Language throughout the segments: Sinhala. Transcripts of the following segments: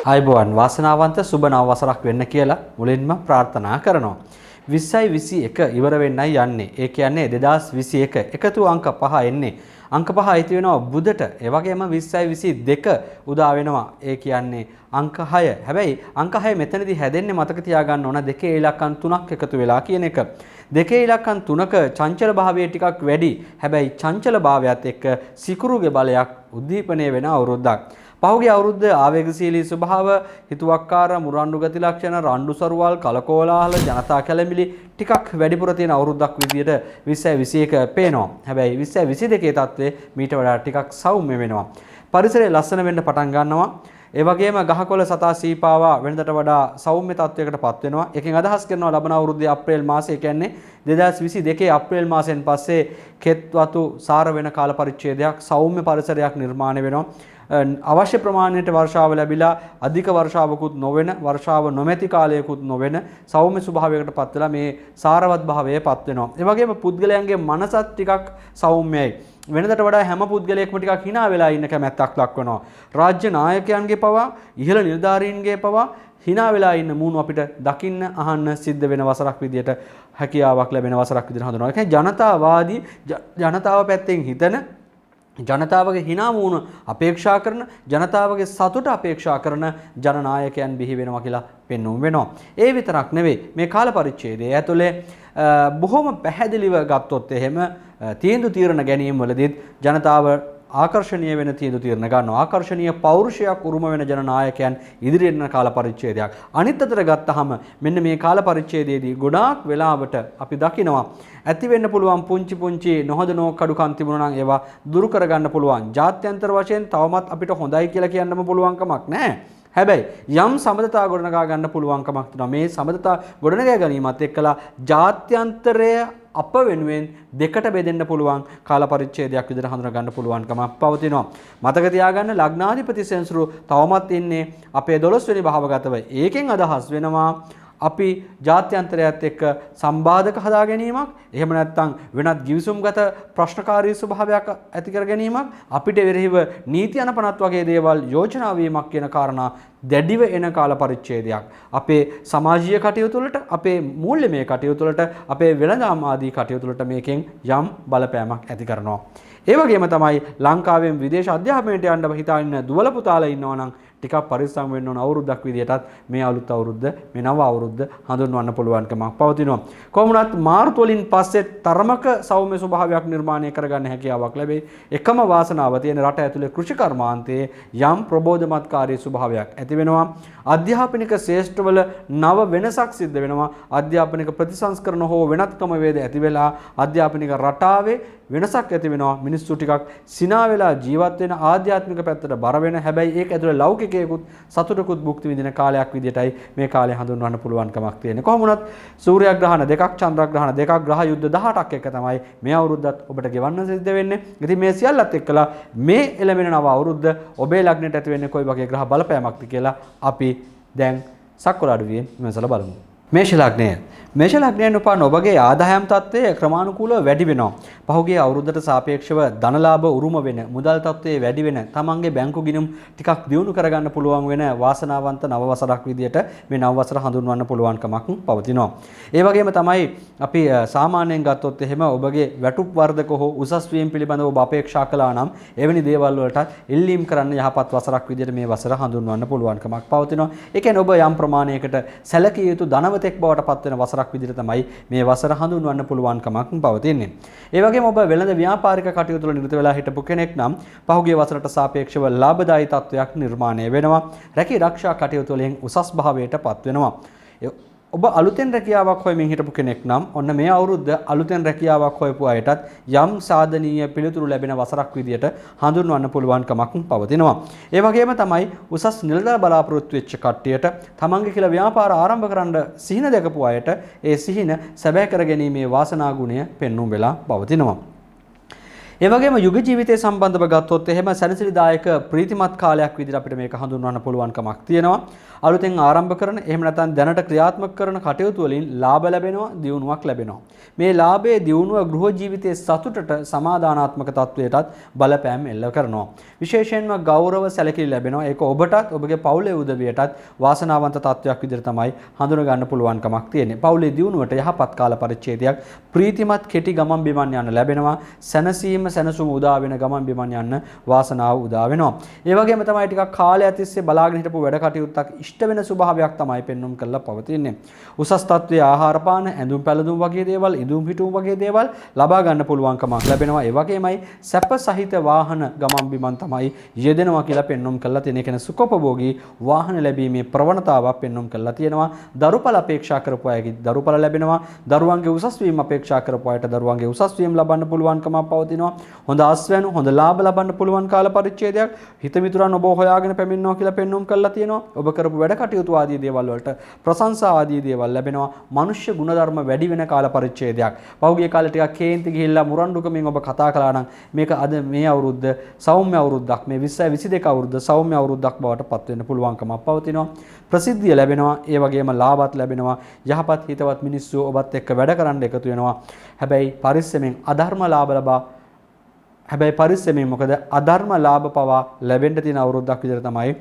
ආයුබෝවන් වාසනාවන්ත සුබ නව වසරක් වෙන්න කියලා මුලින්ම ප්‍රාර්ථනා කරනවා. 20යි 21 ඉවර වෙන්නයි යන්නේ. ඒ කියන්නේ 2021 එකතු අංක 5 එන්නේ. අංක 5 අයිති වෙනවා බුදට. ඒ වගේම 20යි 22 උදා වෙනවා. ඒ කියන්නේ අංක 6. හැබැයි අංක 6 මෙතනදී හැදෙන්නේ මතක තියාගන්න ඕන දෙකේ ඉලක්කම් 3ක් එකතු වෙලා කියන එක. දෙකේ ඉලක්කම් 3ක චංචල භාවය ටිකක් වැඩි. හැබැයි චංචල භාවයත් එක්ක සිකුරුගේ බලයක් උද්දීපනය වෙන අවුරුද්දක්. පහුගිය අවුරුද්ද ආවේගශීලී ස්වභාව, හිතුවක්කාර, මුරණ්ඩු ගති ලක්ෂණ, රණ්ඩු සරුවල්, කලකෝලාහල, ජනතා කැළඹිලි ටිකක් වැඩිපුර තියෙන අවුරුද්දක් විදියට 2021 පේනවා. හැබැයි 2022 තත්ත්වය මීට වඩා ටිකක් සෞම්‍ය වෙනවා. පරිසරය ලස්සන වෙන්න පටන් ගන්නවා. ඒ වගේම ගහකොළ සතා සීපාවා වෙනදට වඩා සෞම්‍ය තත්වයකට පත් වෙනවා. එකෙන් අදහස් කරනවා ලබන අවුරුද්දේ අප්‍රේල් මාසය කියන්නේ 2022 අප්‍රේල් මාසයෙන් පස්සේ කෙත් වතු සාර වෙන කාල පරිච්ඡේදයක් සෞම්‍ය පරිසරයක් නිර්මාණය වෙනවා. අවශ්‍ය ප්‍රමාණයට වර්ෂාව ලැබිලා අධික වර්ෂාවකුත් නොවන වර්ෂාව නොමැති කාලයකුත් නොවන සෞම්‍ය ස්වභාවයකට පත් වෙලා මේ සාරවත් භාවයේ පත් වෙනවා. ඒ වගේම පුද්ගලයන්ගේ මනසත් ටිකක් සෞම්‍යයි. වෙනදට වඩා හැම පුද්ගලයෙක්ම ටිකක් hina වෙලා ඉන්න කැමැත්තක් දක්වනවා. රාජ්‍ය නායකයන්ගේ පවා ඉහළ නිලධාරීන්ගේ පවා hina වෙලා ඉන්න මූණු අපිට දකින්න අහන්න සිද්ධ වෙන වසරක් විදියට හැකියාවක් ලැබෙන වසරක් විදියට හඳුනනවා. ඒ කියන්නේ ජනතාවාදී ජනතාව පැත්තෙන් හිතන ජනතාවගේ hina මූණ අපේක්ෂා කරන ජනතාවගේ සතුට අපේක්ෂා කරන ජනනායකයන් බිහි වෙනවා කියලා පෙන්වුම් වෙනවා. ඒ විතරක් නෙවෙයි මේ කාල පරිච්ඡේදය ඇතුලේ බොහොම පැහැදිලිව ගත්තොත් එහෙම තීන්දුව తీරන ගැනීම වලදීත් ජනතාව ආකර්ෂණීය වෙන තීන්දුව తీරන ගන්නවා. ආකර්ෂණීය පෞරුෂයක් උරුම වෙන ජනනායකයන් ඉදිරියට යන කාල පරිච්ඡේදයක්. අනිත් අතට ගත්තාම මෙන්න මේ කාල පරිච්ඡේදයේදී ගොඩාක් වෙලාවට අපි දකිනවා ඇති වෙන්න පුළුවන් පුංචි නොහොද නෝකඩුකම් තිබුණා නම් ඒවා දුරු කරගන්න පුළුවන්. ජාත්‍යන්තර වශයෙන් තවමත් අපිට හොඳයි කියලා කියන්නම පුළුවන් කමක් නැහැ. හැබැයි යම් සමදතා ගොඩනගා ගන්න පුළුවන් කමක් තියෙනවා. මේ සමදතා ගොඩනගා ගැනීමත් එක්කලා ජාත්‍යන්තරය අප වෙනුවෙන් දෙකට බෙදෙන්න පුළුවන් කාල පරිච්ඡේදයක් විදිහට හඳුනා ගන්න පුළුවන්කමක් පවතිනවා. මතක තියාගන්න ලග්නාධිපති සෙන්සුරු තවමත් ඉන්නේ අපේ 12 වෙනි භාවගතව. ඒකෙන් අදහස් වෙනවා අපි ජාත්‍යන්තරයත් එක්ක සම්බාධක හදා ගැනීමක්, එහෙම නැත්නම් වෙනත් ගිවිසුම්ගත ප්‍රශ්නකාරී ස්වභාවයක් ඇති කර ගැනීමක්, අපිට වෙරෙහිව නීති අනපනත් වගේ දේවල් යෝජනා වීමක් කියන කාරණා දැඩිව එන කාල පරිච්ඡේදයක්. අපේ සමාජීය කටයුතු වලට, අපේ මූල්‍යමය කටයුතු වලට, අපේ වෙළඳාම් ආදී කටයුතු වලට මේකෙන් යම් බලපෑමක් ඇති කරනවා. ඒ වගේම තමයි ලංකාවෙන් විදේශ අධ්‍යාපනයට යන්න හිතා ඉන්න දුවල පුතාලා ඉන්නවා නම් ටිකක් පරිස්සම් වෙන්න ඕන අවුරුද්දක් විදියටත් මේ අලුත් අවුරුද්ද මේ නව අවුරුද්ද හඳුන්වන්න පුළුවන්කමක් පවතිනවා. කොහොමුණත් මාර්තු වලින් පස්සේ තරමක සෞම්‍ය ස්වභාවයක් නිර්මාණය කරගන්න හැකියාවක් ලැබේ. එකම වාසනාව තියෙන රට ඇතුලේ කෘෂි කර්මාන්තයේ යම් ප්‍රබෝධමත්කාරී ස්වභාවයක් ඇති වෙනවා. අධ්‍යාපනික ශේෂ්ඨවල නව වෙනසක් සිද්ධ වෙනවා. අධ්‍යාපනික ප්‍රතිසංස්කරණ හෝ වෙනත්කම වේද ඇති වෙලා අධ්‍යාපනික රටාවේ වෙනසක් ඇති වෙනවා. මිනිස්සු ටිකක් සිනා වෙලා ජීවත් වෙන ආධ්‍යාත්මික පැත්තට බර වෙන හැබැයි ඒක ඇතුලේ ලෞකිකයකුත් සතුටකුත් භුක්ති විඳින කාලයක් විදියටයි මේ කාලය හඳුන්වන්න පුළුවන්කමක් තියෙන්නේ. කොහොම වුණත් සූර්යග්‍රහණ දෙකක් චන්ද්‍රග්‍රහණ දෙකක් ග්‍රහ යුද්ධ 18ක් එක තමයි මේ අවුරුද්දත් ඔබට ගෙවන්න සිද්ධ වෙන්නේ. ඉතින් මේ සියල්ලත් එක්කලා මේ එළමෙන නව අවුරුද්ද ඔබේ ලග්නයට ඇති වෙන්නේ කොයි වගේ ග්‍රහ බලපෑමක්ද කියලා අපි දැන් සක්වල අඩුවියෙන් විමසලා බලමු. මේෂ ලග්නය. මේෂ ලග්නයෙන් උපන් ඔබගේ ආදායම් තත්ත්වය ක්‍රමානුකූලව වැඩි වෙනවා. පහුගිය අවුරුද්දට සාපේක්ෂව ධනලාභ උරුම වෙන, මුදල් තත්ත්වයේ වැඩි වෙන, තමන්ගේ බැංකු ගිණුම් ටිකක් දියුණු කරගන්න පුළුවන් වෙන වාසනාවන්ත නව වසරක් විදියට මේ නව වසර හඳුන්වන්න පුළුවන්කමක් පවතිනවා. ඒ වගේම තමයි අපි සාමාන්‍යයෙන් ගත්තොත් එහෙම ඔබගේ වැටුප් වර්ධක හෝ උසස් වීම පිළිබඳව ඔබ අපේක්ෂා කළා නම් එවැනි දේවල් වලට ඉල්ලීම් කරන්න යහපත් වසරක් විදියට මේ වසර හඳුන්වන්න පුළුවන්කමක් පවතිනවා. ඒ කියන්නේ ඔබ යම් ප්‍රමාණයකට සැලකිය යුතු ධනවතෙක් බවට පත් වෙන වසරක් විදිහට තමයි මේ වසර හඳුන්වන්න පුළුවන්කමක් පවතින්නේ. ඒ වගේම ඔබ වෙළඳ ව්‍යාපාරික කටයුතු වල නිරත වෙලා හිටපු කෙනෙක් නම් පහුගිය වසරට සාපේක්ෂව ලාභදායී තත්වයක් නිර්මාණය වෙනවා. රැකී ආරක්ෂා කටයුතු වලින් උසස් භාවයට පත් වෙනවා. ඔබ අලුතෙන් රැකියාවක් හොයමින් හිටපු කෙනෙක් නම් ඔන්න මේ අවුරුද්ද අලුතෙන් රැකියාවක් හොයපු අයටත් යම් සාධනීය පිළිතුරු ලැබෙන වසරක් විදියට හඳුන්වන්න පුළුවන්කමක් පවතිනවා. ඒ වගේම තමයි උසස් නිලධාර බලාපොරොත්තු වෙච්ච කට්ටියට තමන්ගේ කියලා ව්‍යාපාර ආරම්භ කරන්න සිහින දැකපු අයට ඒ සිහින සැබෑ කර ගැනීමේ වාසනා ගුණය පෙන්වුම් වෙලා පවතිනවා. ඒ වගේම යුග ජීවිතය සම්බන්ධව ගත්තොත් එහෙම සැනසෙලිදායක ප්‍රීතිමත් කාලයක් විදිහට අපිට මේක හඳුන්වන්න පුළුවන්කමක් තියෙනවා. අලුතෙන් ආරම්භ කරන එහෙම නැත්නම් දැනට ක්‍රියාත්මක කරන කටයුතු වලින් ලාභ ලැබෙනවා, දියුණුවක් ලැබෙනවා. මේ ලාභයේ දියුණුව ගෘහ ජීවිතයේ සතුටට සමාදානාත්මක තත්වයටත් බලපෑම් එල්ල කරනවා. විශේෂයෙන්ම ගෞරව සැලකිලි ලැබෙනවා. ඒක ඔබටත් ඔබගේ පවුලේ උදවියටත් වාසනාවන්ත තත්වයක් විදිහට තමයි හඳුනා ගන්න පුළුවන්කමක් තියෙන්නේ. පවුලේ දියුණුවට යහපත් කාල පරිච්ඡේදයක් ප්‍රීතිමත් කෙටි ගමන් බිමන් යන්න ලැබෙනවා. සැනසීම සැනසුම උදා වෙන ගමන් බිමන් යන්න වාසනාව උදා වෙනවා. ඒ වගේම තමයි ටිකක් කාලයක් තිස්සේ බලාගෙන හිටපු වැඩ කටයුත්තක් ඉෂ්ට වෙන ස්වභාවයක් තමයි පෙන්වුම් කරලා පවතින්නේ. උසස් තත්ත්වයේ ආහාර පාන, ඇඳුම් පැළඳුම් වගේ දේවල්, ඉදුම් හිටුම් වගේ දේවල් ලබා ගන්න පුළුවන්කමක් ලැබෙනවා. ඒ වගේමයි සැප සහිත වාහන ගමන් බිමන් තමයි යෙදෙනවා කියලා පෙන්වුම් කරලා තියෙන. ඒ කියන්නේ සුඛෝපභෝගී වාහන ලැබීමේ ප්‍රවණතාවක් පෙන්වුම් කරලා තියෙනවා. දරුපල අපේක්ෂා කරපු අයගේ දරුපල ලැබෙනවා. දරුවන්ගේ උසස් වීම අපේක්ෂා කරපු අයට දරුවන්ගේ උසස් වීම ලබන්න පුළුවන්කමක් පවතිනවා. හොඳ ආස්වැනු, හොඳ ලාභ ලබන්න පුළුවන් කාල පරිච්ඡේදයක් හිත මිතුරන් ඔබ හොයාගෙන පැමිණෙනවා කියලා පෙන්වුම් කරලා තියෙනවා. ඔබ කරපු වැඩ කටයුතු ආදී දේවල් වලට ප්‍රශංසා ආදී දේවල් ලැබෙනවා. මනුෂ්‍ය ගුණධර්ම වැඩි වෙන කාල පරිච්ඡේදයක්. පහුගිය කාලේ ටිකක් කේන්ති ගිහිල්ලා මුරණ්ඩුකමින් ඔබ කතා කළා නම් මේක අද මේ අවුරුද්ද සෞම්‍ය අවුරුද්දක්, මේ 20 22 අවුරුද්ද සෞම්‍ය අවුරුද්දක් බවට පත් වෙන්න පුළුවන්කමක් පවතිනවා. ප්‍රසිද්ධිය ලැබෙනවා. ඒ වගේම ලාභත් ලැබෙනවා. යහපත් හිතවත් මිනිස්සු ඔබත් එක්ක වැඩ කරන්න එකතු වෙනවා. හැබැයි පරිස්සමෙන් අධර්ම ලාභ ලබා මොකද අධර්ම ලාභ පවා ලැබෙන්න තියෙන අවුරුද්දක් විදිහට තමයි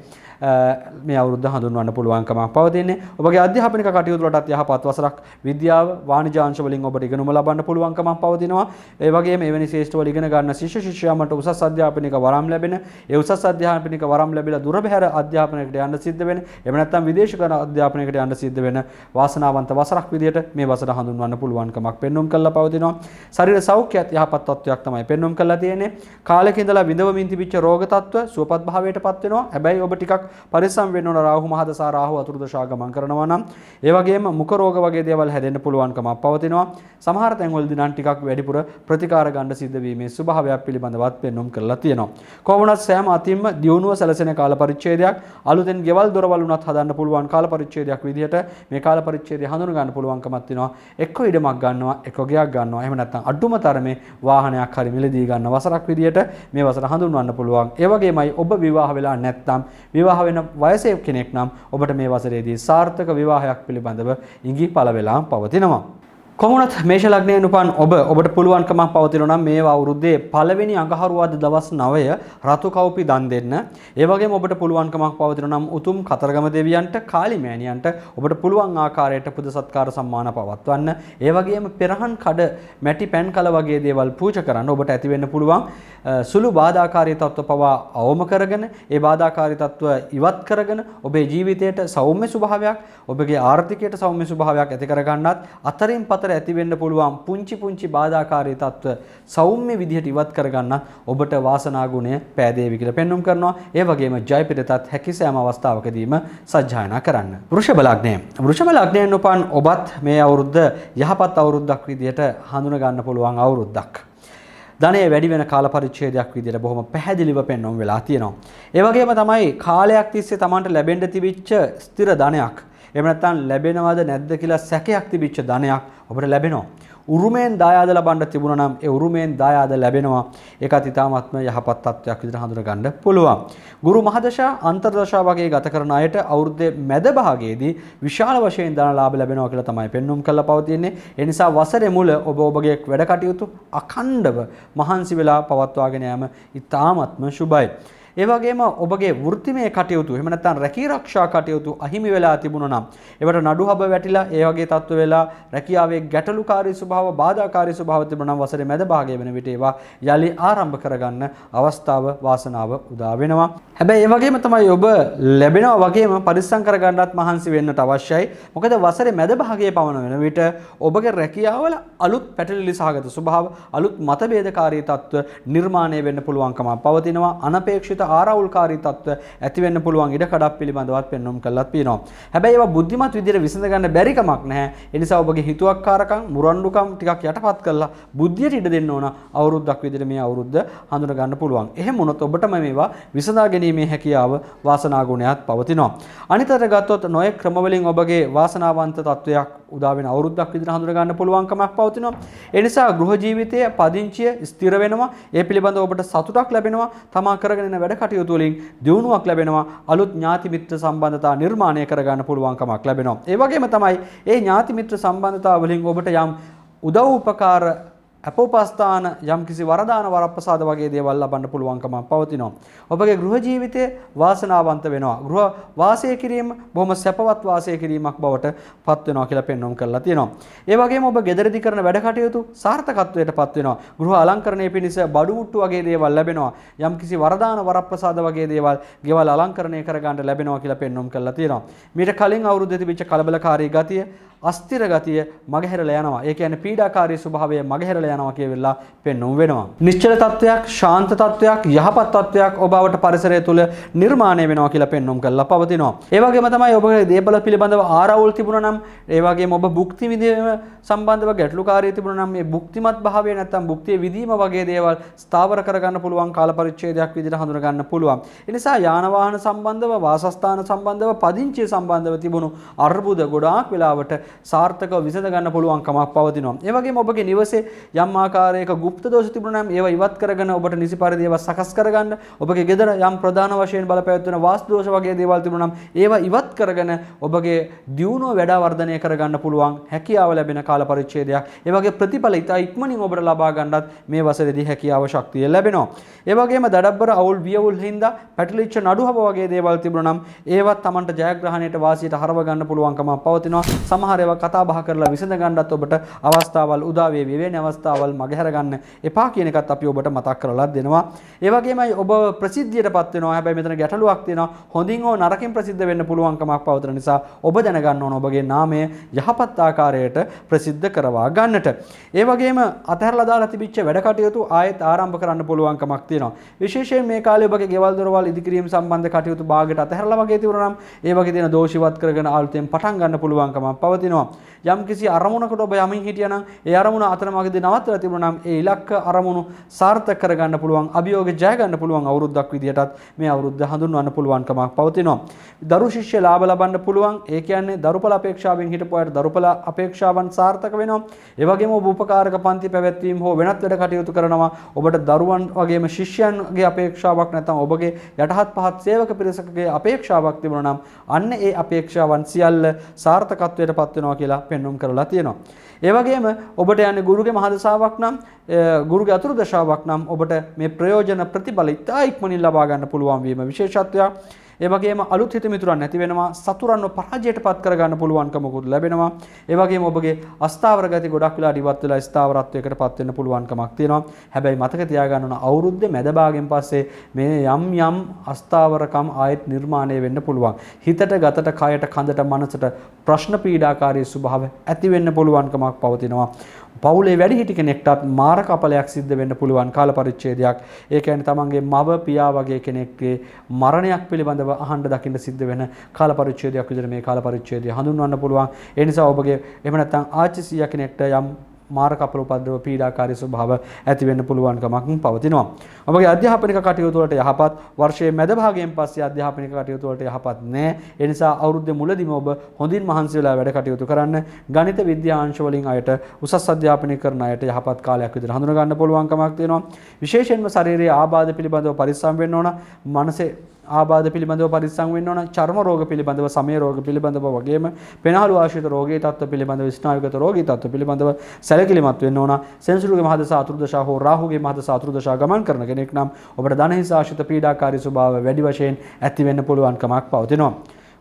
මේ අවුරුද්ද හඳුන්වන්න පුළුවන්කමක් පවතින්නේ. ඔබගේ අධ්‍යාපනික කටයුතු වලටත් යහපත් වසරක් විද්‍යාව වාණිජ අංශ වලින් ඔබට ඉගෙනුම ලබන්න පුළුවන්කමක් පවතිනවා. ඒ වගේම එවැනි ශ්‍රේෂ්ඨ වල ඉගෙන ගන්න ශිෂ්‍ය ශිෂ්‍යාමට උසස් අධ්‍යාපනික වරම් ලැබෙන, ඒ උසස් අධ්‍යාපනික වරම් ලැබිලා දුර බැහැර අධ්‍යාපනයකට යන්න සිද්ධ වෙන, එහෙම නැත්නම් විදේශ කරන අධ්‍යාපනයකට යන්න සිද්ධ වෙන වාසනාවන්ත වසරක් විදිහට මේ වසර හඳුන්වන්න පුළුවන්කමක් පෙන්වුම් කරලා පවතිනවා. ශරීර සෞඛ්‍යයත් යහපත් තත්වයක් තමයි පෙන්වුම් කරලා තියෙන්නේ. කාලෙක ඉඳලා විඳවමින් තිබිච්ච රෝග තත්ත්ව සුවපත් භාවයටපත් වෙනවා. හැබැයි ඔබ ටිකක් පරිස්සම් වෙන්න ඕන. රාහු මහදසා රාහු අතුරුදශා ගමන් කරනවා නම් ඒ වගේම මුඛ රෝග වගේ දේවල් හැදෙන්න පුළුවන්කමක් පවතිනවා. සමහර තැන්වලදී නම් ටිකක් වැඩිපුර ප්‍රතිකාර ගන්න සිද්ධ වීමේ ස්වභාවයක් පිළිබඳවත් පෙන්වුම් කරලා තියෙනවා. කොහොමවත් සෑම අතින්ම දියුණුව සැලසෙන කාල පරිච්ඡේදයක්, අලුතෙන් ගෙවල් දොරවල් උනත් හදන්න පුළුවන් කාල පරිච්ඡේදයක් විදිහට මේ කාල පරිච්ඡේදය හඳුනා ගන්න පුළුවන්කමක් තියෙනවා. එක්ක ඉඩමක් ගන්නවා, එක්ක ගයක් ගන්නවා. එහෙම නැත්නම් අඩුම තරමේ වාහනයක් හරි මිලදී ගන්න වසරක් විදිහට මේ වසර හඳුන්වන්න පුළුවන්. ඒ වගේමයි ඔබ විවාහ වෙලා නැත්නම් විවාහ වෙන වයසේ කෙනෙක් නම් ඔබට මේ වසරේදී සාර්ථක විවාහයක් පිළිබඳව ඉඟි පළ වෙලා පවතිනවා. කොහොමවත් මේෂ ලග්නයෙන් උපන් ඔබට පුළුවන්කමක් පවතිනවා නම් මේ අවුරුද්දේ පළවෙනි අඟහරුවාදා දවස් 9 රතු කවුපි දන් දෙන්න. ඒ වගේම ඔබට පුළුවන්කමක් පවතිනවා නම් උතුම් කතරගම දෙවියන්ට, කාලි මෑණියන්ට ඔබට පුළුවන් ආකාරයට පුද සත්කාර සම්මාන පවත්වන්න. ඒ වගේම පෙරහන් කඩ, මැටි පෑන් කල වගේ දේවල් පූජා කරන්න ඔබට ඇති වෙන්න පුළුවන් සුළු බාධාකාරී තත්ත්ව පවා අවම කරගෙන, ඒ බාධාකාරී තත්ත්ව ඉවත් කරගෙන ඔබේ ජීවිතයට සෞම්‍ය ස්වභාවයක්, ඔබගේ ආර්ථිකයට සෞම්‍ය ස්වභාවයක් ඇති කරගන්නත් අතරින් ඇති වෙන්න පුළුවන් පුංචි බාධාකාරී තත්ත්ව සෞම්‍ය විදිහට ඉවත් කරගන්න ඔබට වාසනා ගුණය පෑදේවි කියලා පෙන්වුම් කරනවා. ඒ වගේම ජයපිරතත් හැකි සෑම අවස්ථාවකදීම සජ්ජායනා කරන්න. වෘෂභ ලග්නයෙන් උපන් ඔබත් මේ අවුරුද්ද යහපත් අවුරුද්දක් විදිහට හඳුනා ගන්න පුළුවන් අවුරුද්දක්. ධනය වැඩි වෙන කාල පරිච්ඡේදයක් විදිහට බොහොම පැහැදිලිව පෙන්වුම් වෙලා තියෙනවා. ඒ වගේම තමයි කාලයක් තිස්සේ Tamanට ලැබෙන්න තිබිච්ච ස්ථිර ධනයක්, එහෙම නැත්නම් ලැබෙනවද නැද්ද කියලා සැකයක් තිබිච්ච ධනයක් ඔබට ලැබෙනවා. උරුමයෙන් දායාද ලබන්න තිබුණා නම් ඒ උරුමයෙන් දායාද ලැබෙනවා. ඒකත් ඊටාත්ම යහපත් තත්වයක් විදිහට හඳුනා ගන්න පුළුවන්. ගුරු මහදශා, අන්තර්දශා වගේ ගත කරන අයට අවුරුද්දේ මැද භාගයේදී විශාල වශයෙන් ධන ලාභ ලැබෙනවා කියලා තමයි පෙන්වුම් කරලා පවතින්නේ. ඒ නිසා වසරේ මුල ඔබගේ වැඩ කටයුතු අඛණ්ඩව මහන්සි වෙලා පවත්වාගෙන යාම ඊටාත්ම සුබයි. ඒ වගේම ඔබගේ වෘත්තිමය කටයුතු, එහෙම නැත්නම් රැකී ආරක්ෂා කටයුතු අහිමි වෙලා තිබුණා නම් ඒවට නඩුහබ වැටිලා ඒ වගේ තත්ත්ව වෙලා රැකියාවේ ගැටලුකාරී ස්වභාව, බාධාකාරී ස්වභාව තිබුණා නම් වසරේ මැද භාගයේ වෙන විට ඒවා යලි ආරම්භ කරගන්න අවස්ථාව, වාසනාව උදා වෙනවා. හැබැයි ඒ වගේම තමයි ඔබ ලැබෙනවා වගේම පරිස්සම් කරගන්නත් මහන්සි වෙන්නට අවශ්‍යයි. මොකද වසරේ මැද භාගයේ පවන වෙන විට ඔබගේ රැකියාවල අලුත් පැටලිලි සහගත ස්වභාව, අලුත් මතභේදකාරී තත්ත්ව නිර්මාණය වෙන්න පුළුවන්කම පවතිනවා. අනපේක්ෂිත ආරවුල්කාරී තත්ත්ව ඇති වෙන්න පුළුවන් ඉඩකඩක් පිළිබඳවත් පෙන්වුම් කළත් තියෙනවා. හැබැයි ඒවා බුද්ධිමත් විදිහට විසඳ ගන්න බැරි කමක් නැහැ. ඒ නිසා ඔබගේ හිතුවක්කාරකම්, මුරණ්ඩුකම් ටිකක් යටපත් කරලා බුද්ධියට ඉඩ දෙන්න ඕන අවුරුද්දක් විදිහට මේ අවුරුද්ද හඳුනා ගන්න පුළුවන්. එහෙම වුණොත් ඔබටම මේවා විසඳා ගැනීමේ හැකියාව, වාසනා ගුණයත් පවතිනවා. අනිතට ගත්තොත් නොයෙක් ක්‍රම වලින් ඔබගේ වාසනාවන්ත තත්වයක් උදා වෙන අවුරුද්දක් විදිහට හඳුනා ගන්න පුළුවන්කමක් පවතිනවා. ඒ නිසා ගෘහ ජීවිතයේ පදිංචිය ස්ථිර වෙනවා. ඒ පිළිබඳව ඔබට සතුටක් ලැබෙනවා. තමා කරගෙන යන වැඩ කටයුතු වලින් දියුණුවක් ලැබෙනවා. අලුත් ඥාති මිත්‍ර සම්බන්ධතා නිර්මාණය කර ගන්න පුළුවන්කමක් ලැබෙනවා. ඒ වගේම තමයි මේ ඥාති මිත්‍ර සම්බන්ධතා වලින් ඔබට යම් උදව් උපකාර අපෝපස්ථාන යම් කිසි වරදාන වරප්‍රසාද වගේ දේවල් ලබන්න පුළුවන්කමක් පවතිනවා. ඔබගේ ගෘහ ජීවිතය වාසනාවන්ත වෙනවා. ගෘහ වාසය කිරීම බොහොම සැපවත් වාසය කිරීමක් බවට පත් වෙනවා කියලා පෙන්වුම් කරලා තියෙනවා. ඒ වගේම ඔබ ගෙදරදී කරන වැඩ කටයුතු සාර්ථකත්වයට පත් වෙනවා. ගෘහ අලංකරණය පිණිස බඩු මුට්ටු වගේ දේවල් ලැබෙනවා. යම් කිසි වරදාන වරප්‍රසාද වගේ දේවල් ගෙවල් අලංකරණය කර ගන්න ලැබෙනවා කියලා පෙන්වුම් කරලා තියෙනවා. මීට කලින් අවුරුද්දේ තිබිච්ච කලබලකාරී ගතිය අස්තිර ගතිය මගහැරලා යනවා. ඒ කියන්නේ පීඩාකාරී ස්වභාවය මගහැරලා යනවා කියලා පෙන්වුම් වෙනවා. නිශ්චල තත්වයක්, ශාන්ත තත්වයක්, යහපත් තත්වයක් ඔබවට පරිසරය තුළ නිර්මාණය වෙනවා කියලා පෙන්වුම් කරලා පවතිනවා. ඒ වගේම තමයි ඔබගේ දේපල පිළිබඳව ආරවුල් තිබුණා නම්, ඒ වගේම ඔබ භුක්ති විඳීම සම්බන්ධව ගැටලුකාරී තිබුණා නම් මේ භුක්තිමත් භාවය නැත්නම් භුක්තිය විඳීම වගේ දේවල් ස්ථාවර කරගන්න පුළුවන් කාල පරිච්ඡේදයක් විදිහට හඳුනා ගන්න පුළුවන්. ඒ නිසා යාන වාහන සම්බන්ධව, වාසස්ථාන සම්බන්ධව, පදිංචිය සම්බන්ධව තිබුණු අර්බුද ගොඩාක් වෙලාවට සාර්ථකව විසඳ ගන්න පුළුවන්කමක් පවතිනවා. ඒ වගේම ඔබගේ නිවසේ යම් ආකාරයක গুপ্ত දෝෂ තිබුණා නම් ඒවා ඉවත් කරගෙන ඔබට නිසි පරිදි ඒවා සකස් කරගන්න, ඔබගේ ගෙදර යම් ප්‍රධාන වශයෙන් බලපෑවැත්වෙන වාස්තු දෝෂ වගේ දේවල් තිබුණා නම් ඒවා ඉවත් කරගෙන ඔබගේ දියුණුව වැඩ වර්ධනය කරගන්න පුළුවන් හැකියාව ලැබෙන කාල පරිච්ඡේදයක්. ඒ වගේ ප්‍රතිඵල ඉතා ඉක්මනින් ඔබට ලබා ගන්නත් මේ වසරේදී හැකියාව ශක්තිය ලැබෙනවා. ඒ වගේම දඩබ්බර අවුල් වියවුල් හින්දා පැටලිච්ච නඩුහබ වගේ දේවල් තිබුණා නම් ඒවත් Tamanට ජයග්‍රහණයට වාසියට හරව ගන්න පුළුවන්කමක් පවතිනවා. සමහර ඒවා කතා බහ කරලා විසඳ ගන්නත් ඔබට අවස්ථාවල් උදා වේ. වෙන අවස්ථාවල් මගහැර ගන්න එපා කියන එකත් අපි ඔබට මතක් කරලා දෙනවා. ඒ වගේමයි ඔබ ප්‍රසිද්ධියටපත් වෙනවා. හැබැයි මෙතන ගැටලුවක් තියෙනවා. හොඳින් හෝ නරකින් ප්‍රසිද්ධ වෙන්න පුළුවන්කමක් පවතින නිසා ඔබ දැනගන්න ඕන ඔබගේ නාමය යහපත් ආකාරයට ප්‍රසිද්ධ කරවා ගන්නට. ඒ වගේම අතහැරලා දාලා තිබිච්ච වැඩ කටයුතු ආයෙත් ආරම්භ කරන්න පුළුවන්කමක් තියෙනවා. විශේෂයෙන් මේ කාලේ ඔබගේ ගෙවල් දොරවල් ඉදිකිරීම සම්බන්ධ කටයුතු භාගයට අතහැරලා වගේ තිබුණා නම් ඒ වගේ තියෙන දෝෂ ඉවත් කරගෙන ආල්තෙන් පටන් ගන්න පුළුවන්කමක් පවතිනවා. යම් කිසි අරමුණකට ඔබ යමින් හිටියා නම් ඒ අරමුණ අතරමඟදී නවත්තලා තිබුණා නම් ඒ ඉලක්ක අරමුණු සාර්ථක කරගන්න පුළුවන්, අභියෝග ජය ගන්න පුළුවන් අවුරුද්දක් විදියටත් මේ අවුරුද්ද හඳුන්වන්න පුළුවන්කමක් පවතිනවා. දරු ශිෂ්‍ය ලාභ ලබන්න පුළුවන්. ඒ කියන්නේ දරුපල අපේක්ෂාවෙන් හිටපු අයට දරුපල අපේක්ෂාවන් සාර්ථක වෙනවා. ඒ වගේම ඔබ උපකාරක පන්ති පැවැත්වීම හෝ වෙනත් වැඩ කටයුතු කරනවා. ඔබට දරුවන් වගේම ශිෂ්‍යයන්ගේ අපේක්ෂාවක් නැත්නම් ඔබගේ යටහත් පහත් සේවක පිරිසකගේ අපේක්ෂාවක් තිබුණා නම් අන්න ඒ අපේක්ෂාවන් සියල්ල සාර්ථකත්වයට පත් වෙනවා කියලා පෙන්වුම් කරලා තියෙනවා. ඒ වගේම ඔබට යන්නේ ගුරුගේ මහදශාවක් නම්, ගුරුගේ අතුරු දශාවක් නම් ඔබට මේ ප්‍රයෝජන ප්‍රතිඵල ඉතා ඉක්මනින් ලබා ගන්න පුළුවන් වීම විශේෂත්වයක්. ඒ වගේම අලුත් හිත මිතුරන් නැති වෙනවා. සතුරන්ව පරාජයට පත් කර ගන්න පුළුවන්කමකුත් ලැබෙනවා. ඒ වගේම ඔබගේ අස්ථාවර ගති ගොඩක් වෙලා ඉවත් වෙලා ස්ථාවරත්වයකට පත් වෙන්න පුළුවන්කමක් තියෙනවා. හැබැයි මතක තියාගන්න ඕන අවුරුද්දේ මැද භාගයෙන් පස්සේ මේ යම් අස්ථාවරකම් ආයෙත් නිර්මාණය වෙන්න පුළුවන්. හිතට, ගතට, කයට, කඳට, මනසට ප්‍රශ්න පීඩාකාරී ස්වභාව ඇති වෙන්න පුළුවන්කමක් පවතිනවා. පවුලේ වැඩිහිටි කෙනෙක්ටත් මාරක අපලයක් සිද්ධ වෙන්න පුළුවන් කාල පරිච්ඡේදයක්. ඒ කියන්නේ තමන්ගේ මව, පියා වගේ කෙනෙක්ගේ මරණයක් පිළිබඳව අහන්න දකින්න සිද්ධ වෙන කාල පරිච්ඡේදයක් විදිහට මේ කාල පරිච්ඡේදය හඳුන්වන්න පුළුවන්. ඒ නිසා ඔබගේ එහෙම නැත්නම් ආච්චි සීයා කෙනෙක්ට යම් මාරක අපල උපද්‍රව පීඩාකාරී ස්වභාව ඇති වෙන්න පුළුවන්කමක් පවතිනවා. ඔබගේ අධ්‍යාපනික කටයුතු වලට යහපත්, වර්ෂයේ මැද භාගයෙන් පස්සේ අධ්‍යාපනික කටයුතු වලට යහපත් නැහැ. ඒ නිසා අවුරුද්දේ මුලදීම ඔබ හොඳින් මහන්සි වෙලා වැඩ කටයුතු කරන්න. ගණිත විද්‍යා අංශ වලින් අයට උසස් අධ්‍යාපනය කරන අයට යහපත් කාලයක් විදිහට හඳුනා ගන්න පුළුවන්කමක් තියෙනවා. විශේෂයෙන්ම ශාරීරික ආබාධ පිළිබඳව පරිස්සම් වෙන්න ඕන. මනසේ ආබාධ පිළිබඳව පරිස්සම් වෙන්න ඕන. චර්ම රෝග පිළිබඳව, සමය රෝග පිළිබඳව වගේම පෙනහළු ආශ්‍රිත රෝගී තත්ත්ව පිළිබඳව, ස්නායුගත රෝගී තත්ත්ව පිළිබඳව සැලකිලිමත් වෙන්න ඕන. සෙන්සුරුගේ මහදශා අතුරුදශා හෝ රාහුගේ මහදශා අතුරුදශා ගමන් කරන කෙනෙක් නම් ඔබට ධනහිස ආශ්‍රිත පීඩාකාරී ස්වභාව වැඩි වශයෙන් ඇති වෙන්න පුළුවන්කමක් පවතිනවා.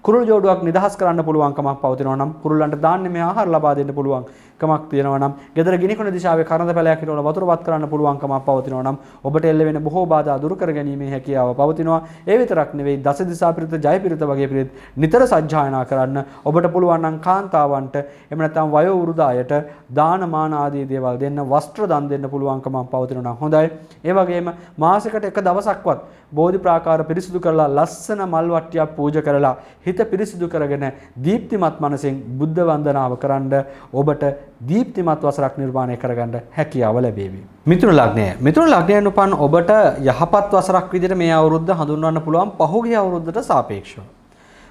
කුරුළු ජෝඩුවක් නිදහස් කරන්න පුළුවන්කමක් පවතිනවා නම්, කුරුල්ලන්ට දාන්නේ ආහාර ලබා දෙන්න පුළුවන් කමක් තියෙනවා නම්, ගෙදර ගිනිකොන දිශාවේ කරඳ පැලයක් හිටවල වතුරපත් කරන්න පුළුවන්කමක් පවතිනවා නම් ඔබට එල්ල වෙන බොහෝ බාධා දුරු කර ගැනීමේ හැකියාව පවතිනවා. ඒ විතරක් නෙවෙයි, දස දිසා පිරිත, ජය පිරිත වගේ පිරිත් නිතර සජ්ජායනා කරන්න ඔබට පුළුවන් නම් කාන්තාවන්ට එහෙම නැත්නම් වයෝ වෘද්ධ අයට දාන මාන ආදී දේවල් දෙන්න, වස්ත්‍ර දන් දෙන්න පුළුවන්කමක් පවතිනවා නම් හොඳයි. ඒ වගේම මාසෙකට එක දවසක්වත් බෝධි ප්‍රාකාර පිරිසිදු කරලා ලස්සන මල් වට්ටියක් පූජා කරලා හිත පිරිසිදු කරගෙන දීප්තිමත් මනසෙන් බුද්ධ වන්දනාව කරන්න ඔබට දීප්තිමත් වසරක් නිර්මාණය කරගන්න හැකියාව ලැබේවි. මිථුන ලග්නය. මිථුන ලග්නයෙන් උපන් ඔබට යහපත් වසරක් විදිහට මේ අවුරුද්ද හඳුන්වන්න පුළුවන් පහුගිය අවුරුද්දට සාපේක්ෂව.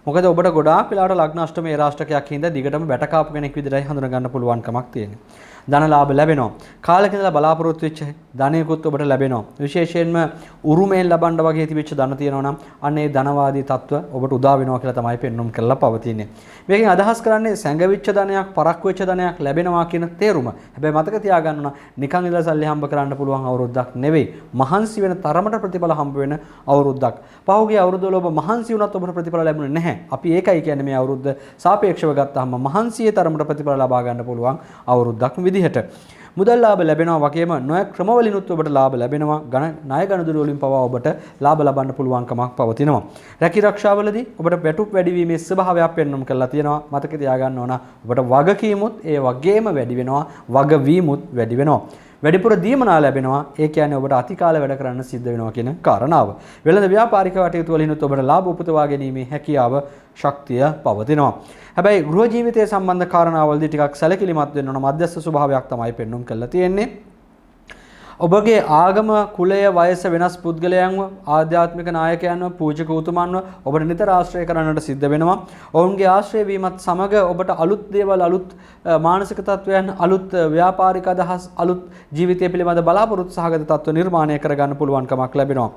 මොකද ඔබට ගොඩාක් වෙලාවට ලග්න අෂ්ටමයේ රාෂ්ටකයක් හින්දා දිගටම බැට කාපු කෙනෙක් විදිහටයි හඳුන ගන්න පුළුවන්කමක් තියෙනවා. ධන ලාභ ලැබෙනවා. කාලෙක ඉඳලා බලාපොරොත්තු වෙච්ච ධනයකුත් ඔබට ලැබෙනවා. විශේෂයෙන්ම උරුමයෙන් ලබන්න වගේ තිබිච්ච ධන තියෙනවා නම් අන්න ඒ ධනවාදී තත්ත්ව ඔබට උදා වෙනවා කියලා තමයි පෙන්වුම් කරලා පවතින්නේ. මේකෙන් අදහස් කරන්නේ සැඟවිච්ච ධනයක්, පරක්කු වෙච්ච ධනයක් ලැබෙනවා කියන තේරුම. හැබැයි මතක තියාගන්න ඕන නිකන් ඉඳලා සල්ලි හම්බ කරන්න පුළුවන් අවුරුද්දක් නෙවෙයි. මහන්සි වෙන තරමට ප්‍රතිඵල හම්බ වෙන අවුරුද්දක්. පහුගිය අවුරුද්දවල ඔබ මහන්සි වුණත් ඔබට ප්‍රතිඵල ලැබුණේ නැහැ. අපි ඒකයි කියන්නේ මේ අවුරුද්ද සාපේක්ෂව ගත්තාම මහන්සියේ තරමට ප්‍රතිඵල ලබා ගන්න පුළුවන් අවුරුද්දක් විදිහට. මුදල් ලාභ ලැබෙනවා වගේම නොයෙක් ක්‍රමවලිනුත් ඔබට ලාභ ලැබෙනවා. ණය ගනුදෙනු වලින් පවා ඔබට ලාභ ලබන්න පුළුවන්කමක් පවතිනවා. රැකී රක්ෂාවලදී ඔබට වැටුප් වැඩිවීමේ ස්වභාවයක් පෙන්වන්න කරලා තියෙනවා. මතක තියාගන්න ඕන ඔබට වගකීමුත් ඒ වගේම වැඩි වෙනවා. වගවීමුත් වැඩි වෙනවා. වැඩිපුර දීමනා ලැබෙනවා. ඒ කියන්නේ ඔබට අතිකාල වැඩ කරන්න සිද්ධ වෙනවා කියන කාරණාව. වෙළඳ ව්‍යාපාරික කටයුතු වලිනුත් ඔබට ලාභ උපදවා ගැනීමේ හැකියාව ශක්තිය පවතිනවා. හැබැයි ගෘහ ජීවිතය සම්බන්ධ කාරණාවලදී ටිකක් සැලකිලිමත් වෙන්න ඕන මධ්‍යස්ථ ස්වභාවයක් තමයි පෙන්වුම් කරලා තියෙන්නේ. ඔබගේ ආගම කුලය වයස වෙනස් පුද්ගලයන්ව ආධ්‍යාත්මික නායකයන්ව පූජක උතුමන්ව ඔබට නිතර ආශ්‍රය කරන්නට සිද්ධ වෙනවා. ඔවුන්ගේ ආශ්‍රය වීමත් සමග ඔබට අලුත් දේවල් අලුත් මානසික තත්වයන් අලුත් ව්‍යාපාරික අදහස් අලුත් ජීවිතය පිළිබඳ බලාපොරොත්තු සහගත තත්ත්ව නිර්මාණය කරගන්න පුළුවන්කමක් ලැබෙනවා.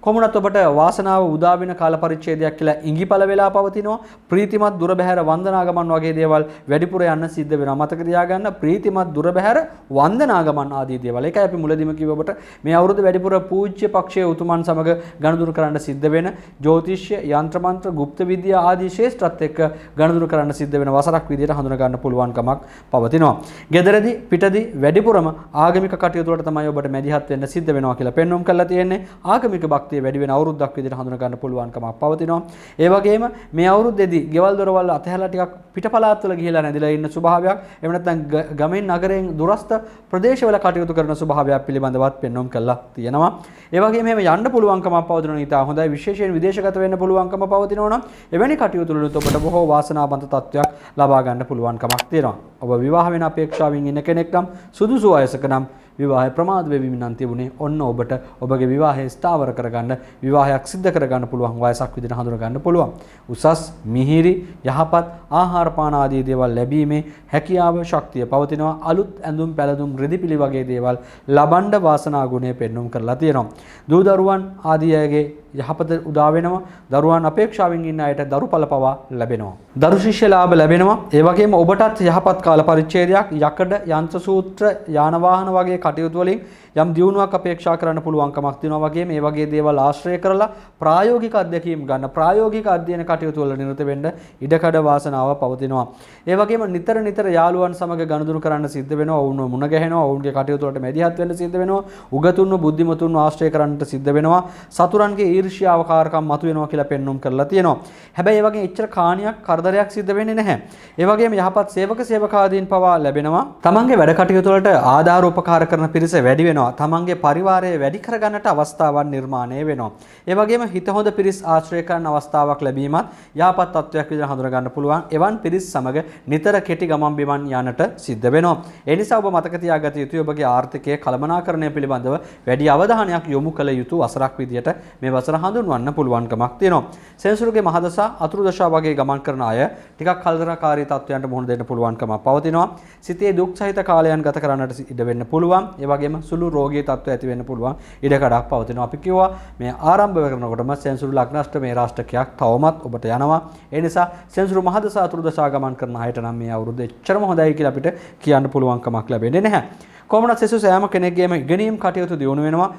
කොමුණත් ඔබට වාසනාව උදා වෙන කාල පරිච්ඡේදයක් කියලා ඉඟිපළ වෙලා පවතිනවා. ප්‍රීතිමත් දුර බැහැර වන්දනාගමන් වගේ දේවල් වැඩිපුර යන්න සිද්ධ වෙනවා. මතක තියාගන්න ප්‍රීතිමත් දුර බැහැර වන්දනාගමන් ආදී දේවල්. ඒකයි අපි මුලදීම කිව්ව ඔබට මේ අවුරුද්ද වැඩිපුර පූජ්‍ය පක්ෂයේ උතුමන් සමග ගනුදෙනු කරන්න සිද්ධ වෙන ජ්‍යොතිෂ්‍ය, යంత్ర මන්ත්‍ර, গুপ্ত විද්‍යා ආදී ශේෂ්ත්‍රත් එක්ක ගනුදෙනු කරන්න සිද්ධ වෙන වසරක් විදියට හඳුනා ගන්න පුළුවන්කමක් පවතිනවා. ගෙදරදී පිටදී වැඩිපුරම ආගමික කටයුතු වලට තමයි ඔබට මැදිහත් වෙන්න සිද්ධ වෙනවා කියලා පෙන්වුම් කරලා තියෙන්නේ. ආගමික භක්තිය වැඩි වෙන අවුරුද්දක් විදියට හඳුනා ගන්න පුළුවන්කමක් පවතිනවා. ඒ වගේම මේ අවුරුද්දේදී ගෙවල් දොරවල් අතහැරලා ටිකක් පිටපළාත් වල ගිහිලා නැදිලා ඉන්න ස්වභාවයක්, එහෙම නැත්නම් ගමෙන් නගරයෙන් දුරස්ත ප්‍රදේශවල කටයුතු කරන ස්වභාවයක් පිළිබඳවත් පෙන්වුම් කරලා තියෙනවා. ඒ වගේම එහෙම යන්න පුළුවන්කමක් පවතිනවා. ඉතා හොඳයි. විශේෂයෙන් විදේශගත වෙන්න පුළුවන්කම පවතිනවා නම් එවැනි කටයුතු වලට ඔබට බොහෝ වාසනාවන්ත තත්ත්වයක් ලබා ගන්න පුළුවන්කමක් තියෙනවා. ඔබ විවාහ වෙන අපේක්ෂාවෙන් ඉන්න කෙනෙක් නම් සුදුසු වයසක නම් විවාහය ප්‍රමාද වෙවීම නම් තිබුණේ ඔන්න ඔබට ඔබගේ විවාහය ස්ථාවර කරගන්න විවාහයක් සිද්ධ කරගන්න පුළුවන් වයසක් විදිහට හඳුනා ගන්න පුළුවන්. උසස් මිහිරි යහපත් ආහාර පාන ආදී දේවල් ලැබීමේ හැකියාව ශක්තිය පවතිනවා. අලුත් ඇඳුම් පැළඳුම් රිදිපිලි වගේ දේවල් ලබන්න වාසනා ගුණය පෙන්වුම් කරලා තියෙනවා. දූ දරුවන් ආදී අයගේ යහපත උදා වෙනවා. දරුවන් අපේක්ෂාවෙන් ඉන්න අයට දරුඵල පවා ලැබෙනවා. දරු ශිෂ්‍ය ලාභ ලැබෙනවා. ඒ වගේම ඔබටත් යහපත් කාල පරිච්ඡේදයක් යකඩ යන්ත්‍ර සූත්‍ර යාන වාහන වගේ කටයුතු වලින් යම් දියුණුවක් අපේක්ෂා කරන්න පුළුවන්කමක් තියෙනවා. වගේම මේ වගේ දේවල් ආශ්‍රය කරලා ප්‍රායෝගික අධ්‍යක්ීම් ගන්න ප්‍රායෝගික අධ්‍යයන කටයුතු වල නිරත වෙන්න ඉඩකඩ වාසනාව පවතිනවා. ඒ වගේම නිතර යාළුවන් සමග ගනුදෙනු කරන්න සිද්ධ වෙනවා. ඔවුන්ව මුණ ගැහෙනවා. ඔවුන්ගේ කටයුතු වලට මැදිහත් වෙන්න සිද්ධ වෙනවා. උගතුන්ව බුද්ධිමතුන්ව ආශ්‍රය කරන්නට සිද්ධ වෙනවා. සතුරන්ගේ ඊර්ෂ්‍යාව කාරකම් මතුවෙනවා කියලා පෙන්වුම් කරලා තියෙනවා. හැබැයි ඒ වගේ එච්චර කාණියක් කරදරයක් සිද්ධ වෙන්නේ නැහැ. ඒ වගේම යහපත් සේවක සේවකාදීන් පවා ලැබෙනවා. තමන්ගේ වැඩ කටයුතු වලට ආධාර උපකාර කරන පිරිස වැඩි වෙනවා. තමන්ගේ පරිවාරය වැඩි කරගන්නට අවස්ථාවන් නිර්මාණය වෙනවා. ඒ වගේම හිත හොඳ පිරිස් ආශ්‍රය කරන අවස්ථාවක් ලැබීමත් යහපත් තත්වයක් විදිහට හඳුනා ගන්න පුළුවන්. එවන් පිරිස් සමග නිතර කෙටි ගමන් බිමන් යන්නට සිද්ධ වෙනවා. ඒ නිසා ඔබ මතක තියාගත යුතුයි ඔබගේ ආර්ථිකයේ කළමනාකරණය පිළිබඳව වැඩි අවධානයක් යොමු කළ යුතු වසරක් විදිහට මේ වසර හඳුන්වන්න පුළුවන්කමක් තියෙනවා. සෙන්සුරුගේ මහදසා අතුරු දශා වගේ ගමන් කරන අය ටිකක් කලදරකාරී තත්වයන්ට මුහුණ දෙන්න පුළුවන්කමක් පවතිනවා. සිතේ දුක් සහිත කාලයන් ගත කරන්නට ඉඩ වෙන්න පුළුවන්. ඒ වගේම සුළු රෝගී තත්ත්ව ඇති වෙන්න පුළුවන් ඉඩකඩක් පවතිනවා. අපි කිව්වා මේ ආරම්භ කරනකොටම සෙන්සුරු ලග්නාෂ්ටමේ රාෂ්ටකයක් තවමත් ඔබට යනවා. ඒ නිසා සෙන්සුරු මහදසා අතුරු දශා ගමන් කරන අයට නම් මේ අවුරුද්ද එච්චරම හොඳයි කියලා අපිට කියන්න පුළුවන්කමක් ලැබෙන්නේ නැහැ. කොහොමද සෙසු සෑම කෙනෙක්ගේම ඉගෙනීම් කටයුතු දියුණු වෙනවා.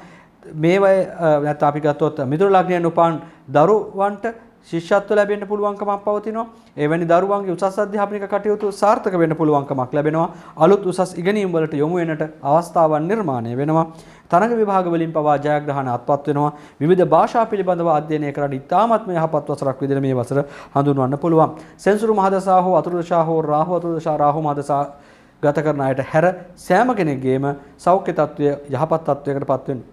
මේවයි නැත්නම් අපි ගත්තොත් මිතුරු ලග්නයෙන් උපන් දරුවන්ට ශිෂ්‍යත්ව ලැබෙන්න පුළුවන්කමක් පවතිනවා. එවැනි දරුවන්ගේ උසස් අධ්‍යාපනික කටයුතු සාර්ථක වෙන්න පුළුවන්කමක් ලැබෙනවා. අලුත් උසස් ඉගෙනීම් වලට යොමු වෙන්නට අවස්ථාවන් නිර්මාණය වෙනවා. තරඟ විභාග වලින් පවා ජයග්‍රහණ අත්පත් වෙනවා. විවිධ භාෂා පිළිබඳව අධ්‍යයනය කරලා ඉතාමත්ම යහපත් වසරක් විදිහට මේ වසර හඳුන්වන්න පුළුවන්. සෙන්සුරු මහදසා හෝ අතුරු දශා හෝ රාහු අතුරු දශා රාහු මහදසා ගත කරන අයට හැර සෑම කෙනෙක්ගේම සෞඛ්‍ය තත්ත්වය යහපත් තත්ත්වයකට පත් වෙන්න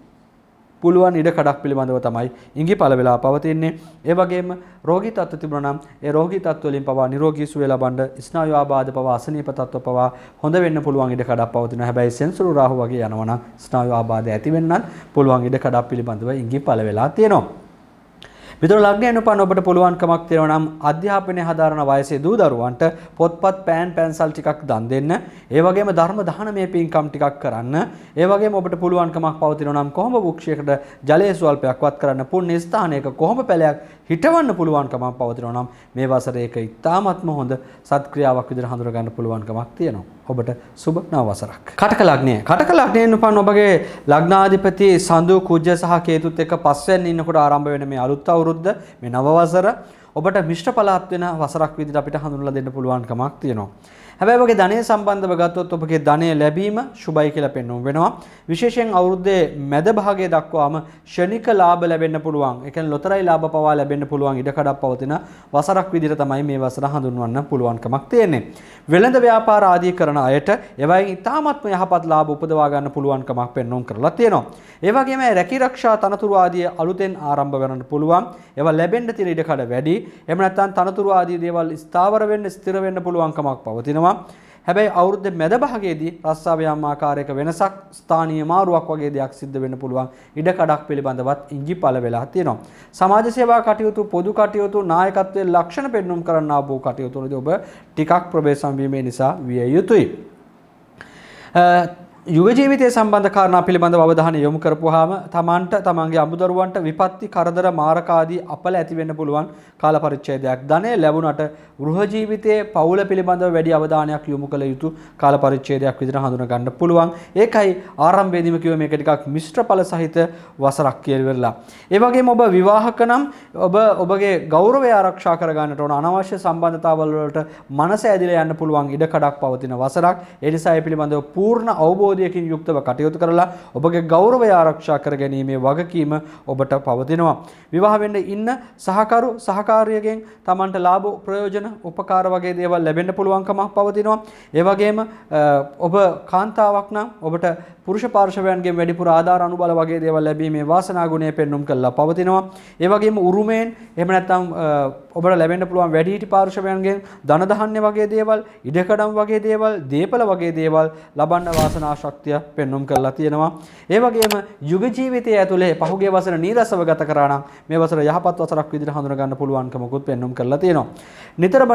පුළුවන් ඉඩකඩක් පිළිබඳව තමයි ඉඟිපළ වෙලා පවතින්නේ. ඒ වගේම රෝගී තත්ත්ව තිබුණා නම් ඒ රෝගී තත්ත්ව වලින් පවා නිරෝගී සුවය ලබන්න ස්නායු ආබාධ පවා අසනීප තත්ත්ව පවා හොඳ වෙන්න පුළුවන් ඉඩකඩක් පවතිනවා. හැබැයි සෙන්සුරු රාහු වගේ යනවා නම් ස්නායු ආබාධ ඇති වෙන්නත් පුළුවන් ඉඩකඩක් පිළිබඳව ඉඟිපළ වෙලා තියෙනවා. මිතුරු ලග්නයෙන් උපන් ඔබට පුළුවන්කමක් තියෙනවා නම් අධ්‍යාපනය හදාරන වයසේ දූ දරුවන්ට පොත්පත් පෑන් පැන්සල් ටිකක් දන් දෙන්න. ඒ වගේම ධර්ම දානමය පින්කම් ටිකක් කරන්න. ඒ වගේම ඔබට පුළුවන්කමක් පවතිනවා නම් කොහොඹ වෘක්ෂයකට ජලයේ ස්වල්පයක් වත් කරන්න. පුණ්‍ය ස්ථානයක කොහොඹ පැලයක් හිටවන්න පුළුවන්කමක් පවතිනවා නම් මේ වසරේ ඒක ඉතාමත්ම හොඳ සත්ක්‍රියාවක් විදිහට හඳුනා ගන්න පුළුවන්කමක් තියෙනවා. ඔබට සුබ නව වසරක්. කටක ලග්නය. කටක ලග්නයෙන් උපන් ඔබගේ ලග්නාධිපති සඳු කුජ සහ කේතුත් එක්ක පස්වෙන් ඉන්නකොට ආරම්භ වෙන මේ අලුත් අවුරුද්ද මේ නව වසර ඔබට මිශ්‍ර පළාත් වෙන වසරක් විදිහට අපිට හඳුන්වලා දෙන්න පුළුවන්කමක් තියෙනවා. හැබැයි ඔබගේ ධනය සම්බන්ධව ගත්තොත් ඔබගේ ධනය ලැබීම සුබයි කියලා පෙන්වුම් වෙනවා. විශේෂයෙන් අවුරුද්දේ මැද භාගයේ දක්වාම ක්ෂණික ලාභ ලැබෙන්න පුළුවන්. ඒ කියන්නේ ලොතරැයි ලාභ පවා ලැබෙන්න පුළුවන් ඉඩකඩක් පවතින වසරක් විදිහට තමයි මේ වසර හඳුන්වන්න පුළුවන්කමක් තියෙන්නේ. වෙළඳ ව්‍යාපාර ආදී කරන අයට එවයින් ඉතාමත්ම යහපත් ලාභ උපදවා ගන්න පුළුවන්කමක් පෙන්වුම් කරලා තියෙනවා. ඒ වගේම රැකී රක්ෂා තනතුරු ආදී අලුතෙන් ආරම්භ කරන්න පුළුවන්. ඒවා ලැබෙන්න තියෙන ඉඩකඩ වැඩි. එහෙම නැත්නම් තනතුරු ආදී දේවල් ස්ථාවර වෙන්න ස්ථිර වෙන්න පුළුවන්කමක් පවතිනවා. හැබැයි අවුරුද්දේ මැද භාගයේදී රස්සා ව්‍යාම ආකාරයක වෙනසක් ස්ථානීය මාරුවක් වගේ දෙයක් සිද්ධ වෙන්න පුළුවන් ඉඩකඩක් පිළිබඳවත් ඉඟිපළ වෙලා තියෙනවා. සමාජ සේවා කටයුතු පොදු කටයුතු නායකත්වයේ ලක්ෂණ පෙන්වුම් කරන්නා වූ කටයුතු වලදී ඔබ ටිකක් ප්‍රවේශම් වීමේ නිසා විය යුතුයි. යුග ජීවිතය සම්බන්ධ කාරණා පිළිබඳව අවධානය යොමු කරපුවාම තමන්ට තමන්ගේ අමුදරුවන්ට විපත්ති කරදර මාරක ආදී අපල ඇති වෙන්න පුළුවන් කාල පරිච්ඡේදයක්. ධනය ලැබුණට ගෘහ ජීවිතයේ පවුල පිළිබඳව වැඩි අවධානයක් යොමු කළ යුතු කාල පරිච්ඡේදයක් විදිහට හඳුනා ගන්න පුළුවන්. ඒකයි ආරම්භයේදීම කිව්ව මේක ටිකක් මිශ්‍ර ඵල සහිත වසරක් කියලා වෙරලා. ඒ වගේම ඔබ විවාහක නම් ඔබ ඔබගේ ගෞරවය ආරක්ෂා කර ගන්නට ඕන අනවශ්‍ය සම්බන්ධතාවල් වලට මනස ඇදිලා යන්න පුළුවන් ඉඩකඩක් පවතින වසරක්. ඒ නිසා ඒ පිළිබඳව පූර්ණ අවබෝධයකින් යුක්තව කටයුතු කරලා ඔබගේ ගෞරවය ආරක්ෂා කර ගැනීමේ වගකීම ඔබට පවතිනවා. විවාහ වෙන්න ඉන්න සහකරු සහකාරියගෙන් Tamanට ලාභ ප්‍රයෝජන උපකාර වගේ දේවල් ලැබෙන්න පුළුවන්කමක් පවතිනවා. ඒ වගේම ඔබ කාන්තාවක් නම් ඔබට පුරුෂ පාර්ශවයන්ගෙන් වැඩිපුර ආධාර අනුබල වගේ දේවල් ලැබීමේ වාසනා ගුණය පෙන්වුම් කරලා පවතිනවා. ඒ වගේම උරුමයෙන් එහෙම නැත්නම් ඔබට ලැබෙන්න පුළුවන් වැඩිහිටි පාර්ශවයන්ගෙන් ධන ධාන්‍ය වගේ දේවල්, ඉඩකඩම් වගේ දේවල්, දීපල වගේ දේවල් ලබන්න වාසනා ශක්තිය පෙන්වුම් කරලා තියෙනවා. ඒ වගේම යුග ජීවිතය ඇතුලේ පහුගිය වසර නීරසව ගත කරා නම් මේ වසර යහපත් වසරක් විදිහට හඳුනා ගන්න පුළුවන්කමකුත් පෙන්වුම් කරලා තියෙනවා. නිතරම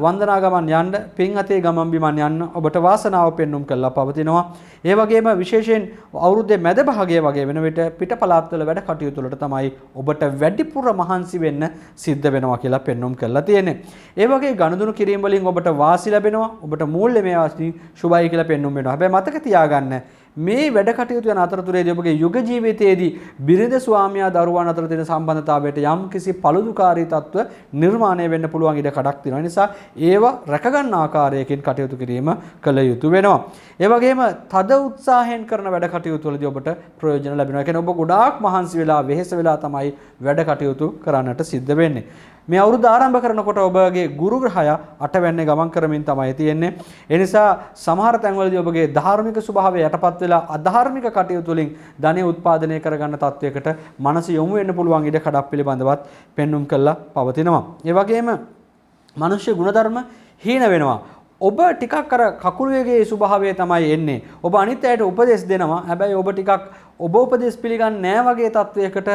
වන්දනා ගමන් යන්න, පින් අතේ ගමන් බිමන් යන්න ඔබට වාසනාව පෙන්වුම් කරලා පවතිනවා. ඒ වගේම විශේෂයෙන් අවුරුද්දේ මැද භාගයේ වගේ වෙන විට පිට පළාත්වල වැඩ කටයුතු වලට තමයි ඔබට වැඩිපුර මහන්සි වෙන්න සිද්ධ වෙනවා කියලා පෙන්වුම් කරලා තියෙන්නේ. ඒ වගේ ගනුදෙනු කිරීම වලින් ඔබට වාසි ලැබෙනවා. ඔබට මූල්‍යමය වාසි සුබයි කියලා පෙන්වුම් වෙනවා. හැබැයි මතක තියාගන්න මේ වැඩ කටයුතු යන අතරතුරේදී ඔබගේ යුග ජීවිතයේදී බිරිඳ ස්වාමියා දරුවන් අතර තියෙන සම්බන්ධතාවයට යම්කිසි පළුදුකාරී තත්ත්ව නිර්මාණය වෙන්න පුළුවන් ඉඩ කඩක් තියෙනවා. ඒ නිසා ඒව රැකගන්න ආකාරයකින් කටයුතු කිරීම කළ යුතු වෙනවා. ඒ වගේම තද උත්සාහයෙන් කරන වැඩ කටයුතු වලදී ඔබට ප්‍රයෝජන ලැබෙනවා. ඒ කියන්නේ ඔබ ගොඩාක් මහන්සි වෙලා වෙහෙස වෙලා තමයි වැඩ කටයුතු කරන්නට සිද්ධ වෙන්නේ. මේ අවුරුද්ද ආරම්භ කරනකොට ඔබගේ ගුරු ග්‍රහය අටවැන්නේ ගමන් කරමින් තමයි තියෙන්නේ. ඒ නිසා සමහර තැන්වලදී ඔබගේ ධාර්මික ස්වභාවය යටපත් වෙලා අධාර්මික කටයුතු වලින් ධනෙ උත්පාදනය කරගන්න තත්වයකට මනස යොමු වෙන්න පුළුවන් ඉඩ කඩක් පිළිබඳවත් පෙන්눔 කළා පවතිනවා. ඒ වගේම මිනිස්සු ගුණධර්ම හීන වෙනවා. ඔබ ටිකක් අර කකුල් වේගයේ ස්වභාවය තමයි එන්නේ. ඔබ අනිත් අයට උපදෙස් දෙනවා. හැබැයි ඔබ ටිකක් ඔබ උපදෙස් පිළිගන්නේ නැහැ වගේ තත්වයකට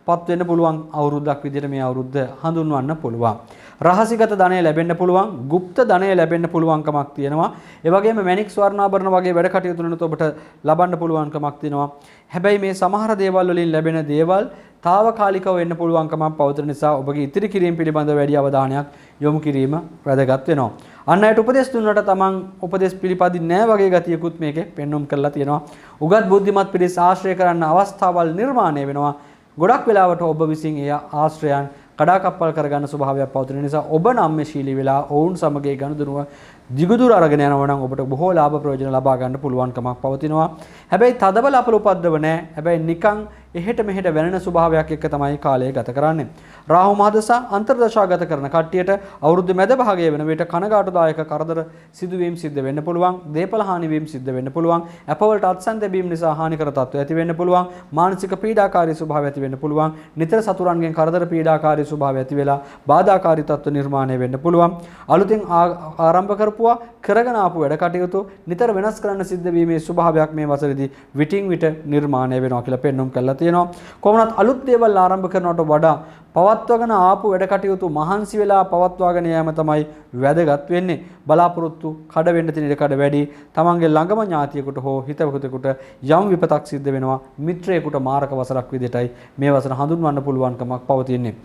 පත් වෙන්න පුළුවන් අවුරුද්දක් විදිහට මේ අවුරුද්ද හඳුන්වන්න පුළුවන්. රහසිගත ධනය ලැබෙන්න පුළුවන්, গুপ্ত ධනය ලැබෙන්න පුළුවන්කමක් තියෙනවා. ඒ වගේම මැණික් ස්වර්ණාභරණ වගේ වැඩ කටයුතු වලට ඔබට ලබන්න පුළුවන්කමක් තියෙනවා. හැබැයි මේ සමහර දේවල් වලින් ලැබෙන දේවල් తాවකාලිකව වෙන්න පුළුවන්කමක් පවතින නිසා ඔබගේ ඉතිරි කිරීම පිළිබඳව වැඩි අවධානයක් යොමු කිරීම වැදගත් වෙනවා. අන් අයට උපදෙස් දුන්නට තමන් උපදෙස් පිළිපදින්නේ නැහැ වගේ ගතියකුත් මේකේ පෙන්눔 කරලා තියෙනවා. උගත් බුද්ධිමත් පිරිස ආශ්‍රය කරන්න අවස්ථාවල් නිර්මාණය වෙනවා. ගොඩක් වෙලාවට ඔබ විසින් එය ආශ්‍රයයන් කඩාකප්පල් කරගන්න ස්වභාවයක් පවතින නිසා ඔබ නම්‍යශීලී වෙලා ඔවුන් සමග ගනුදෙනුව දිගුදුර අරගෙන යනවා නම් ඔබට බොහෝ ලාභ ප්‍රයෝජන ලබා ගන්න පුළුවන්කමක් පවතිනවා. හැබැයි තදබල අපල උපද්දව නැහැ. හැබැයි නිකන් එහෙට මෙහෙට වෙනන ස්වභාවයක් එක්ක තමයි කාලය ගත කරන්නේ. රාහු මහදසා අන්තර්දශා ගත කරන කට්ටියට අවුරුදු මැද භාගයේ වෙන විට කනගාටුදායක කරදර සිදුවීම් සිද්ධ වෙන්න පුළුවන්. දේපල හානි වීම සිද්ධ වෙන්න පුළුවන්. අපවලට අත්සන් දෙබීම නිසා හානිකර තත්ත්ව ඇති වෙන්න පුළුවන්. මානසික පීඩාකාරී ස්වභාවය ඇති වෙන්න පුළුවන්. නිතර සතුරන්ගෙන් කරදර පීඩාකාරී ස්වභාවය ඇති වෙලා බාධාකාරී තත්ත්ව නිර්මාණය වෙන්න පුළුවන්. අලුතින් ආරම්භ කරපු කරපුවා කරගෙන ආපු වැඩ කටයුතු නිතර වෙනස් කරන්න සිද්ධ වීමේ ස්වභාවයක් මේ වසරේදී විටින් විට නිර්මාණය වෙනවා කියලා පෙන්වුම් කරලා තියෙනවා. කොහොමවත් අලුත් දේවල් ආරම්භ කරනවට වඩා පවත්වාගෙන ආපු වැඩ කටයුතු මහන්සි වෙලා පවත්වාගෙන යාම තමයි වැදගත් වෙන්නේ. බලාපොරොත්තු කඩ වෙන්න තියෙන ඉඩ කඩ වැඩි. තමන්ගේ ළඟම ඥාතියෙකුට හෝ හිතවතෙකුට යම් විපතක් සිද්ධ වෙනවා. මිත්‍රයෙකුට මාරක වසරක් විදිහටයි මේ වසර හඳුන්වන්න පුළුවන්කමක් පවතින්නේ.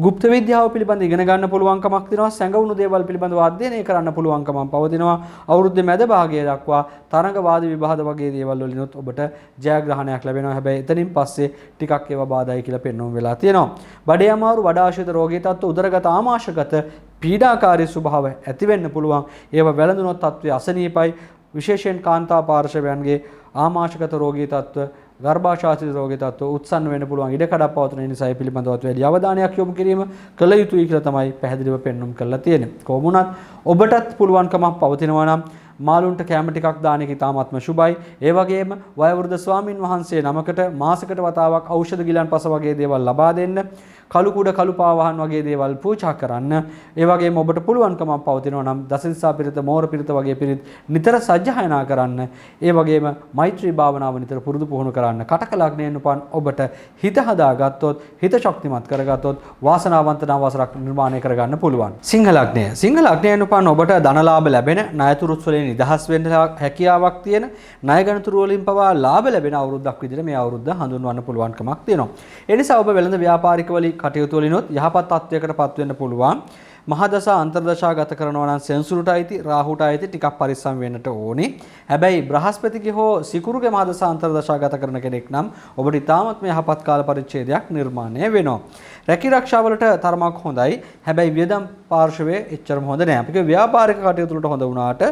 ගුප්ත විද්‍යාව පිළිබඳ ඉගෙන ගන්න පුළුවන්කමක් තියෙනවා. සැඟවුණු දේවල් පිළිබඳව අධ්‍යයනය කරන්න පුළුවන්කමක් පවතිනවා. අවුරුද්දේ මැද භාගය දක්වා තරඟවාද විවාද වගේ දේවල් වලිනුත් ඔබට ජයග්‍රහණයක් ලැබෙනවා. හැබැයි එතනින් පස්සේ ටිකක් ඒවා බාධායි කියලා පෙන්වුම් වෙලා තියෙනවා. බඩේ අමාරු, වඩාශිත රෝගී තත්ත්ව, උදරගත ආමාශයගත පීඩාකාරී ස්වභාව ඇති වෙන්න පුළුවන්. ඒවා වැළඳුනොත් තත්ත්වය අසනීපයි. විශේෂයෙන් කාන්තා පාර්ශවයන්ගේ ආමාශයගත රෝගී තත්ත්ව, ගර්භාශාසිත රෝගී තත්ත්ව උත්සන්න වෙන්න පුළුවන්. ඉඩ කඩක් පවතින නිසා ඒ පිළිබඳව වැඩි අවධානයක් යොමු කිරීම කළ යුතුයි කියලා තමයි පැහැදිලිව පෙන්වුම් කරලා තියෙන්නේ. කොහොම වුණත් ඔබටත් පුළුවන්කමක් පවතිනවා නම් මාළුන්ට කැම ටිකක් දාන එක ඉතාමත්ම සුබයි. ඒ වගේම වයෝවෘද්ධ ස්වාමින් වහන්සේ නමකට මාසයකට වතාවක් ඖෂධ ගිලන්පස වගේ දේවල් ලබා දෙන්න. කළු කුඩ කළු පාවහන් වගේ දේවල් පූජා කරන්න. ඒ වගේම ඔබට පුළුවන්කමක් පවතිනවා නම් දසසිසා පිරිත, මෝර පිරිත වගේ පිරිත් නිතර සජ්ජායනා කරන්න. ඒ වගේම මෛත්‍රී භාවනාව නිතර පුරුදු පුහුණු කරන්න. කටක ලග්නයෙන් උපන් ඔබට හිත හදාගත්තොත්, හිත ශක්තිමත් කරගත්තොත් වාසනාවන්ත නවවසරක් නිර්මාණය කරගන්න පුළුවන්. සිංහ ලග්නය. සිංහ ලග්නයෙන් උපන් ඔබට ධනලාභ ලැබෙන, ණයතුරුස් වලින් නිදහස් වෙන්න හැකියාවක් තියෙන, ණය ගණතුරු වලින් පවා ලාභ ලැබෙන අවුරුද්දක් විදිහට මේ අවුරුද්ද හඳුන්වන්න පුළුවන්කමක් තියෙනවා. ඒ නිසා ඔබ වෙළඳ ව්‍යාපාරික වලින් කටයුතු වලිනොත් යහපත් තත්වයකට පත් වෙන්න පුළුවන්. මහදසා අන්තර්දශා ගත කරනවා නම් සෙන්සුරුට අයිති, රාහුට අයිති ටිකක් පරිස්සම් වෙන්නට ඕනේ. හැබැයි බ්‍රහස්පතිගේ හෝ සිකුරුගේ මහදසා අන්තර්දශා ගත කරන කෙනෙක් නම් ඔබට ඉතාමත්ම යහපත් කාල පරිච්ඡේදයක් නිර්මාණය වෙනවා. රැකී ආරක්ෂා වලට තරමක් හොඳයි. හැබැයි වියදම් පාර්ශවයේ එච්චරම හොඳ නෑ. අපිට ව්‍යාපාරික කටයුතු වලට හොඳ වුණාට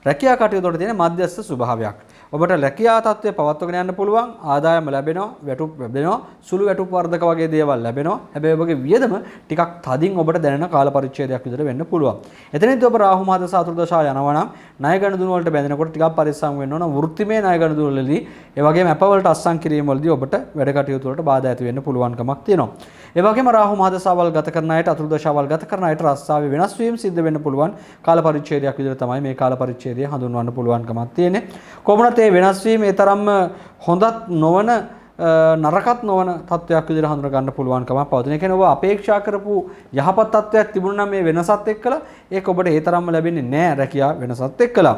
රැකියා කටයුතු වලට තියෙන මධ්‍යස්ථ ස්වභාවයක්. ඔබට රැකියා තත්ත්වය පවත්වාගෙන යන්න පුළුවන්. ආදායම ලැබෙනවා, වැටුප් ලැබෙනවා, සුළු වැටුප් වර්ධක වගේ දේවල් ලැබෙනවා. හැබැයි ඔබගේ වියදම ටිකක් තදින් ඔබට දැනෙන කාල පරිච්ඡේදයක් විතර වෙන්න පුළුවන්. එතනදී ඔබ රාහු මහදසා අතුරුදශා යනවා නම් ණය ගනුදෙනු වලට බැඳෙනකොට ටිකක් පරිස්සම් වෙන්න ඕන. වෘත්තිමය ණය ගනුදෙනු වලදී ඒ වගේම අප වලට අත්සන් කිරීම වලදී ඔබට වැඩ කටයුතු වලට බාධා ඇති වෙන්න පුළුවන්කමක් තියෙනවා. ඒ වගේම රාහු මහදසාවල් ගත කරන අයට, අතුරුදශාවල් ගත කරන අයට රස්සාවේ වෙනස් වීම සිද්ධ වෙන්න පුළුවන්. කාල පරිච්ඡේදයක් විදිහට තමයි මේ කාල පරිච්ඡේදය හඳුන්වන්න පුළුවන්කමක් තියෙන්නේ. කොහොමද මේ වෙනස් වීම ඒ තරම්ම හොඳත් නොවන නරකත් නොවන තත්වයක් විදිහට හඳුනා ගන්න පුළුවන්කමක් පවතින. ඒ කියන්නේ ඔබ අපේක්ෂා කරපු යහපත් තත්වයක් තිබුණා නම් මේ වෙනසත් එක්කලා ඒක ඔබට ඒ තරම්ම ලැබෙන්නේ නැහැ රැකියා වෙනසත් එක්කලා.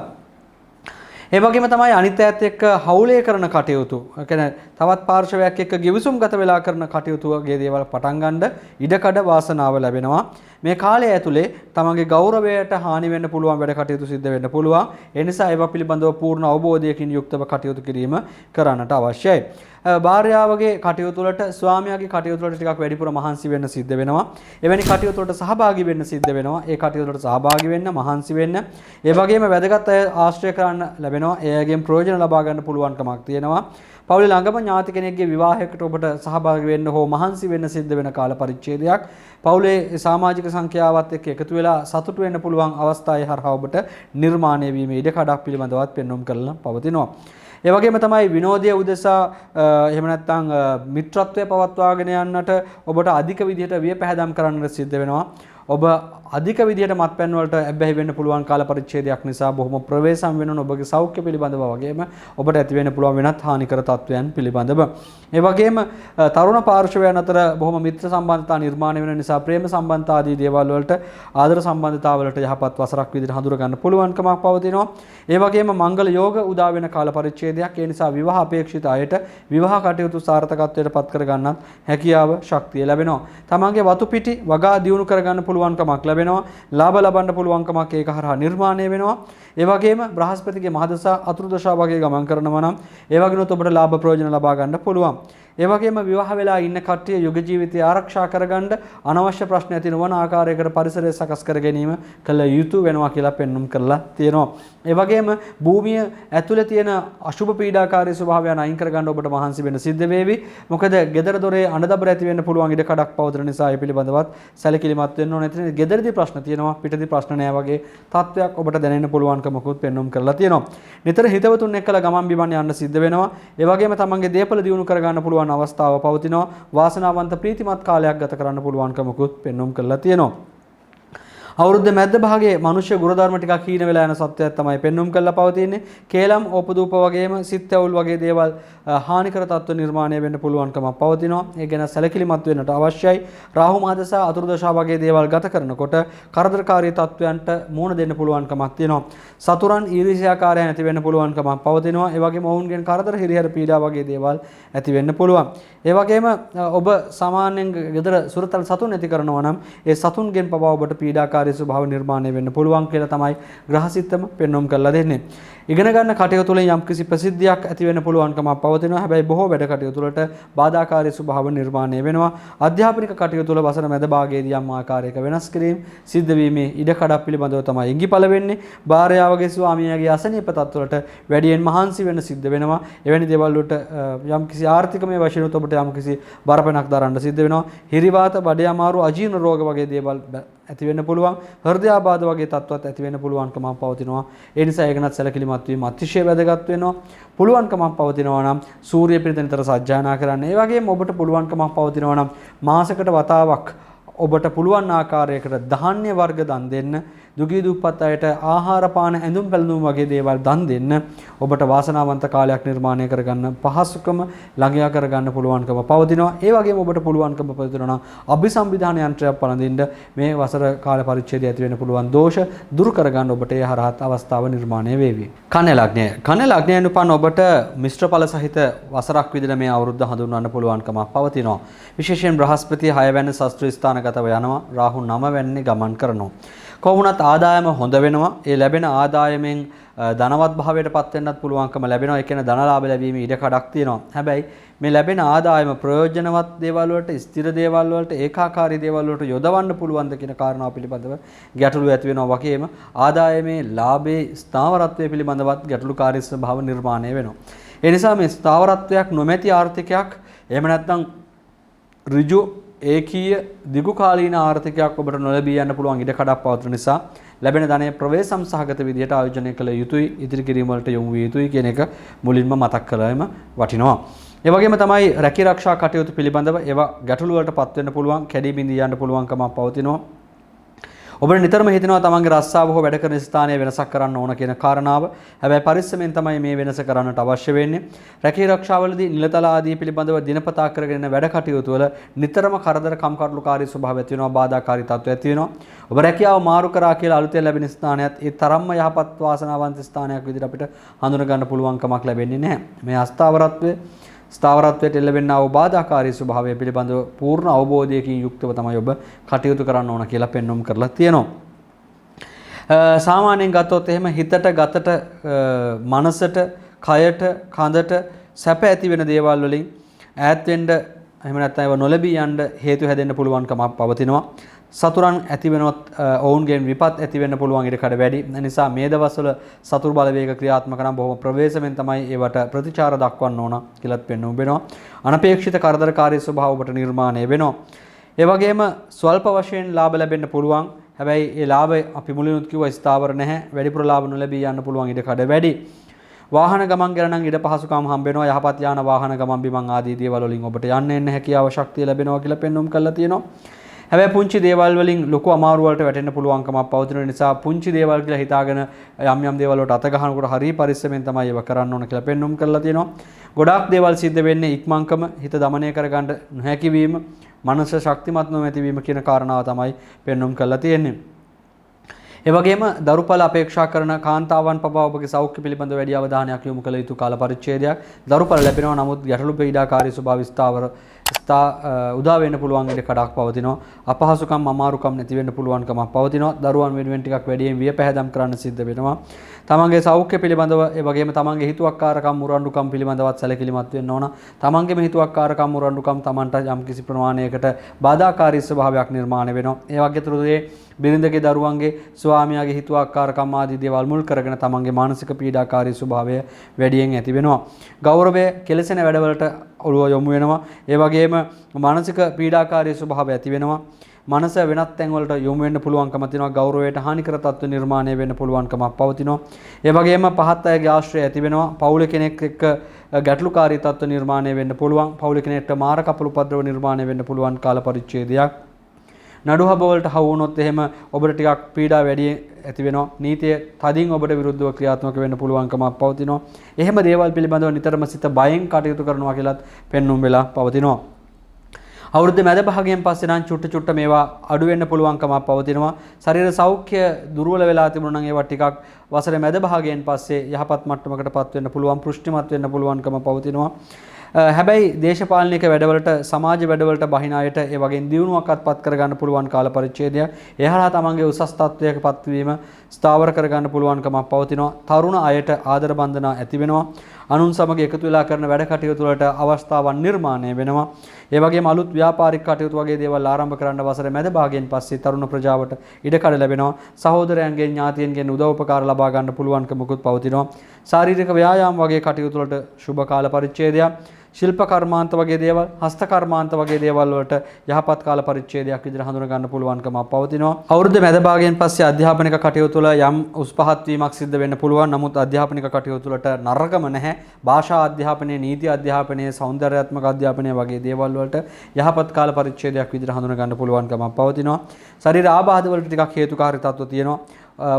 ඒ වගේම තමයි අනිත් ඈත් එක්ක හවුලේ කරන කටයුතු. ඒ කියන්නේ තවත් පාර්ශවයක් එක්ක ගිවිසුම්ගත වෙලා කරන කටයුතු වගේ දේවල් පටන් ගන්න ඉඩකඩ වාසනාව ලැබෙනවා. මේ කාලය ඇතුලේ තමන්ගේ ගෞරවයට හානි වෙන්න පුළුවන් වැඩ කටයුතු සිද්ධ වෙන්න පුළුවන්. ඒ නිසා ඒවා පිළිබඳව පූර්ණ අවබෝධයකින් යුක්තව කටයුතු කිරීම කරන්නට අවශ්‍යයි. භාර්යාවගේ කටයුතු වලට, ස්වාමියාගේ කටයුතු වලට ටිකක් වැඩිපුර මහන්සි වෙන්න සිද්ධ වෙනවා. එවැනි කටයුතු වලට සහභාගී වෙන්න සිද්ධ වෙනවා. ඒ කටයුතු වලට සහභාගී වෙන්න, මහන්සි වෙන්න. ඒ වගේම වැදගත් අය ආශ්‍රය කරන්න ලැබෙනවා. එයාගෙන් ප්‍රයෝජන ලබා ගන්න පුළුවන්කමක් තියෙනවා. පවුලේ ළඟම ඥාති කෙනෙක්ගේ විවාහයකට ඔබට සහභාගී වෙන්න හෝ මහන්සි වෙන්න සිද්ධ වෙන කාල පරිච්ඡේදයක්. පවුලේ සමාජික සංඛ්‍යාවත් එක්ක එකතු වෙලා සතුටු වෙන්න පුළුවන් අවස්ථාවේ හරහා ඔබට නිර්මාණය වීමේ ඉඩ කඩක් පිළිබඳවත් පෙන්වුම් කරලා පවතිනවා. ඒ වගේම තමයි විනෝදයේ උදෙසා එහෙම නැත්නම් මිත්‍රත්වය පවත්වාගෙන යන්නට ඔබට අධික විදිහට විය පැහැදම් කරන්න සිද්ධ වෙනවා. ඔබ අධික විදිහට මත්පැන් වලට ඇබ්බැහි වෙන්න පුළුවන් කාල පරිච්ඡේදයක් නිසා බොහොම ප්‍රවේශම් වෙන ඔබගේ සෞඛ්‍ය පිළිබඳව වගේම ඔබට ඇති වෙන්න පුළුවන් වෙනත් හානිකර තත්වයන් පිළිබඳව. ඒ වගේම තරුණ පාර්ශවයන් අතර බොහොම මිත්‍ර සම්බන්ධතා නිර්මාණය වෙන නිසා ප්‍රේම සම්බන්ධතා ආදී දේවල් වලට, ආදර සම්බන්ධතා වලට යහපත් වසරක් විදිහට හඳුර ගන්න පුළුවන්කමක් පවතිනවා. ඒ වගේම මංගල යෝග උදා වෙන කාල පරිච්ඡේදයක්. ඒ නිසා විවාහ අපේක්ෂිත අයට විවාහ කටයුතු සාර්ථකත්වයට පත් කර ගන්නත් හැකියාව, ශක්තිය ලැබෙනවා. තමන්ගේ වතු පිටි වගා දියුණු කර ගන්න පුළුවන්කමක් ලැබෙනවා. ලාභ ලබන්න පුළුවන්කමක් ඒක හරහා නිර්මාණය වෙනවා. ඒ වගේම බ්‍රහස්පතිගේ මහදසා අතුරුදශා වගේ ගමන් කරනවා නම් ඒ වගේනොත් ඔබට ලාභ ප්‍රයෝජන ලබා ගන්න පුළුවන්. ඒ වගේම විවාහ වෙලා ඉන්න කට්ටිය යුග ජීවිතය ආරක්ෂා කරගන්න අනවශ්‍ය ප්‍රශ්න ඇති නොවන ආකාරයකට පරිසරය සකස් කර ගැනීම කළ යුතු වෙනවා කියලා පෙන්눔 කරලා තියෙනවා. ඒ වගේම භූමිය ඇතුලේ තියෙන අශුභ පීඩාකාරී ස්වභාවයන් අයින් කරගන්න ඔබට මහන්සි වෙන්න සිද්ධ වේවි. මොකද gedara dore අඬදබර ඇති වෙන්න පුළුවන් ඉඩ කඩක් පවතින නිසා ඒ පිළිබඳවත් සැලකිලිමත් වෙන්න ඕනේ. එතන ගෙදරදී ප්‍රශ්න තියෙනවා, පිටදී ප්‍රශ්න නැහැ වගේ තත්වයක් ඔබට දැනෙන්න පුළුවන්කමකුත් පෙන්눔 කරලා තියෙනවා. නිතර හිතවතුන් එක්කලා ගමන් බිමන් යන්න සිද්ධ වෙනවා. ඒ වගේම තමන්ගේ දේපල දියුණු කරගන්න පුළුවන් අවස්ථාව පවතිනවා. වාසනාවන්ත ප්‍රීතිමත් කාලයක් ගත කරන්න පුළුවන්කමකුත් පෙන්눔 කරලා තියෙනවා. අවුරුද්ද මැද්ද භාගයේ මනුෂ්‍ය ගුණධර්ම ටිකක් හීන වෙලා යන සත්‍යයක් තමයි පෙන්눔 කරලා පවතින්නේ. කේලම් ඕපදූප වගේම සිත් ඇවුල් වගේ දේවල් හානිකර තත්ත්ව නිර්මාණය වෙන්න පුළුවන්කමක් පවතිනවා. ඒ ගැන සැලකිලිමත් වෙන්නට අවශ්‍යයි. රාහු මහදසා අතුරුදශා වගේ දේවල් ගත කරනකොට කරදරකාරී තත්ත්වයන්ට මුහුණ දෙන්න පුළුවන්කමක් තියෙනවා. සතුරන් ඊර්ෂ්‍යාකාරයන් ඇති වෙන්න පුළුවන්කමක් පවතිනවා. ඒ වගේම ඔවුන්ගෙන් කරදර හිරිහැර පීඩා වගේ දේවල් ඇති වෙන්න පුළුවන්. ඒ වගේම ඔබ සාමාන්‍යයෙන් ගෙදර සුරතල් සතුන් ඇති කරනවා නම් ඒ සතුන්ගෙන් පවා ඔබට පීඩාකාරී ස්වභාව නිර්මාණය වෙන්න පුළුවන් කියලා තමයි ග්‍රහසිතම පෙන්වුම් කරලා දෙන්නේ. ඉගෙන ගන්න කටයුතු තුළින් යම්කිසි ප්‍රසිද්ධියක් ඇති වෙන්න පුළුවන්කමක් පවතිනවා. හැබැයි බොහෝ වැඩ කටයුතු වලට බාධාකාරී ස්වභාව නිර්මාණය වෙනවා. අධ්‍යාපනික කටයුතු වල වසර මැද භාගයේදී යම් ආකාරයක වෙනස් කිරීම සිද්ධ වීමේ ඉඩ කඩක් පිළිබඳව තමයි ඉඟිපළ වෙන්නේ. භාර්යාවගේ ස්වාමියාගේ අසනීප තත්ත්වවලට වැඩියෙන් මහන්සි වෙන්න සිද්ධ වෙනවා. එවැනි දේවල් වලට යම්කිසි ආර්ථිකමය වශයෙන් ඔබට යම්කිසි බරපැනක් දරන්න සිද්ධ වෙනවා. හිරිවාත, බඩේ අමාරු, අජීර්ණ රෝග වගේ දේවල් ඇති වෙන්න පුළුවන්. හෘදයාබාධ වගේ තත්ත්වات ඇති වෙන්න පුළුවන්කමක් පවතිනවා. ඒ නිසා ඒකනත් සැලකිලිමත් වීම අතිශය වැදගත් වෙනවා. පුළුවන්කමක් පවතිනවා නම් සූර්ය පිරිතෙන්තර සජ්ජායනා කරන්න. ඒ වගේම ඔබට පුළුවන්කමක් පවතිනවා නම් මාසයකට වතාවක් ඔබට පුළුවන් ආකාරයකට ධාන්‍ය වර්ග දන් දෙන්න. දුගී දුප්පත් අයට ආහාර පාන ඇඳුම් පැළඳුම් වගේ දේවල් දන් දෙන්න. ඔබට වාසනාවන්ත කාලයක් නිර්මාණය කරගන්න පහසුකම ළඟයා කරගන්න පුළුවන්කම පවතිනවා. ඒ වගේම ඔබට පුළුවන්කම පවතිනවා නම් අභිසම්විධාන යන්ත්‍රයක් පළඳින්න මේ වසර කාල පරිච්ඡේදය ඇති වෙන පුළුවන් දෝෂ දුරු කරගන්න ඔබට ඒ හරහත් අවස්ථාව නිර්මාණය වේවි. කන්‍යා ලග්නය. කන්‍යා ලග්නයෙන් උපන් ඔබට මිශ්‍ර ඵල සහිත වසරක් විදිහට මේ අවුරුද්ද හඳුන්වන්න පුළුවන්කමක් පවතිනවා. විශේෂයෙන් බ්‍රහස්පති 6 වැනි ශාස්ත්‍රීය ස්ථානගතව යනවා. රාහු 9 වැන්නේ ගමන් කරනවා. කොහොමුණත් ආදායම හොඳ වෙනවා. ඒ ලැබෙන ආදායමෙන් ධනවත් භාවයට පත් වෙන්නත් පුළුවන්කම ලැබෙනවා. ඒ කියන්නේ ධනලාභ ලැබීමේ ඉඩ කඩක් තියෙනවා. හැබැයි මේ ලැබෙන ආදායම ප්‍රයෝජනවත් දේවල් වලට, ස්ථිර දේවල් වලට, ඒකාකාරී දේවල් වලට යොදවන්න පුළුවන්ද කියන කාරණාව පිළිබඳව ගැටලු ඇති වෙනවා. වගේම ආදායමේ ලාභයේ ස්ථාවරත්වය පිළිබඳවත් ගැටලුකාරී ස්වභාව නිර්මාණය වෙනවා. ඒ නිසා මේ ස්ථාවරත්වයක් නොමැති ආර්ථිකයක් එහෙම නැත්නම් ඍජු ඒකීය දිගුකාලීන ආර්ථිකයක් ඔබට නොලැබී යන්න පුළුවන් ඉඩ කඩක් පවතින නිසා ලැබෙන ධනය ප්‍රවේශම් සහගත විදිහට ආයෝජනය කළ යුතුයි. ඉදිරි කිරීම වලට යොමු විය යුතුයි කියන එක මුලින්ම මතක් කරලාම වටිනවා. ඒ වගේම තමයි රැකී ආරක්ෂා කටයුතු පිළිබඳව ඒවා ගැටලු වලටපත් වෙන්න පුළුවන්, කැඩී බිඳී යන්න පුළුවන්කමක් පවතිනවා. ඔබට නිතරම හිතෙනවා තමන්ගේ රස්සාව හෝ වැඩ කරන ස්ථානයේ වෙනසක් කරන්න ඕන කියන කාරණාව. හැබැයි පරිස්සමෙන් තමයි මේ වෙනස කරන්නට අවශ්‍ය වෙන්නේ. රැකී ආරක්ෂාවලදී නිලතල ආදී පිළිබඳව දිනපතා කරගෙන වැඩ කටයුතු වල නිතරම කරදර කම්කටොළුකාරී ස්වභාවය ඇති වෙනවා, බාධාකාරී තත්ත්වයක් ඇති වෙනවා. ඔබ රැකියාව මාරු කරා කියලා අලුතෙන් ලැබෙන ස්ථානයත් ඒ තරම්ම යහපත් වාසනාවන්ත ස්ථානයක් විදිහට අපිට හඳුන ගන්න පුළුවන්කමක් ලැබෙන්නේ නැහැ. මේ අස්ථාවරත්වයේ ස්ථාවරත්වයට එල්ලවෙන්නා වූ බාධාකාරී ස්වභාවය පිළිබඳව පූර්ණ අවබෝධයකින් යුක්තව තමයි ඔබ කටයුතු කරන්න ඕන කියලා පෙන්වුම් කරලා තියෙනවා. සාමාන්‍යයෙන් ගත්තොත් එහෙම හිතට, ගතට, මනසට, කයට, කඳට සැප ඇති වෙන දේවල් වලින් ඈත් වෙන්න එහෙම නැත්නම් ඒවා නොලැබී යන්න හේතු හැදෙන්න පුළුවන්කමක් පවතිනවා. සතුරන් ඇති වෙනවත් ඔවුන්ගෙන් විපත් ඇති වෙන්න පුළුවන් ඉඩ කඩ වැඩි. ඒ නිසා මේ දවස්වල සතුරු බලවේග ක්‍රියාත්මක නම් බොහොම ප්‍රවේශමෙන් තමයි ඒවට ප්‍රතිචාර දක්වන්න ඕන කියලාත් පෙන්වුම් වෙනවා. අනපේක්ෂිත කරදරකාරී ස්වභාව ඔබට නිර්මාණය වෙනවා. ඒ වගේම ස්වල්ප වශයෙන් ලාභ ලැබෙන්න පුළුවන්. හැබැයි ඒ ලාභය අපි මුලිනුත් කිව්වා ස්ථාවර නැහැ. වැඩිපුර ලාභ නොලැබී යන්න පුළුවන් ඉඩ කඩ වැඩි. වාහන ගමන් ගැන නම් ඉඩ පහසුකම් හම්බ වෙනවා. යහපත් යාන වාහන ගමන් බිමන් ආදී දේවල් වලින් ඔබට යන්න එන්න හැකියාව ශක්තිය ලැබෙනවා කියලා පෙන්වුම් කරලා තියෙනවා. හැබැයි පුංචි දේවල් වලින් ලොකු අමාරු වලට වැටෙන්න පුළුවන්කමක් පවතින නිසා පුංචි දේවල් කියලා හිතාගෙන යම් දේවල් වලට අත ගහනකොට හරිය පරිස්සමෙන් තමයි ඒව කරන්න ඕන කියලා පෙන්වුම් කරලා තියෙනවා. ගොඩාක් දේවල් සිද්ධ වෙන්නේ ඉක්මන්කම, හිත දමනය කරගන්න නොහැකි වීම, මනස ශක්තිමත් නොමැති වීම කියන කාරණාව තමයි පෙන්වුම් කරලා තියෙන්නේ. ඒ වගේම දරුඵල අපේක්ෂා කරන කාන්තාවන් පවා ඔබගේ සෞඛ්‍ය පිළිබඳ වැඩි අවධානයක් යොමු කළ යුතු කාල පරිච්ඡේදයක්. දරුඵල ලැබෙනවා, නමුත් ගැටලු පීඩාකාරී ස්වභාව උදා වෙන්න පුළුවන් ඉඩ කඩක් පවතිනවා. අපහසුකම්, අමාරුකම් නැති වෙන්න පුළුවන්කමක් පවතිනවා. දරුවන් වෙනුවෙන් ටිකක් වැඩියෙන් වියපැහැදම් කරන්න සිද්ධ වෙනවා. තමන්ගේ සෞඛ්‍ය පිළිබඳව ඒ වගේම තමන්ගේ හිතුවක්කාරකම්, මුරණ්ඩුකම් පිළිබඳවත් සැලකිලිමත් වෙන්න ඕන. තමන්ගේම හිතුවක්කාරකම්, මුරණ්ඩුකම් තමන්ට යම්කිසි ප්‍රමාණයකට බාධාකාරී ස්වභාවයක් නිර්මාණය වෙනවා. ඒ වගේතුරුදී බිරිඳගේ, දරුවන්ගේ, ස්වාමියාගේ හිතුවක්කාරකම් ආදී දේවල් මුල් කරගෙන තමන්ගේ මානසික පීඩාකාරී ස්වභාවය වැඩියෙන් ඇති වෙනවා. ගෞරවය කෙලසෙන වැඩවලට ඔළුව යොමු වෙනවා. ඒ වගේම මානසික පීඩාකාරී ස්වභාවය ඇති වෙනවා. මනස වෙනත් තැන් වලට යොමු වෙන්න පුළුවන්කම තියෙනවා. ගෞරවයට හානිකර තත්ත්ව නිර්මාණය වෙන්න පුළුවන්කමක් පවතිනවා. ඒ වගේම පහත් අයගේ ආශ්‍රය ඇති වෙනවා. පවුල කෙනෙක් එක්ක ගැටලුකාරී තත්ත්ව නිර්මාණය වෙන්න පුළුවන්. පවුල කෙනෙක්ට මාර කපළු උපද්‍රව නිර්මාණය වෙන්න පුළුවන් කාල පරිච්ඡේදයක්. නඩු හබ වලට හවු වුණොත් එහෙම ඔබට ටිකක් පීඩා වැඩි ඇති වෙනවා. නීතිය තදින් ඔබට විරුද්ධව ක්‍රියාත්මක වෙන්න පුළුවන්කමක් පවතිනවා. එහෙම දේවල් පිළිබඳව නිතරම සිත බයෙන් කටයුතු කරනවා කියලත් පෙන්눔 වෙලා පවතිනවා. අවුරුද්ද මැද භාගයෙන් පස්සේ නම් චුට්ට මේවා අඩු වෙන්න පුළුවන්කමක් පවතිනවා. ශරීර සෞඛ්‍ය දුර්වල වෙලා තිබුණා නම් ඒවා ටිකක් වසරේ මැද භාගයෙන් පස්සේ යහපත් මට්ටමකටපත් වෙන්න පුළුවන්, පෘෂ්ටිමත් වෙන්න පුළුවන්කම පවතිනවා. හැබැයි දේශපාලනික වැඩවලට සමාජ වැඩවලට බහින අයට ඒ වගේ දියුණුවක් අත්පත් කරගන්න පුළුවන් කාල පරිච්ඡේදය එහලා තමන්ගේ උසස් තත්වයකපත් වීම ස්ථාවර කරගන්න පුළුවන්කමක් පවතිනවා. තරුණ අයට ආදර බන්ධනා ඇති වෙනවා. අනුන් සමග එකතු වෙලා කරන වැඩ කටයුතු වලට අවස්ථාවන් නිර්මාණය වෙනවා. ඒ වගේම අලුත් ව්‍යාපාරික කටයුතු වගේ දේවල් ආරම්භ කරන්න වසරේ මැද භාගයෙන් පස්සේ තරුණ ප්‍රජාවට ඉඩකඩ ලැබෙනවා. සහෝදරයන්ගෙන් ඥාතීන්ගෙන් උදව් උපකාර ලබා ගන්න පුළුවන්කමකුත් පවතිනවා. ශාරීරික ව්‍යායාම වගේ කටයුතු වලට සුබ කාල පරිච්ඡේදයක්. ශිල්ප කර්මාන්ත වගේ දේවල්, හස්ත කර්මාන්ත වගේ දේවල් වලට යහපත් කාල පරිච්ඡේදයක් විදිහට හඳුනා ගන්න පුළුවන්කමක් පවතිනවා. අවුරුද්ද මැද භාගයෙන් පස්සේ අධ්‍යාපනික කටයුතු වල යම් උස් පහත් වීමක් සිද්ධ වෙන්න පුළුවන්. නමුත් අධ්‍යාපනික කටයුතු වලට නරකම නැහැ. භාෂා අධ්‍යාපනයේ, නීති අධ්‍යාපනයේ, සෞන්දර්යාත්මක අධ්‍යාපනය වගේ දේවල් වලට යහපත් කාල පරිච්ඡේදයක් විදිහට හඳුනා ගන්න පුළුවන්කමක් පවතිනවා. ශරීර ආබාධ වලට ටිකක් හේතුකාරී තත්ත්ව තියෙනවා.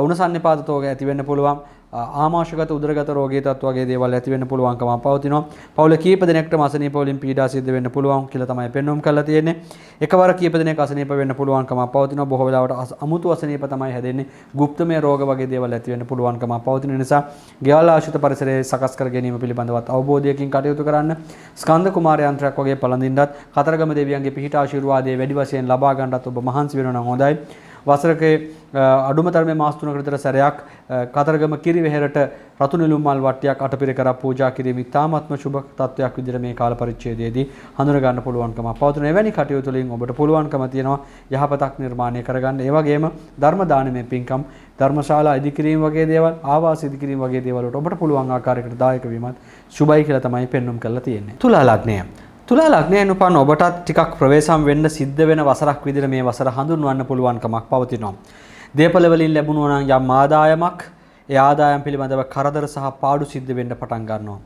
උණුසන්නිපාත තෝග ඇති වෙන්න පුළුවන්. ආමාශයගත උදරගත රෝගී තත්ත්ව වගේ දේවල් ඇති වෙන්න පුළුවන්කම පවතිනවා. පවුල කීප දෙනෙක්ටම අසනීප වලින් පීඩා සිද්ධ වෙන්න පුළුවන් කියලා තමයි පෙන්වුම් කරලා තියෙන්නේ. එකවර කීප දෙනෙක් අසනීප වෙන්න පුළුවන්කම පවතිනවා. බොහෝ වෙලාවට අමුතු අසනීප තමයි හැදෙන්නේ. ගුප්තමය රෝග වගේ දේවල් ඇති වෙන්න පුළුවන්කම පවතින නිසා ගෙවල් ආශ්‍රිත පරිසරයේ සකස් කර ගැනීම පිළිබඳවත් අවබෝධයකින් කටයුතු කරන්න. ස්කන්ධ කුමාර යන්ත්‍රයක් වගේ පළඳින්නත් කතරගම දෙවියන්ගේ පිහිට ආශිර්වාදයේ වැඩි වශයෙන් ලබා ගන්නත් ඔබ මහන්සි වෙනවා නම් හොඳයි. වසරකේ අඩුම තරමේ මාස 3කට විතර සැරයක් කතරගම කිරි වෙහෙරට රතු නිලුම් මල් වට්ටියක් අටපිරිකරක් පූජා කිරීම ඉතාමත්ම සුබ තත්වයක් විදිහට මේ කාල පරිච්ඡේදයේදී හඳුනා ගන්න පුළුවන්කම පවතුන. එවැනි කටයුතු වලින් ඔබට පුළුවන්කම තියෙනවා යහපතක් නිර්මාණය කරගන්න. ඒ වගේම ධර්ම දානමය පින්කම්, ධර්මශාලා ඉදිකිරීම වගේ දේවල්, ආවාස ඉදිකිරීම වගේ දේවල් වලට ඔබට පුළුවන් ආකාරයකට දායක වීමත් සුබයි කියලා තමයි පෙන්වුම් කරලා තියෙන්නේ. තුලා ලග්නය. තුලා ලග්නයෙන් උපන් ඔබටත් ටිකක් ප්‍රවේශම් වෙන්න සිද්ධ වෙන වසරක් විදිහට මේ වසර හඳුන්වන්න පුළුවන්කමක් පවතිනවා. දේපල වලින් ලැබුණා නම් යම් ආදායමක්, ඒ ආදායම් පිළිබඳව කරදර සහ පාඩු සිද්ධ වෙන්න පටන් ගන්නවා.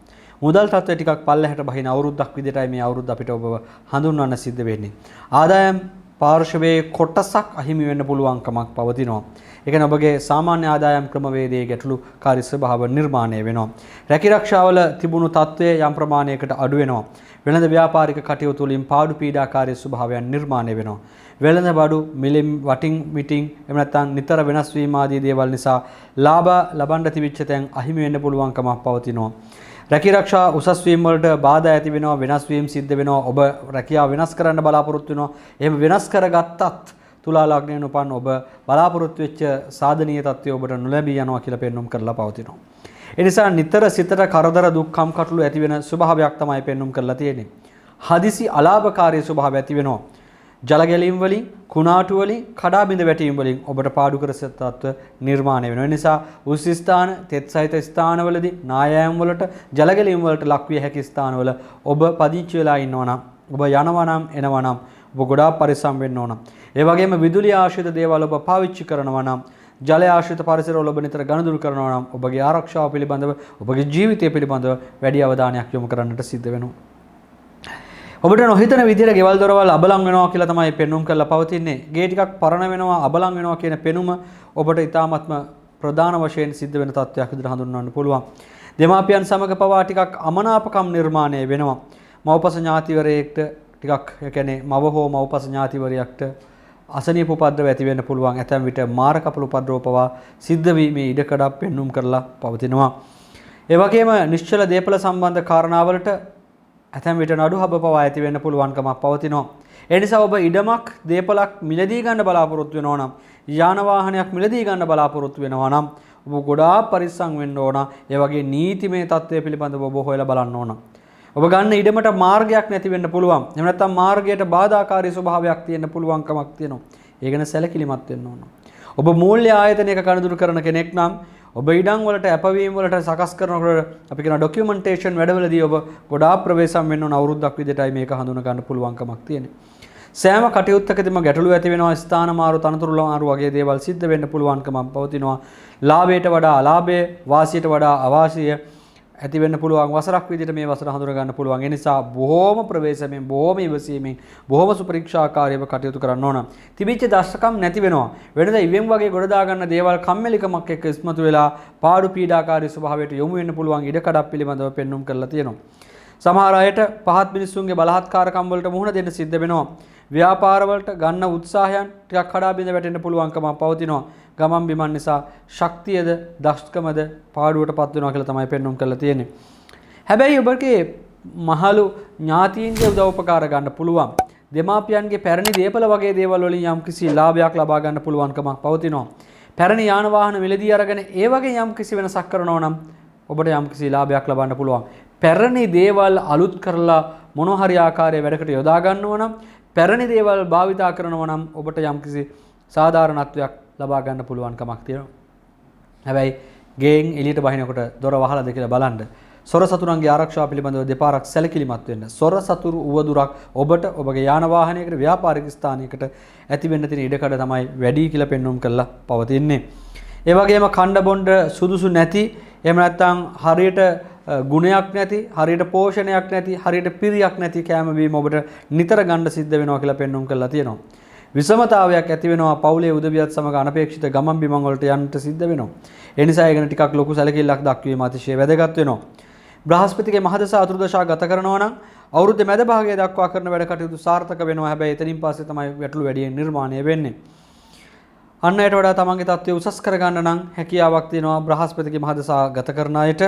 මුදල් තත්ත්වය ටිකක් පල්ලෙහාට බහින අවුරුද්දක් විදිහටයි මේ අවුරුද්ද අපිට ඔබව හඳුන්වන්න සිද්ධ වෙන්නේ. ආදායම් පාර්ශවයේ කොටසක් අහිමි වෙන්න පුළුවන්කමක් පවතිනවා. ඒ කියන්නේ ඔබගේ සාමාන්‍ය ආදායම් ක්‍රමවේදයේ ගැටලුකාරී ස්වභාව නිර්මාණය වෙනවා. රැකිරක්ෂාවල තිබුණු තත්ත්වය යම් ප්‍රමාණයකට අඩු වෙනවා. වෙළඳ ව්‍යාපාරික කටයුතු වලින් පාඩු පීඩාකාරී ස්වභාවයන් නිර්මාණය වෙනවා. වෙළඳ බඩු මිලින් වටින් මිටින් එහෙම නැත්නම් නිතර වෙනස් වීම ආදී දේවල් නිසා ලාභ ලබන්න තිබිච්ච තැන් අහිමි වෙන්න පුළුවන්කමක් පවතිනවා. රැකිරක්ෂා උසස් වීම වලට බාධා ඇති වෙනවා, වෙනස් වීම සිද්ධ වෙනවා. ඔබ රැකියාව වෙනස් කරන්න බලාපොරොත්තු වෙනවා. එහෙම වෙනස් කරගත්තත් තුලා ලග්නයෙන් උපන් ඔබ බලාපොරොත්තු වෙච්ච සාධනීය තත්ත්වය ඔබට නොලැබී යනවා කියලා පෙන්වුම් කරලා පවතිනවා. ඒ නිසා නිතර සිතට කරදර දුක්ඛම් කටළු ඇති වෙන ස්වභාවයක් තමයි පෙන්වුම් කරලා තියෙන්නේ. හදිසි අලාභකාරී ස්වභාවය ඇති වෙනවා. ජල ගැලීම් වලින්, කුණාටු වලින්, කඩා බිඳ වැටීම් වලින් ඔබට පාඩු කර තත්ත්ව නිර්මාණය වෙනවා. ඒ නිසා උස් ස්ථාන, තෙත් සහිත ස්ථානවලදී නායෑම් වලට, ජල ගැලීම් වලට ලක් විය හැකි ස්ථානවල ඔබ පදිංචි වෙලා ඉන්නවා නම්, ඔබ යනවා නම්, එනවා නම් ඔබ ගොඩාක් පරිස්සම් වෙන්න ඕන. ඒ වගේම විදුලි ආශ්‍රිත දේවල් ඔබ පාවිච්චි කරනවා නම්, ජල ආශ්‍රිත පරිසරවල ඔබ නිතර ගනුදෙනු කරනවා නම් ඔබගේ ආරක්ෂාව පිළිබඳව, ඔබගේ ජීවිතය පිළිබඳව වැඩි අවධානයක් යොමු කරන්නට සිද්ධ වෙනවා. ඔබට නොහිතන විදිහට ගෙවල් දොරවල් අබලන් වෙනවා කියලා තමයි පෙන්වුම් කරලා පවතින්නේ. ගේ ටිකක් පරණ වෙනවා, අබලන් වෙනවා කියන පෙනුම ඔබට ඉතාමත්ම ප්‍රධාන වශයෙන් සිද්ධ වෙන තත්ත්වයක් විදිහට හඳුන්වන්න පුළුවන්. දෙමාපියන් සමග පවා ටිකක් අමනාපකම් නිර්මාණය වෙනවා. මව්පස ඥාතිවරයෙක්ට ටිකක් ඒ කියන්නේ මව හෝ මව්පස ඥාතිවරයෙක්ට අසනීප උපද්‍රව ඇති වෙන්න පුළුවන්. ඇතැම් විට මාර කපල උපද්‍රව පවා සිද්ධ වීමේ ඉඩකඩක් පෙන්වුම් කරලා පවතිනවා. ඒ වගේම නිශ්චල දේපල සම්බන්ධ කාරණාවලට ඇතැම් විට නඩු හබ පවා ඇති වෙන්න පුළුවන්කමක් පවතිනවා. ඒ නිසා ඔබ ඉඩමක්, දේපලක් මිලදී ගන්න බලාපොරොත්තු වෙනවා නම්, යාන වාහනයක් මිලදී ගන්න බලාපොරොත්තු වෙනවා නම් ඔබ ගොඩාක් පරිස්සම් වෙන්න ඕන. ඒ වගේ නීතිමය තත්ත්වය පිළිබඳව ඔබ හොයලා බලන්න ඕන. ඔබ ගන්න ඉඩමට මාර්ගයක් නැති වෙන්න පුළුවන්. එහෙම නැත්නම් මාර්ගයට බාධාකාරී ස්වභාවයක් තියෙන්න පුළුවන්කමක් තියෙනවා. ඒ ගැන සැලකිලිමත් වෙන්න ඕන. ඔබ මූල්‍ය ආයතනයක කණදුරු කරන කෙනෙක් නම් ඔබ ඉඩම් වලට අපවීම වලට සකස් කරනකොට අපි කියන ඩොකියුමන්ටේෂන් වැඩවලදී ඔබ ගොඩාක් ප්‍රවේශම් වෙන්න ඕන. අවුරුද්දක් විදිහටයි මේක හඳුනා ගන්න පුළුවන්කමක් තියෙන්නේ. සෑම කටයුත්තකදීම ගැටලු ඇති වෙනවා. ස්ථාන මාරු, තනතුරු මාරු වගේ දේවල් සිද්ධ වෙන්න පුළුවන්කමක් පවතිනවා. ලාභයට වඩා අලාභය, වාසියට වඩා අවාසිය, ඇති වෙන්න පුළුවන් වසරක් විදිහට මේ වසර හඳුනා ගන්න පුළුවන්. ඒ නිසා බොහොම ප්‍රවේශමෙන්, බොහොම ඉවසීමෙන්, බොහොම සුපරීක්ෂාකාරීව කටයුතු කරන්න ඕන. තිබිච්ච දර්ශකම් නැති වෙනවා. වෙනද ඉවෙන් වගේ ගොඩ දා ගන්න දේවල් කම්මැලිකමක් එක්ක ඉස්මතු වෙලා පාඩු පීඩාකාරී ස්වභාවයට යොමු වෙන්න පුළුවන් ඉඩකඩක් පිළිබඳව පෙන්눔 කරලා තියෙනවා. සමහර අයට පහත් මිනිස්සුන්ගේ බලහත්කාරකම් වලට මුහුණ දෙන්න සිද්ධ වෙනවා. ව්‍යාපාර වලට ගන්න උත්සාහයන් ටිකක් කඩා බිඳ වැටෙන්න පුළුවන්කම පවතිනවා. ගමන් බිමන් නිසා ශක්තියද දක්ෂකමද පාඩුවටපත් වෙනවා කියලා තමයි පෙන්눔 කරලා තියෙන්නේ. හැබැයි ඔබගේ මහලු ඥාතීන්ගේ උදව් උපකාර ගන්න පුළුවන්. දෙමාපියන්ගේ පැරණි දීපල වගේ දේවල් වලින් යම්කිසි ලාභයක් ලබා ගන්න පුළුවන්කමක් පවතිනවා. පැරණි යාන වාහන මිලදී අරගෙන ඒ වගේ යම්කිසි වෙනසක් කරනවා නම් ඔබට යම්කිසි ලාභයක් ලබන්න පුළුවන්. පැරණි දේවල් අලුත් කරලා මොන හරි ආකාරයේ වැඩකට යොදා ගන්නවා නම් පැරණි දේවල් භාවිතා කරනවා නම් ඔබට යම්කිසි සාධාරණත්වයක් ලබා ගන්න පුළුවන් කමක් තියෙනවා. හැබැයි ගෙන් එළියට බහිනකොට දොර වහලාද කියලා බලන්න. සොර සතුරුන්ගේ ආරක්ෂාව පිළිබඳව දෙපාරක් සැලකිලිමත් වෙන්න. සොර සතුරු උවදුරක් ඔබට ඔබගේ යාන වාහනයකට ව්‍යාපාරික ස්ථානයකට ඇති වෙන්න තියෙන ඉඩකඩ තමයි වැඩි කියලා පෙන්වුම් කරලා පවතින්නේ. ඒ වගේම කණ්ඩ බොණ්ඩ සුදුසු නැති, එහෙම නැත්නම් හරියට ගුණයක් නැති, හරියට පෝෂණයක් නැති, හරියට පිරියක් නැති කැම බීම ඔබට නිතර ගන්න සිද්ධ වෙනවා කියලා පෙන්වුම් කරලා තියෙනවා. විෂමතාවයක් ඇති වෙනවා. පවුලේ උදවියත් සමග අනපේක්ෂිත ගමන් බිමන් වලට යන්නට සිද්ධ වෙනවා. ඒ නිසා ඒ ගැන ටිකක් ලොකු සැලකිල්ලක් දක්වීම අතිශය වැදගත් වෙනවා. බ්‍රහස්පතිගේ මහදස අතුරුදශා ගත කරනවා නම් අවුරුද්දේ මැද භාගයේ දක්වා කරන වැඩ කටයුතු සාර්ථක වෙනවා. හැබැයි එතනින් පස්සේ තමයි වැටළු වැඩියෙන් නිර්මාණය වෙන්නේ. අන්න අයට වඩා තමන්ගේ තත්ත්වය උසස් කරගන්න නම් හැකියාවක් තියෙනවා බ්‍රහස්පතිගේ මහදසා ගත කරන අයට.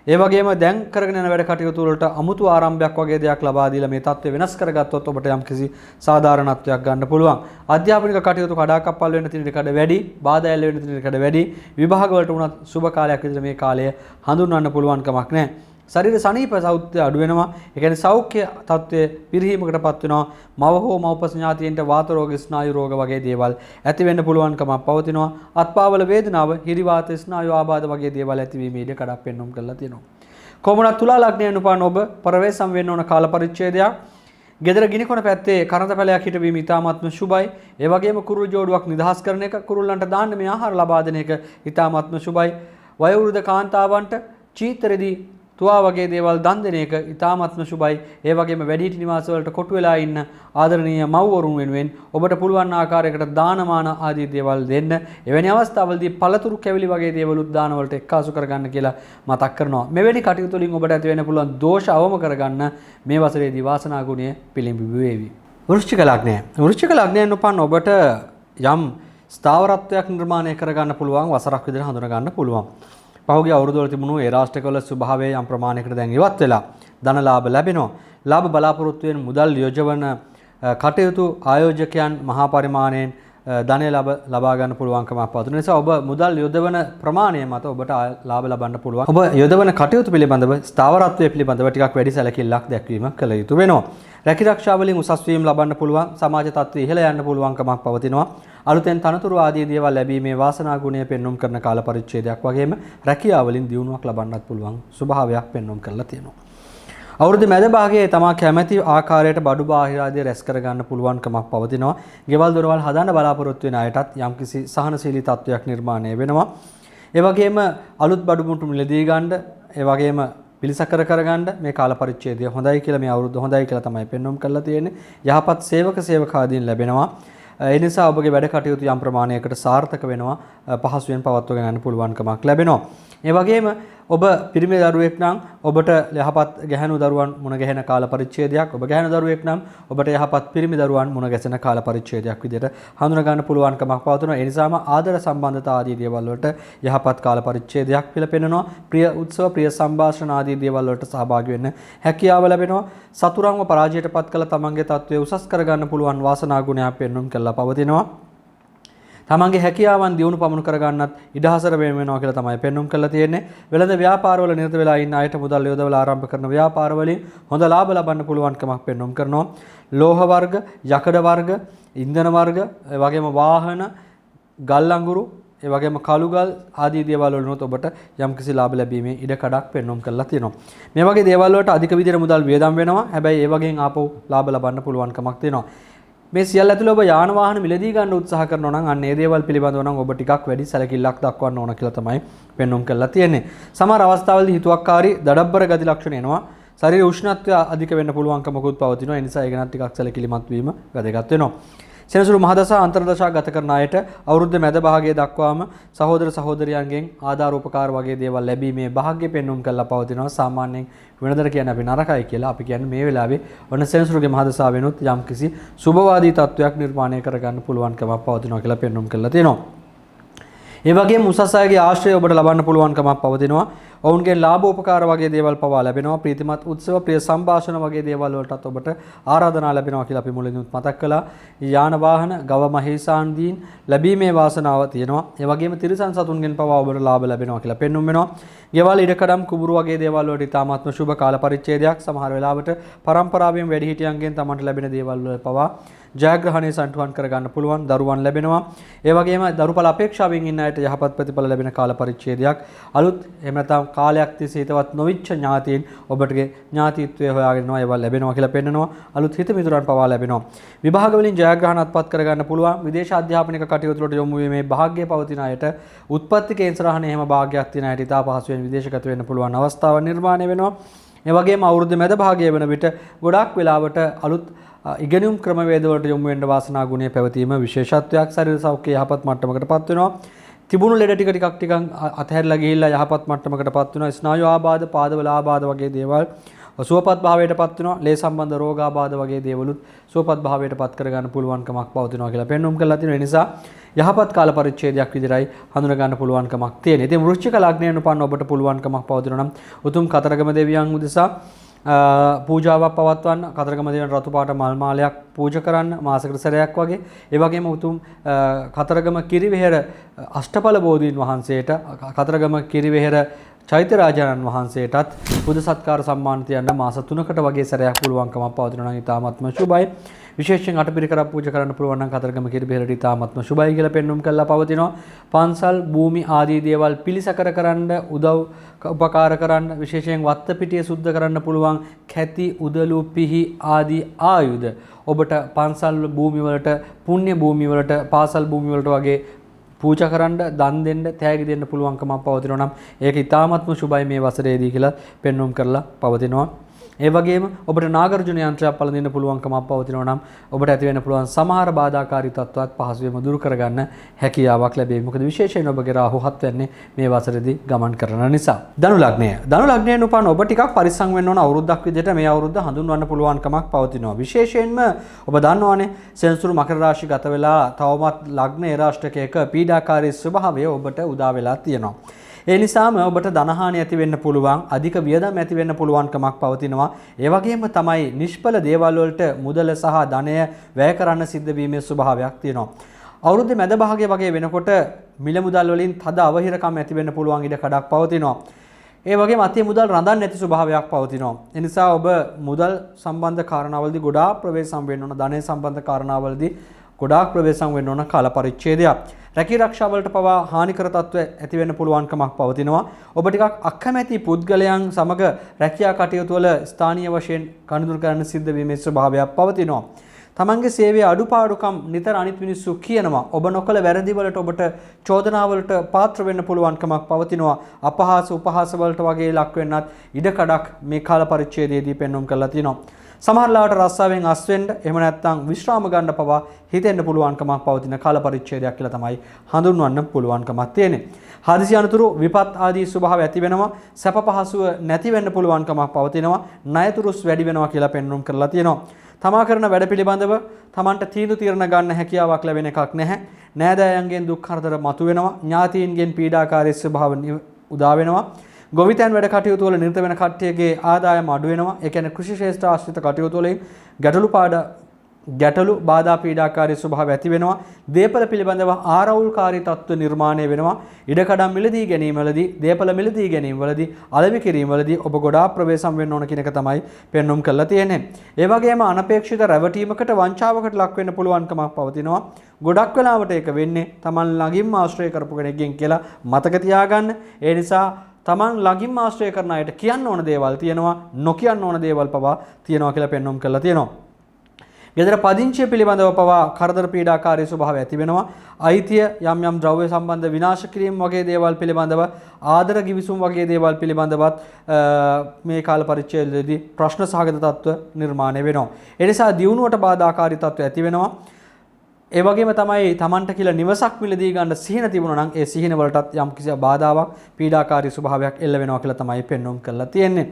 ඒ වගේම දැන් කරගෙන යන වැඩ කටයුතු වලට අමුතු ආරම්භයක් වගේ දෙයක් ලබා දීලා මේ තත්ත්වය වෙනස් කරගත්තොත් ඔබට යම්කිසි සාධාරණත්වයක් ගන්න පුළුවන්. අධ්‍යාපනික කටයුතු කඩාකප්පල් වෙන්න තියෙන ඉඩකඩ වැඩි, බාධා ඇල්ල වෙන්න තියෙන ඉඩකඩ වැඩි. විභාග වලට උනත් සුබ කාලයක් විදිහට මේ කාලය හඳුන්වන්න පුළුවන් කමක් නැහැ. ශරීර සනීප සෞඛ්‍ය අඩු වෙනවා. ඒ කියන්නේ සෞඛ්‍ය තත්ත්වයේ පිරිහීමකටපත් වෙනවා. මව හෝ මව්පස ඥාතියින්ට වාත රෝග, ස්නායු රෝග වගේ දේවල් ඇති වෙන්න පුළුවන්කමක් පවතිනවා. අත්පාවල වේදනාව, හිරිවාත, ස්නායු ආබාධ වගේ දේවල් ඇතිවීමේ ඉඩ කඩක් පෙන්වුම් කරලා තියෙනවා. කොමුණක් තුලා ලග්නයෙන් උපන් ඔබ පරවේසම් වෙන්න ඕන කාල පරිච්ඡේදයක්. ගෙදර ගිනිකොන පැත්තේ කරන්ත පැලයක් හිටවීම ඉතාමත්ම සුබයි. ඒ වගේම කුරුළු ජෝඩුවක් නිදහස් කරන එක, කුරුල්ලන්ට දාන්න මේ ආහාර ලබා දෙන එක ඉතාමත්ම සුබයි. වයෝවෘද්ධ කාන්තාවන්ට චීතරෙදී තුවා වගේ දේවල් දන් දෙන එක ඉතාමත්ම සුබයි. ඒ වගේම වැඩිහිටි නිවාස වලට කොටු වෙලා ඉන්න ආදරණීය මව්වරුන් වෙනුවෙන් ඔබට පුළුවන් ආකාරයකට දානමාන ආදී දේවල් දෙන්න. එවැනි අවස්ථාවලදී පළතුරු කැවිලි වගේ දේවලුත් දාන වලට එක්කාසු කරගන්න කියලා මතක් කරනවා. මෙවැනි කටයුතු වලින් ඔබට ඇති වෙන්න පුළුවන් දෝෂ අවම කරගන්න මේ වසරේදී වාසනා ගුණය පිළිඹු වේවි. වෘශ්චික ලග්නය. වෘශ්චික ලග්නයෙන් උපන් ඔබට යම් ස්ථාවරත්වයක් නිර්මාණය කරගන්න පුළුවන් වසරක් විදිහට හඳුනා ගන්න පුළුවන්. පහුගිය අවුරුදු වල තිබුණු ඒ රාෂ්ට්‍රකවල ස්වභාවය යම් ප්‍රමාණයකට දැන් ඉවත් වෙලා ධන ලාභ ලැබෙනවා. ලාභ බලාපොරොත්තු වෙන මුදල් යොජවන කටයුතු ආයෝජකයන් මහා පරිමාණයෙන් ධනය ලබා ගන්න පුළුවන්කමක් පවතින නිසා ඔබ මුදල් යොදවන ප්‍රමාණය මත ඔබට ලාභ ලබන්න පුළුවන්. ඔබ යොදවන කටයුතු පිළිබඳව ස්ථාවරත්වය පිළිබඳව ටිකක් වැඩි සැලකිල්ලක් දැක්වීම කළ යුතු වෙනවා. රැකිරක්ෂා වලින් උසස් වීම ලබන්න පුළුවන්. සමාජ තත්ත්වය ඉහළ යන්න පුළුවන්කමක් පවතිනවා. අලුතෙන් තනතුරු ආදී දේවල් ලැබීමේ වාසනා ගුණය පෙන්වුම් කරන කාල පරිච්ඡේදයක් වගේම රැකියාව වලින් දියුණුවක් ලබන්නත් පුළුවන් ස්වභාවයක් පෙන්වුම් කරලා තියෙනවා. අවුරුදු මැද භාගයේ තමා කැමැති ආකාරයට බඩු බාහිර ආදී රැස් කර ගන්න පුළුවන්කමක් පවතිනවා. ගෙවල් දොරවල් හදන්න බලාපොරොත්තු වෙන අයටත් යම්කිසි සහනශීලී තත්වයක් නිර්මාණය වෙනවා. ඒ වගේම අලුත් බඩු මුට්ටු මිලදී ගන්න, ඒ වගේම පිළිසකර කරගන්න මේ කාල පරිච්ඡේදය හොඳයි කියලා, මේ අවුරුද්ද හොඳයි කියලා තමයි පෙන්වුම් කරලා තියෙන්නේ. යහපත් සේවක සේවකාදීන් ලැබෙනවා. ඒ නිසා ඔබගේ වැඩ කටයුතු යම් ප්‍රමාණයකට සාර්ථක වෙනවා. පහසුවෙන් පවත්වාගෙන යන්න පුළුවන්කමක් ලැබෙනවා. ඒ වගේම ඔබ පිරිමි දරුවෙක් නම් ඔබට යහපත් ගැහැණු දරුවන් මුණ ගැහෙන කාල පරිච්ඡේදයක්, ඔබ ගැහැණු දරුවෙක් නම් ඔබට යහපත් පිරිමි දරුවන් මුණ ගැසෙන කාල පරිච්ඡේදයක් විදිහට හඳුනා ගන්න පුළුවන්කමක් පවතිනවා. ඒ නිසාම ආදර සම්බන්ධතා ආදී දේවල් වලට යහපත් කාල පරිච්ඡේදයක් කියලා පෙන්වනවා. ප්‍රිය උත්සව, ප්‍රිය සංഭാෂණ ආදී දේවල් වලට සහභාගී වෙන්න හැකියාව ලැබෙනවා. සතුරන්ව පරාජයටපත් කළ තමන්ගේ තත්ත්වය උසස් කරගන්න පුළුවන් වාසනා ගුණයක් පෙන්වුම් කරලා පවතිනවා. තමන්ගේ හැකියාවන් දියුණු පමුණු කරගන්නත් ඉඩහසර වෙනවා කියලා තමයි පෙන්වුම් කරලා තියෙන්නේ. වෙළඳ ව්‍යාපාරවල නිරත වෙලා ඉන්න අයට මුදල් යොදවලා ආරම්භ කරන ව්‍යාපාරවලින් හොඳ ලාභ ලබන්න පුළුවන්කමක් පෙන්වුම් කරනවා. ලෝහ වර්ග, යකඩ වර්ග, ඉන්ධන වර්ග, ඒ වගේම වාහන, ගල් අඟුරු, ඒ වගේම කළු ගල් ආදී දේවල් වලිනුත් ඔබට යම්කිසි ලාභ ලැබීමේ ඉඩ කඩක් පෙන්වුම් කරලා තියෙනවා. මේ වගේ දේවල් වලට අධික විදිහට මුදල් වියදම් වෙනවා. හැබැයි ඒ වගේන් ආපහු ලාභ ලබන්න පුළුවන්කමක් තියෙනවා. මේ සියල්ල ඇතුළේ ඔබ යාන වාහන මිලදී ගන්න උත්සාහ කරනවා නම් අන්න ඒ දේවල් පිළිබඳව නම් ඔබ ටිකක් වැඩි සැලකිල්ලක් දක්වන්න ඕන කියලා තමයි පෙන්වුම් කරලා තියෙන්නේ. සමහර අවස්ථාවලදී හිතුවක්කාරී දඩබ්බර ගති ලක්ෂණ එනවා. ශරීර උෂ්ණත්වය අධික වෙන්න පුළුවන්කමකුත් පවතිනවා. ඒ නිසා ඒ ගැන ටිකක් සැලකිලිමත් වීම වැදගත් වෙනවා. සෙනසුරු මහදසා අන්තර්දශා ගත කරන අයට අවුරුද්ද මැද භාගයේ දක්වාම සහෝදර සහෝදරියන්ගෙන් ආධාර උපකාර වගේ දේවල් ලැබීමේ භාග්‍ය පෙන්වුම් කරලා පවතිනවා. සාමාන්‍යයෙන් වෙනදට කියන්නේ අපි නරකයි කියලා. අපි කියන්නේ මේ වෙලාවේ ඔන්න සෙනසුරුගේ මහදසා වෙනුත් යම්කිසි සුබවාදී තත්වයක් නිර්මාණය කරගන්න පුළුවන්කමක් පවතිනවා කියලා පෙන්වුම් කරලා තියෙනවා. ඒ වගේම උසස් අයගේ ආශ්‍රය ඔබට ලබන්න පුළුවන්කමක් පවතිනවා. ඔවුන්ගේ ලාභ උපකාර වගේ දේවල් පවා ලැබෙනවා. ප්‍රීතිමත් උත්සව ප්‍රිය සංഭാෂණ වගේ දේවල් වලටත් ඔබට ආරාධනා ලැබෙනවා කියලා අපි මුලින්ම මතක් කළා. යාන වාහන ගව මහේසාන්දීන් ලැබීමේ වාසනාව තියෙනවා. ඒ වගේම තිරිසන් සතුන්ගෙන් පවා ඔබට ලාභ ලැබෙනවා කියලා පෙන්වුම් වෙනවා. ගෙවල් ඉඩකඩම් කුඹුරු වගේ දේවල් වලට ඉතාමත්ම සුබ කාල පරිච්ඡේදයක්. සමහර වෙලාවට පරම්පරාවෙන් වැඩිහිටියන්ගෙන් තමන්ට ලැබෙන දේවල් වල පවා ජයග්‍රහණය සන්තුහන් කරගන්න පුළුවන්. දරුවන් ලැබෙනවා. ඒ වගේම දරුඵල අපේක්ෂාවෙන් ඉන්න අයට යහපත් ප්‍රතිඵල ලැබෙන කාල පරිච්ඡේදයක්. අලුත් එහෙම නැත්නම් කාලයක් තිස්සේ හිතවත් නොවිච්ච ඥාතීන් ඔබටගේ ඥාතීත්වය හොයාගෙන යනවා. ඒවා ලැබෙනවා කියලා පෙන්නනවා. අලුත් හිත මිතුරන් පවා ලැබෙනවා. විභාග වලින් ජයග්‍රහණ අත්පත් කරගන්න පුළුවන්. විදේශ අධ්‍යාපනික කටයුතු වලට යොමු වීමේ භාග්‍ය පවතින අයට උත්පත්ති කේන්ද්‍රහනේ එහෙම භාග්‍යයක් තියෙන අයට ඉතා පහසුවෙන් විදේශගත වෙන්න පුළුවන් අවස්ථාවක් නිර්මාණය වෙනවා. ඒ වගේම අවුරුද්ද මැද භාගය වෙන විට ගොඩක් වෙලාවට අලුත් ඉගෙනුම් ක්‍රමවේද වලට යොමු වෙන්න වාසනා ගුණය පැවතීම විශේෂත්වයක්. ශරීර සෞඛ්‍ය යහපත් මට්ටමකටපත් වෙනවා. තිබුණු ලෙඩ ටික අතහැරලා ගිහිල්ලා යහපත් මට්ටමකටපත් වෙනවා. ස්නායු ආබාධ, පාදවල ආබාධ වගේ දේවල් සුවපත් භාවයටපත් වෙනවා. ලේ සම්බන්ධ රෝගාබාධ වගේ දේවලුත් සුවපත් භාවයටපත් කරගන්න පුළුවන්කමක් පවතිනවා කියලා පෙන්වුම් කරලා තියෙනවා. ඒ නිසා යහපත් කාල පරිච්ඡේදයක් විදිහටයි හඳුනා ගන්න පුළුවන්කමක් තියෙනවා. ඉතින් වෘශ්චික ලග්නයෙන් උපන්න ඔබට පුළුවන්කමක් පවතිනවා නම් උතුම් කතරගම දෙවියන් උදෙසා පූජාවක් පවත්වන්න, කතරගම දෙවියන් රතු පාට මල් මාලයක් පූජා කරන්න මාසකට සැරයක් වගේ. ඒ වගේම උතුම් කතරගම කිරිවෙහෙර අෂ්ටඵල බෝධීන් වහන්සේට, කතරගම කිරිවෙහෙර චෛත්‍ය රාජානන් වහන්සේටත් පුද සත්කාර සම්මාන තියන්න මාස 3කට වගේ සැරයක් පුළුවන්කමක් පවතිනවා නම් ඉතාමත්ම සුබයි. විශේෂයෙන් අටපිරිකරක් පූජා කරන්න පුළුවන් නම් කතරගම කිරිවෙහෙරට ඉතාමත්ම සුබයි කියලා පෙන්වුම් කරලා පවතිනවා. පන්සල් භූමි ආදී දේවල් පිළිසකර කරන්න උපකාර කරන්න, විශේෂයෙන් වත්ත පිටිය සුද්ධ කරන්න පුළුවන් කැති උදළු පිහි ආදී ආයුධ ඔබට පන්සල් භූමි වලට, පුණ්‍ය භූමි වලට, පාසල් භූමි වලට වගේ පූජා කරන්න, දන් දෙන්න, තෑගි දෙන්න පුළුවන්කමක් පවතිනවා නම් ඒක ඉතාමත්ම සුබයි මේ වසරේදී කියලා පෙන්වුම් කරලා පවතිනවා. ඒ වගේම ඔබට නාගර්ජුන යන්ත්‍රයක් පළඳින්න පුළුවන්කමක් පවතිනවා නම් ඔබට ඇති වෙන්න පුළුවන් සමහර බාධාකාරී තත්ත්වات පහසුවෙන්ම දුරු කරගන්න හැකියාවක් ලැබේ. මොකද විශේෂයෙන් ඔබගේ රාහු හත් වෙන්නේ මේ වසරේදී ගමන් කරන නිසා. ධනු ලග්නය. ධනු ලග්නයෙන් උපන් ඔබ ටිකක් පරිස්සම් වෙන්න ඕන අවුරුද්දක් විදිහට මේ අවුරුද්ද හඳුන්වන්න පුළුවන්කමක් පවතිනවා. විශේෂයෙන්ම ඔබ දන්නවනේ සෙනසුරු මකර රාශි ගත වෙලා තවමත් ලග්න ඒ රාශියක පීඩාකාරී ස්වභාවය ඔබට උදා වෙලා තියෙනවා. ඒ නිසාම ඔබට ධනහානි ඇති වෙන්න පුළුවන්, අධික වියදම් ඇති වෙන්න පුළුවන්කමක් පවතිනවා. ඒ වගේම තමයි නිෂ්ඵල දේවල් වලට මුදල සහ ධනය වැය කරන්න සිද්ධ වීමේ ස්වභාවයක් තියෙනවා. අවුරුද්දේ මැද භාගය වගේ වෙනකොට මිල මුදල් වලින් තද අවහිරකම් ඇති වෙන්න පුළුවන් ඉඩ කඩක් පවතිනවා. ඒ වගේම අතිය මුදල් රඳන්න නැති ස්වභාවයක් පවතිනවා. ඒ නිසා ඔබ මුදල් සම්බන්ධ කාරණාවලදී ගොඩාක් ප්‍රවේශම් වෙන්න ඕන. ධනය සම්බන්ධ කාරණාවලදී ගොඩාක් ප්‍රවේශම් වෙන්න ඕන කාල පරිච්ඡේදයක්. රැකී ආරක්ෂා වලට පවා හානිකර තත්ත්ව ඇති වෙන්න පුළුවන්කමක් පවතිනවා. ඔබ ටිකක් අකමැති පුද්ගලයන් සමග රැකියා කටයුතු වල ස්ථානීය වශයෙන් කණදුරු කරන්න සිද්ධ වීමේ ස්වභාවයක් පවතිනවා. තමන්ගේ සේවයේ අඩුපාඩුකම් නිතර අනිත් මිනිස්සු කියනවා. ඔබ නොකළ වැරදි වලට ඔබට චෝදනා වලට පාත්‍ර වෙන්න පුළුවන්කමක් පවතිනවා. අපහාස උපහාස වලට වගේ ලක් වෙන්නත් ඉඩ කඩක් මේ කාල පරිච්ඡේදයේදී පෙන්වුම් කරලා තියෙනවා. සමහරලාට රස්සාවෙන් අස් වෙන්න, එහෙම නැත්නම් විශ්‍රාම ගන්න පවා හිතෙන්න පුළුවන්කමක් පවතින කාල පරිච්ඡේදයක් කියලා තමයි හඳුන්වන්න පුළුවන්කමක් තියෙන්නේ. හදිසි අනතුරු විපත් ආදී ස්වභාව ඇති වෙනවා. සැප පහසුව නැති වෙන්න පුළුවන්කමක් පවතිනවා. ණයතුරුස් වැඩි වෙනවා කියලා පෙන්වුම් කරලා තියෙනවා. තමා කරන වැඩ පිළිබඳව තමන්ට තීරණ ගන්න හැකියාවක් ලැබෙන එකක් නැහැ. නෑදෑයන්ගෙන් දුක් කරදර මතුවෙනවා. ඥාතීන්ගෙන් පීඩාකාරී ස්වභාව උදා වෙනවා. ගොවිතැන් වැඩ කටයුතු වල නිරත වෙන කට්ටියගේ ආදායම අඩු වෙනවා. ඒ කියන්නේ කෘෂි ශේෂ්ත්‍ර ආශ්‍රිත කටයුතු වලින් ගැටලු බාධා පීඩාකාරී ස්වභාව ඇති වෙනවා. දේපල පිළිබඳව ආරවුල්කාරී තත්ත්ව නිර්මාණය වෙනවා. ඉඩකඩම් මිලදී ගැනීමවලදී, දේපල මිලදී ගැනීමවලදී, අලෙවි කිරීමවලදී ඔබ ගොඩාක් ප්‍රවේශම් වෙන්න ඕන කියන එක තමයි පෙන්වුම් කරලා තියෙන්නේ. ඒ වගේම අනපේක්ෂිත රැවටීමකට, වංචාවකට ලක් වෙන්න පුළුවන්කමක් පවතිනවා. ගොඩක් වෙලාවට ඒක වෙන්නේ Taman ළඟින්ම ආශ්‍රය කරපු කෙනෙක්ගෙන් කියලා මතක තියාගන්න. ඒ නිසා තමන් ළඟින්ම ආශ්‍රය කරන අයට කියන්න ඕන දේවල් තියෙනවා, නොකියන්න ඕන දේවල් පවා තියෙනවා කියලා පෙන්වුම් කරලා තියෙනවා. ගෙදර පදිංචිය පිළිබඳව පවා කරදර පීඩාකාරී ස්වභාවය ඇති වෙනවා. අයිතිය යම් යම් ද්‍රව්‍ය සම්බන්ධ විනාශ කිරීම වගේ දේවල් පිළිබඳව ආදර කිවිසුම් වගේ දේවල් පිළිබඳවත් මේ කාල පරිච්ඡේදයේදී ප්‍රශ්න සහගත තත්ත්ව නිර්මාණය වෙනවා. ඒ නිසා දියුණුවට බාධාකාරී තත්ත්ව ඇති වෙනවා. ඒ වගේම තමයි Tamanට කියලා නිවසක් මිලදී ගන්න සිහින තිබුණා නම් ඒ සිහින වලටත් යම් කිසි බාධාවක් පීඩාකාරී ස්වභාවයක් එල්ල වෙනවා කියලා තමයි පෙන්වුම් කරලා තියෙන්නේ.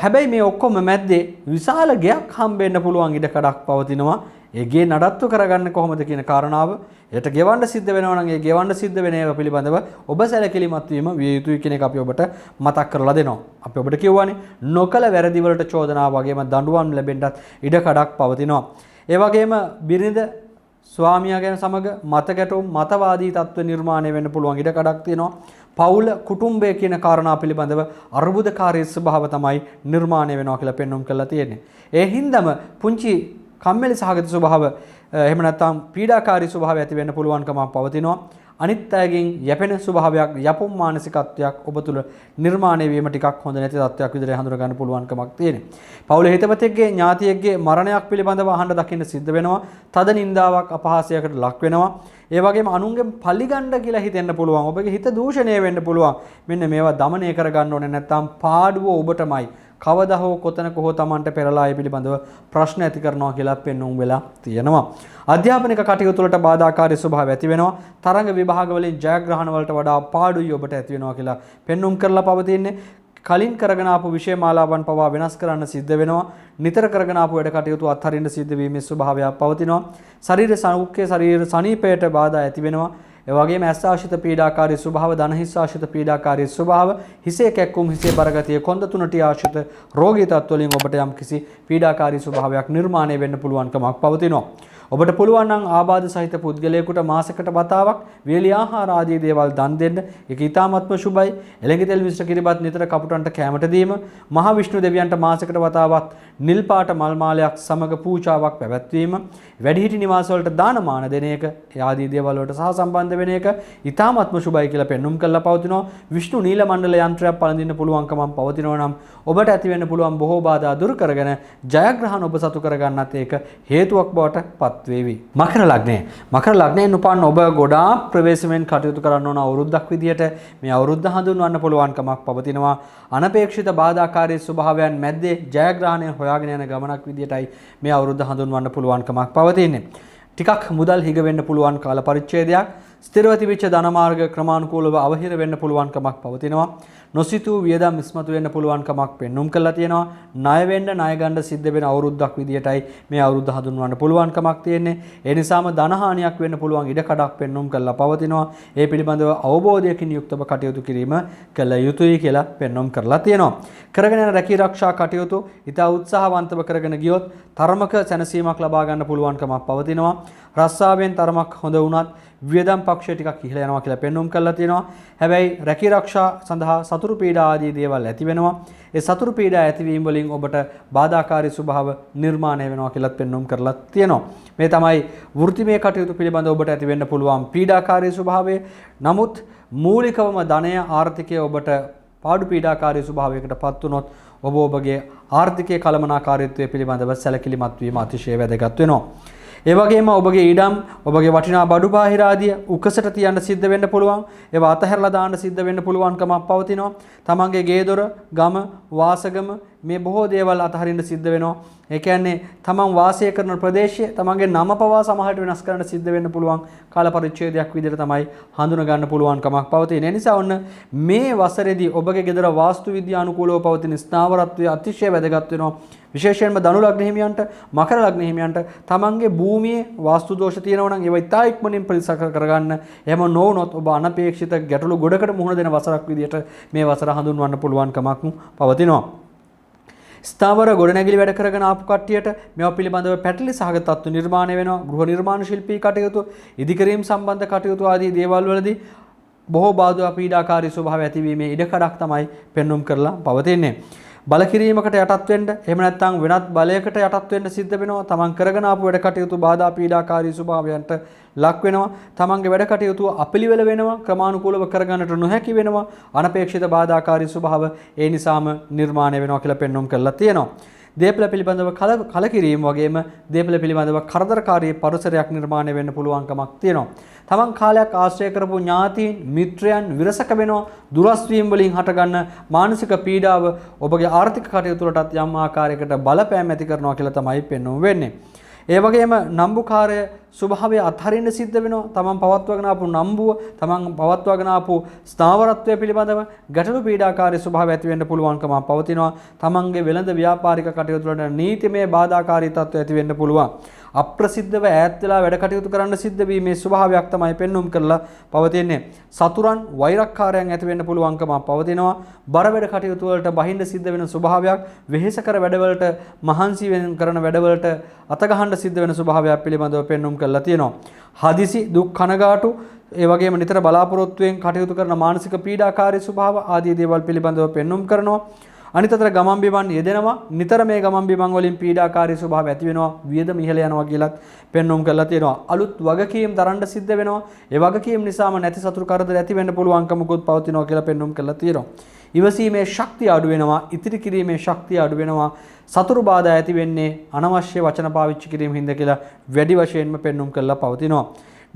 හැබැයි මේ ඔක්කොම මැද්දේ විශාල ගයක් හම්බෙන්න පුළුවන් ඉඩකඩක් පවතිනවා. ඒ ගේ නඩත්තු කරගන්න කොහොමද කියන කාරණාව ඒට ගෙවන්න සිද්ධ වෙනවා නම් ඒ ගෙවන්න සිද්ධ වෙන ඒවා පිළිබඳව ඔබ සැලකිලිමත් වීම විය යුතුයි කියන එක අපි ඔබට මතක් කරලා දෙනවා. අපි ඔබට කියවන්නේ නොකල වැරදි වලට චෝදනා වගේම දඬුවම් ලැබෙන්නත් ඉඩකඩක් පවතිනවා. ඒ වගේම බිරිඳ ස්වාමියා ගැන සමග මතකැටුම් මතවාදී තත්ත්ව නිර්මාණය වෙන්න පුළුවන් ඉඩකඩක් තියෙනවා. පවුල කුටුම්බය කියන කාරණා පිළිබඳව අර්බුදකාරී ස්වභාව තමයි නිර්මාණය වෙනවා කියලා පෙන්වුම් කරලා තියෙන්නේ. ඒ හින්දාම පුංචි කම්මැලි සහගත ස්වභාව එහෙම නැත්නම් පීඩාකාරී ස්වභාවය ඇති වෙන්න පුළුවන්කමක් පවතිනවා. අනිත් අයගෙන් යැපෙන ස්වභාවයක් යපුම් මානසිකත්වයක් ඔබ තුල නිර්මාණය වීම ටිකක් හොඳ නැති තත්ත්වයක් විදිහට හඳුනා ගන්න පුළුවන්කමක් තියෙනවා. පවුලේ හිතවතෙක්ගේ ඥාතියෙක්ගේ මරණයක් පිළිබඳව අහන්න දකින්න සිද්ධ වෙනවා. තද නින්දාවක් අපහාසයකට ලක් වෙනවා. ඒ වගේම අනුන්ගේ පල්ලිගණ්ඩ කියලා හිතෙන්න පුළුවන්. ඔබගේ හිත දූෂණය වෙන්න පුළුවන්. මෙන්න මේවා দমনය කරගන්න ඕනේ නැත්නම් පාඩුව ඔබටමයි. කවදා හෝ කොතනක හෝ Tamanට පෙරලා ඒ පිළිබඳව ප්‍රශ්න ඇති කරනවා කියලා පෙන්වුම් වෙලා තියෙනවා. අධ්‍යාපනික කටයුතු වලට බාධාකාරී ස්වභාවය ඇති වෙනවා. තරඟ විභාග වලින් ජයග්‍රහණ වලට වඩා පාඩුයි ඔබට ඇති වෙනවා කියලා පෙන්වුම් කරලා පවතින්නේ. කලින් කරගෙන ආපු විෂය මාලාවන් පවා වෙනස් කරන්න සිද්ධ වෙනවා. නිතර කරගෙන ආපු වැඩ කටයුතු අත්හරින්න සිද්ධ වීමේ ස්වභාවයක් පවතිනවා. ශරීර සෞඛ්‍ය ශරීර සනීපයට බාධා ඇති වෙනවා. ඒ වගේම ඇස් ආශ්‍රිත පීඩාකාරී ස්වභාව, දන හිස් ආශ්‍රිත පීඩාකාරී ස්වභාව, හිසේ කැක්කුම්, හිසේ බරගතිය, කොන්ද තුනටි ආශ්‍රිත රෝගී තත්ත්ව වලින් ඔබට යම් කිසි පීඩාකාරී ස්වභාවයක් නිර්මාණය වෙන්න පුළුවන්කමක් පවතිනවා. ඔබට පුළුවන් නම් ආබාධ සහිත පුද්ගලයෙකුට මාසයකට වතාවක් වේලි ආහාර ආදී දේවල් දන් දෙන්න. ඒක ඊ타මත්ම සුබයි. එළඟ තෙල් මිශ්‍ර කිරිබත් නිතර කපුටන්ට කැමට දීම, මහ විෂ්ණු දෙවියන්ට මාසයකට වතාවක් නිල් පාට මල් මාලයක් සමග පූජාවක් පැවැත්වීම, වැඩිහිටි නිවාස වලට දානමාන දෙන එක, ආදී දේවල් වලට සහ සම්බන්ධ වෙන එක ඊ타මත්ම සුබයි කියලා පෙන්눔 කරලා පවතිනවා. විෂ්ණු නීල මණ්ඩල යන්ත්‍රයක් පළඳින්න පුළුවන්කමක් පවතිනවා නම් ඔබට ඇති වෙන්න පුළුවන් බොහෝ බාධා දුරු කරගෙන ජයග්‍රහණ ඔබ සතු කරගන්නත් ඒක හේතුවක් බවට පත් වේවි. මකර ලග්නය. මකර ලග්නයෙන් උපන් ඔබ ගොඩාක් ප්‍රවේශමෙන් කටයුතු කරන්න ඕන අවුරුද්දක් විදියට මේ අවුරුද්ද හඳුන්වන්න පුළුවන්කමක් පවතිනවා. අනපේක්ෂිත බාධාකාරී ස්වභාවයන් මැද්දේ ජයග්‍රහණය හොයාගෙන යන ගමනක් විදියටයි මේ අවුරුද්ද හඳුන්වන්න පුළුවන්කමක් පවතින්නේ. ටිකක් මුදල් හිග වෙන්න පුළුවන් කාල පරිච්ඡේදයක්. ස්ථිරව තිබිච්ච ධන මාර්ග ක්‍රමානුකූලව අවහිර වෙන්න පුළුවන්කමක් පවතිනවා. නොසිතූ වියදම් ඉස්මතු වෙන්න පුළුවන්කමක් පෙන්눔 කරලා තියෙනවා. ණය වෙන්න ණය ගන්න සිද්ධ වෙන අවුරුද්දක් විදියටයි මේ අවුරුද්ද හඳුන්වන්න පුළුවන්කමක් තියෙන්නේ. ඒ නිසාම ධන හානියක් වෙන්න පුළුවන් ඉඩකඩක් පෙන්눔 කරලා පවතිනවා. ඒ පිළිබඳව අවබෝධයකින් යුක්තව කටයුතු කිරීම කළ යුතුයි කියලා පෙන්눔 කරලා තියෙනවා. කරගෙන යන රැකී ආරක්ෂා කටයුතු ඉතා උත්සාහවන්තව කරගෙන ගියොත් තරමක සැනසීමක් ලබා ගන්න පුළුවන්කමක් පවතිනවා. රස්සාවෙන් තරමක් හොඳ වුණත් වියදම් පක්ෂය ටිකක් ඉහළ යනවා කියලා පෙන්눔 කරලා තියෙනවා. හැබැයි රැකී ආරක්ෂා සඳහා සතුරු පීඩා ආදී දේවල් ඇති වෙනවා. ඒ සතුරු පීඩා ඇතිවීම වලින් ඔබට බාධාකාරී ස්වභාව නිර්මාණය වෙනවා කියලා පෙන්눔 කරලා තියෙනවා. මේ තමයි වෘත්තිමය කටයුතු පිළිබඳව ඔබට ඇති වෙන්න පුළුවන් පීඩාකාරී ස්වභාවය. නමුත් මූලිකවම ධනය ආර්ථිකය ඔබට පාඩු පීඩාකාරී ස්වභාවයකට පත් වුණොත් ඔබ ඔබගේ ආර්ථිකයේ කළමනාකාරීත්වය පිළිබඳව සැලකිලිමත් වීම අතිශය වැදගත් වෙනවා. ඒ වගේම ඔබගේ ඉඩම් ඔබගේ වටිනා බඩු බාහිර ආදිය උකසට තියන්න සිද්ධ වෙන්න පුළුවන්. ඒවා අතහැරලා දාන්න සිද්ධ වෙන්න පුළුවන්කමක් පවතිනවා. තමන්ගේ ගේ දොර, ගම, වාසගම මේ බොහෝ දේවල් අතහරින්න සිද්ධ වෙනවා. ඒ කියන්නේ තමන් වාසය කරන ප්‍රදේශය තමන්ගේ නම පවා සමහරට වෙනස් කරන්න සිද්ධ වෙන්න පුළුවන් කාල පරිච්ඡේදයක් විදිහට තමයි හඳුනා ගන්න පුළුවන්කමක් පවතින. ඒ නිසා ඔන්න මේ වසරේදී ඔබගේ ගෙදර වාස්තු විද්‍යානුකූලව පවතින ස්ථාවරත්වය අතිශය වැදගත් වෙනවා. විශේෂයෙන්ම ධනු ලග්න හිමියන්ට, මකර ලග්න හිමියන්ට තමන්ගේ භූමියේ වාස්තු දෝෂ තියෙනවා නම් ඒවා ඉතා ඉක්මනින් පරිසර කරගන්න. එහෙම නොවුනොත් ඔබ අනපේක්ෂිත ගැටලු ගොඩකට මුහුණ දෙන වසරක් විදිහට මේ වසර හඳුන්වන්න පුළුවන්කමක් පවතිනවා. ස්ථාවර ගොඩනැගිලි වැඩ කරගෙන ආපු කට්ටියට මේවා පිළිබඳව පැටලි සහගත තත්ත්ව නිර්මාණය වෙනවා. ගෘහ නිර්මාණ ශිල්පී කටයුතු, ඉදිකිරීම සම්බන්ධ කටයුතු ආදී දේවල් වලදී බොහෝ බාධා පීඩාකාරී ස්වභාවය ඇතිවීමේ ඉඩකඩක් තමයි පෙන්눔 කරලා පවතින්නේ. බල කිරීමකට යටත් වෙන්න, එහෙම නැත්නම් වෙනත් බලයකට යටත් වෙන්න සිද්ධ වෙනවා. තමන් කරගෙන ආපු වැඩ කටයුතු බාධා පීඩාකාරී ස්වභාවයන්ට ලක් වෙනවා. තමන්ගේ වැඩ කටයුතු අපිළිවෙල වෙනවා, ක්‍රමානුකූලව කරගන්නට නොහැකි වෙනවා. අනපේක්ෂිත බාධාකාරී ස්වභාව ඒ නිසාම නිර්මාණය වෙනවා කියලා පෙන්눔 කරලා තියෙනවා. දේපල පිළිබඳව කලකිරීම වගේම දේපල පිළිබඳව කරදරකාරී පරිසරයක් නිර්මාණය වෙන්න පුළුවන්කමක් තියෙනවා. තමන් කාලයක් ආශ්‍රය කරපු ඥාතීන් මිත්‍රයන් විරසක වෙනවා. දුරස් වීම වලින් හටගන්න මානසික පීඩාව ඔබගේ ආර්ථික කටයුතු වලටත් යම් ආකාරයකට බලපෑම් ඇති කරනවා කියලා තමයි පෙන්වුම් වෙන්නේ. ඒ වගේම නම්බුකාරය ස්වභාවය අත්හරින්න සිද්ධ වෙනවා. තමන් පවත්වාගෙන ආපු නම්බුව, තමන් පවත්වාගෙන ආපු ස්ථාවරත්වය පිළිබඳව ගැටලු පීඩාකාරී ස්වභාවය ඇති වෙන්න පුළුවන්කම පවතිනවා. තමන්ගේ වෙළඳ ව්‍යාපාරික කටයුතු වලට නීතිමය බාධාකාරී තත්ත්ව ඇති වෙන්න පුළුවන්. අප්‍රසිද්ධව ඈත් වෙලා වැඩ කටයුතු කරන්න සිද්ධ වීමේ ස්වභාවයක් තමයි පෙන්눔 කරලා පවතින්නේ. සතුරන් වෛරක්කාරයන් ඇති වෙන්න පුළුවන්කම පවතිනවා. බර වැඩ කටයුතු වලට බහින්න සිද්ධ වෙන ස්වභාවයක්, වෙහෙසකර වැඩවලට මහන්සි කරන වැඩවලට අත ගහන්න සිද්ධ වෙන ස්වභාවයක් පිළිබඳව පෙන්눔 කරලා තියෙනවා. හදිසි දුක් කනගාටු ඒ වගේම නිතර බලාපොරොත්තුෙන් කටයුතු කරන මානසික පීඩාකාරී ස්වභාව ආදී දේවල් පිළිබඳව පෙන්눔 කරනවා. අනිත් අතට ගමන් බිමන් යෙදෙනවා. නිතර මේ ගමන් බිමන් වලින් පීඩාකාරී ස්වභාවය ඇති වෙනවා. වියදම ඉහළ යනවා කියලාත් පෙන්눔 කරලා තියෙනවා. අලුත් වගකීම් දරන්න සිද්ධ වෙනවා. ඒ වගකීම් නිසාම නැති සතුරු කරදර ඇති වෙන්න පුළුවන්කමකුත් පවතිනවා කියලා පෙන්눔 කරලා තියෙනවා. ඉවසීමේ ශක්තිය අඩු වෙනවා. ඉතිරි කිරීමේ ශක්තිය අඩු වෙනවා. සතුරු බාධා ඇති වෙන්නේ අනවශ්‍ය වචන පාවිච්චි කිරීම හින්දා කියලා වැඩි වශයෙන්ම පෙන්눔 කරලා පවතිනවා.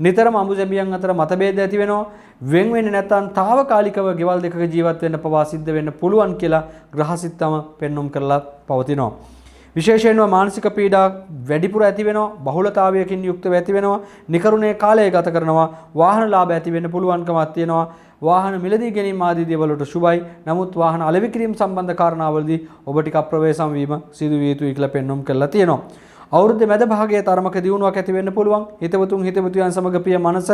නිතරම අඹුසැමියන් අතර මතභේද ඇති වෙනවා. වෙන් වෙන්නේ නැත්නම් తాවකාලිකව ගෙවල් දෙකක ජීවත් වෙන්න පවා සිද්ධ වෙන්න පුළුවන් කියලා ග්‍රහසිතම පෙන්눔 කරලා පවතිනවා. විශේෂයෙන්ම මානසික පීඩා වැඩිපුර ඇති වෙනවා. බහුලතාවයකින් යුක්තව ඇති වෙනවා. නිකරුණේ කාලය ගත කරනවා. වාහන ලාභ ඇති වෙන්න පුළුවන්කමක් තියෙනවා. වාහන මිලදී ගැනීම ආදී දේවල් වලට සුබයි. නමුත් වාහන අලෙවි කිරීම සම්බන්ධ කාරණාවලදී ඔබ ටිකක් ප්‍රවේශම් වීම සිදු විය යුතුයි කියලා පෙන්눔 කරලා තියෙනවා. අවුරුද්දේ මැද භාගයේ තරමක දියුණුවක් ඇති වෙන්න පුළුවන්. හිතවතුන් හිතවතියන් සමග පිය මනස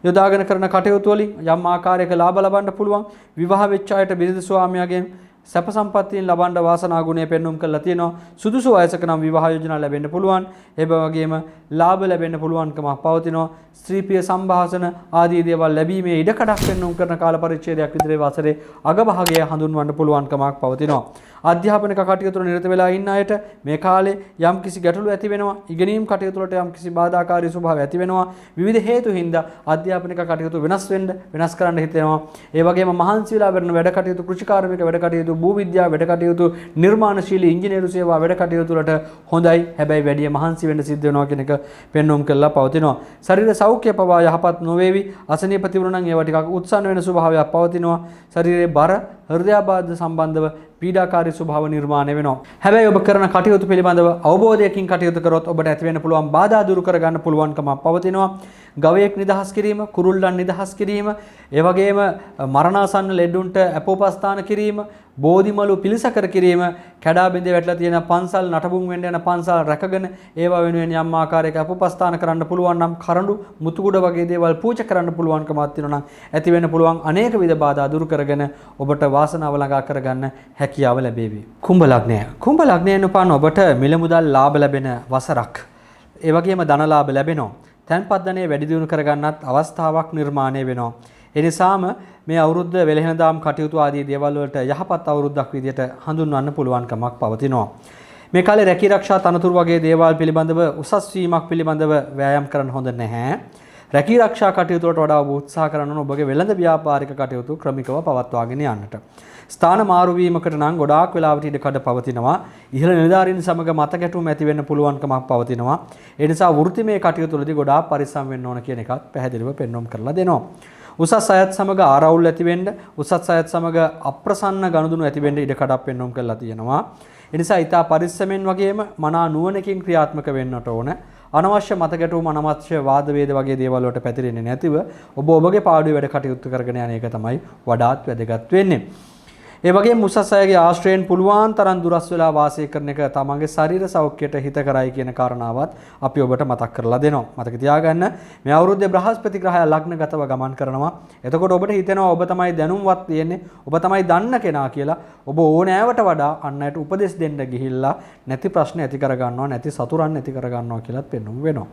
යොදාගෙන කරන කටයුතු වලින් යම් ආකාරයක ලාභ ලබන්න පුළුවන්. විවාහ වෙච්ච අයට බිරිඳ ස්වාමියාගෙන් සැප සම්පත්තියෙන් ලබන්න වාසනා ගුණය පෙන්눔 කරලා තියෙනවා. සුදුසු වයසක නම් විවාහ යෝජනා ලැබෙන්න පුළුවන්. ඒ වගේම ලාභ ලැබෙන්න පුළුවන්කමක් පවතිනවා. ස්ත්‍රී ප්‍රිය සම්භාෂණ ආදී දේවල් ලැබීමේ ඉඩකඩක් පෙන්눔 කරන කාල පරිච්ඡේදයක් විතරේ වසරේ අගභාගය හඳුන්වන්න පුළුවන්කමක් පවතිනවා. අධ්‍යාපනික කටයුතු වල නිරත වෙලා ඉන්න අයට මේ කාලේ යම් කිසි ගැටලු ඇති වෙනවා. ඉගෙනීම් කටයුතු වලට යම් කිසි බාධාකාරී ස්වභාවය ඇති වෙනවා. විවිධ හේතු හින්දා අධ්‍යාපනික කටයුතු වෙනස් කරන්න හිතෙනවා. ඒ වගේම මහන්සි වෙලා කරන වැඩ කටයුතු, කෘෂිකාර්මික වැඩ කටයුතු, භූ විද්‍යා වැඩ කටයුතු, නිර්මාණශීලී ඉංජිනේරු සේවා වැඩ කටයුතු වලට හොඳයි. හැබැයි වැඩි මහන්සි වෙන්න සිද්ධ වෙනවා කියන එක පෙන්눔 කරලා පවතිනවා. ශරීර සෞඛ්‍ය පවා යහපත් නොවේවි. අසනීප තිබුණා නම් ඒවා ටිකක් උත්සන්න වෙන ස්වභාවයක් පවතිනවා. ශරීරයේ බර, හෘදයාබාධ සම්බන්ධව පීඩාකාරී ස්වභාව නිර්මාණය වෙනවා. හැබැයි ඔබ කරන කටයුතු පිළිබඳව අවබෝධයකින් කටයුතු කරොත් ඔබට ඇති වෙන්න පුළුවන් බාධා දුරු කර ගන්න පුළුවන්කමක් පවතිනවා. ගවයෙක් නිදහස් කිරීම, කුරුල්ලන් නිදහස් කිරීම, ඒ වගේම මරණාසන්න ලෙඩුන්ට අපෝපස්ථාන කිරීම, බෝධිමලු පිළිසකර කිරීම, කැඩා බිඳේ වැටලා තියෙන පන්සල් නටබුන් වෙන්න යන පන්සල් රැකගෙන ඒවා වෙනුවෙන් යම් ආකාරයක අපෝපස්ථාන කරන්න පුළුවන් නම්, කරඬු මුතුකුඩ වගේ දේවල් පූජා කරන්න පුළුවන්කමක් තියෙනවා නම් ඇති වෙන්න පුළුවන් අනේක විද බාධා දුරු කරගෙන ඔබට වාසනාව ළඟා කරගන්න හැකියාව ලැබේවි. කුම්භ ලග්නය. කුම්භ ලග්නයෙන් උපන් ඔබට මිල මුදල් ලාභ ලැබෙන වසරක්. ඒ වගේම ධන ලාභ ලැබෙනවා. තැන්පත් ධනය වැඩි දියුණු කරගන්නත් අවස්ථාවක් නිර්මාණය වෙනවා. ඒ නිසාම මේ අවුරුද්ද වෙලෙහෙනදාම් කටයුතු ආදී දේවල් වලට යහපත් අවුරුද්දක් විදියට හඳුන්වන්න පුළුවන්කමක් පවතිනවා. මේ කාලේ රැකී ආරක්ෂා තනතුරු වගේ දේවල් පිළිබඳව උසස් වීමක් පිළිබඳව වෑයම් කරන්න හොඳ නැහැ. රැකී ආරක්ෂා කටයුතු වලට වඩා ඔබ උත්සාහ කරන්න ඕන ඔබගේ වෙළඳ ව්‍යාපාරික කටයුතු ක්‍රමිකව පවත්වාගෙන යන්නට. ස්ථාන මාරු වීමකට නම් ගොඩාක් වෙලාවට ඉඩකඩ පවතිනවා. ඉහළ නිලධාරීන් සමග මත ගැටුම් ඇති වෙන්න පුළුවන්කමක් පවතිනවා. ඒ නිසා වෘත්තිමය කටයුතු වලදී ගොඩාක් පරිස්සම් වෙන්න ඕන කියන එකත් පැහැදිලිව පෙන්වන්න කරලා දෙනවා. උසස් අයත් සමග ආරවුල් ඇති වෙන්න, උසස් අයත් සමග අප්‍රසන්න ගනුදෙනු ඇති වෙන්න ඉඩකඩක් පෙන්වන්න කරලා තියෙනවා. ඒ නිසා ඊට පරිස්සමෙන් වගේම මනා නුවණකින් ක්‍රියාත්මක වෙන්නට ඕන. අනවශ්‍ය මත ගැටුම්, අනවශ්‍ය වාද වේද වගේ දේවල් වලට පැතිරෙන්නේ නැතිව ඔබ ඔබගේ පාඩුවේ වැඩ කටයුතු කරගෙන යන එක තමයි වඩාත් වැදගත් වෙන්නේ. ඒ වගේම උසස් අයගේ ආශ්‍රයෙන් පුළුවන් තරම් දුරස් වෙලා වාසය කරන එක තමන්ගේ ශරීර සෞඛ්‍යයට හිතකරයි කියන කාරණාවත් අපි ඔබට මතක් කරලා දෙනවා. මතක තියාගන්න මේ අවුරුද්දේ බ්‍රහස්පති ග්‍රහය ලග්නගතව ගමන් කරනවා. එතකොට ඔබට හිතෙනවා ඔබ තමයි දැනුම්වත් තියෙන්නේ, ඔබ තමයි දන්න කෙනා කියලා. ඔබ ඕනෑවට වඩා අන් අයට උපදෙස් දෙන්න ගිහිල්ලා නැති ප්‍රශ්න ඇති කර ගන්නවා, නැති සතුරන් ඇති කර ගන්නවා කියලාත් පෙන්වුම් වෙනවා.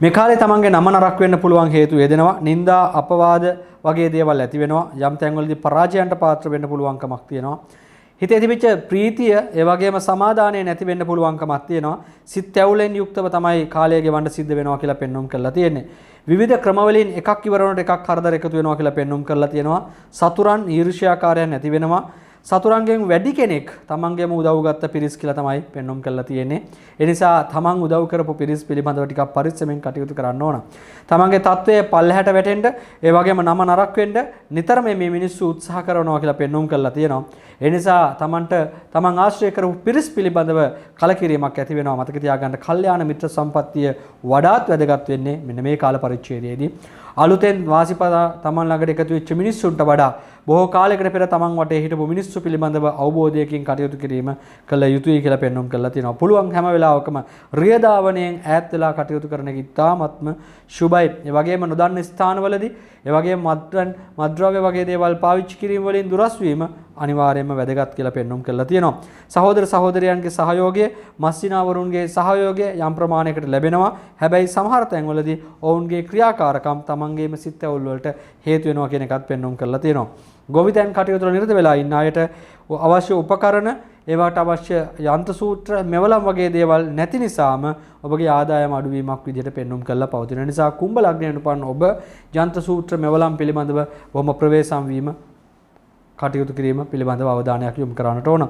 මේ කාලේ තමන්ගේ නම නරක වෙන්න පුළුවන් හේතු යෙදෙනවා. නිന്ദා, අපවාද වගේ දේවල් ඇති වෙනවා. යම් තැන්වලදී පරාජයන්ට පාත්‍ර වෙන්න පුළුවන්කමක් තියෙනවා. හිතේ තිබිච්ච ප්‍රීතිය, ඒ වගේම සමාදානය නැති වෙන්න පුළුවන්කමක් තියෙනවා. සිත් ඇවුලෙන් යුක්තව තමයි කාලය ගෙවන්න සිද්ධ වෙනවා කියලා පෙන්වුම් කරලා තියෙන්නේ. විවිධ ක්‍රමවලින් එකක් ඉවර වුණොත් එකක් කරදර එකතු වෙනවා කියලා පෙන්වුම් කරලා තියෙනවා. සතුරන්, ඊර්ෂ්‍යාකාරයන් නැති වෙනවා. සතුරන්ගෙන් වැඩි කෙනෙක් තමන්ගේම උදව් ගත්ත පිරිස් කියලා තමයි පෙන්වුම් කරලා තියෙන්නේ. ඒ නිසා තමන් උදව් කරපු පිරිස් පිළිබඳව ටිකක් පරිස්සමෙන් කටයුතු කරන්න ඕන. තමන්ගේ තත්වයේ පල්ලහැට වැටෙන්න, ඒ වගේම නම නරක වෙන්න නිතරම මේ මිනිස්සු උත්සාහ කරනවා කියලා පෙන්වුම් කරලා තියෙනවා. ඒ නිසා තමන්ට තමන් ආශ්‍රය කරපු පිරිස් පිළිබඳව කලකිරීමක් ඇති වෙනවා. මතක තියාගන්න කල්යාණ මිත්‍ර සම්පත්තිය වඩාත් වැදගත් වෙන්නේ මෙන්න මේ කාල පරිච්ඡේදයේදී. අලුතෙන් වාසිපදා තමන් ළඟට එකතු වෙච්ච මිනිස්සුන්ට වඩා බොහෝ කාලයකට පෙර තමන් වටේ හිටපු මිනිස්සු පිළිබඳව අවබෝධයකින් කටයුතු කිරීම කළ යුතුයි කියලා පෙන්වුම් කරලා තියෙනවා. පුළුවන් හැම වෙලාවකම රියදාවණයෙන් ඈත් වෙලා කටයුතු කරන එක ඉතාමත්ම සුබයි. ඒ වගේම නොදන්න ස්ථානවලදී ඒ වගේම මත්ද්‍රව්‍ය වගේ දේවල් පාවිච්චි කිරීම වලින් දුරස් වීම අනිවාර්යයෙන්ම වැදගත් කියලා පෙන්වුම් කරලා තියෙනවා. සහෝදර සහෝදරයන්ගේ සහයෝගය, මස්සිනාවරුන්ගේ සහයෝගය යම් ප්‍රමාණයකට ලැබෙනවා. හැබැයි සමහර තැන්වලදී ඔවුන්ගේ ක්‍රියාකාරකම් තමන්ගේම සිත් ඇවුල් වලට හේතු වෙනවා කියන එකත් පෙන්වුම් කරලා තියෙනවා. ගොවිතැන් කටයුතු වල නිරත වෙලා ඉන්න අයට අවශ්‍ය උපකරණ, ඒවට අවශ්‍ය යන්ත්‍ර සූත්‍ර, මෙවලම් වගේ දේවල් නැති නිසාම ඔබගේ ආදායම අඩුවීමක් විදිහට පෙන්වුම් කරලා පවතින නිසා කුම්භ ලග්නයට උපන් ඔබ යන්ත්‍ර සූත්‍ර, මෙවලම් පිළිබඳව බොහොම ප්‍රවේශම් වීම කටයුතු කිරීම පිළිබඳව අවධානයක් යොමු කරන්නට ඕන.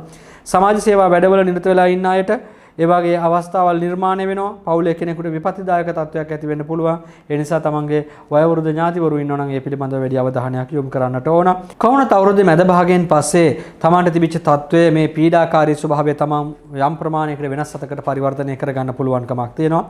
සමාජ සේවා වැඩවල නිරත වෙලා ඉන්න අයට ඒ වගේ අවස්ථාවල් නිර්මාණය වෙනවා. පවුලේ කෙනෙකුට විපත්තිදායක තත්වයක් ඇති වෙන්න පුළුවන්. ඒ නිසා තමන්ගේ වයෝවෘද්ධ ඥාතිවරු ඉන්නවා නම් ඒ පිළිබඳව වැඩි අවධානයක් යොමු කරන්නට ඕන. කවුරුත් අවුරුද්දේ මැද භාගයෙන් පස්සේ තමන්ට තිබිච්ච තත්වයේ මේ පීඩාකාරී ස්වභාවය තමන් යම් ප්‍රමාණයකට වෙනස් අතකට පරිවර්තනය කරගන්න පුළුවන්කමක් තියෙනවා.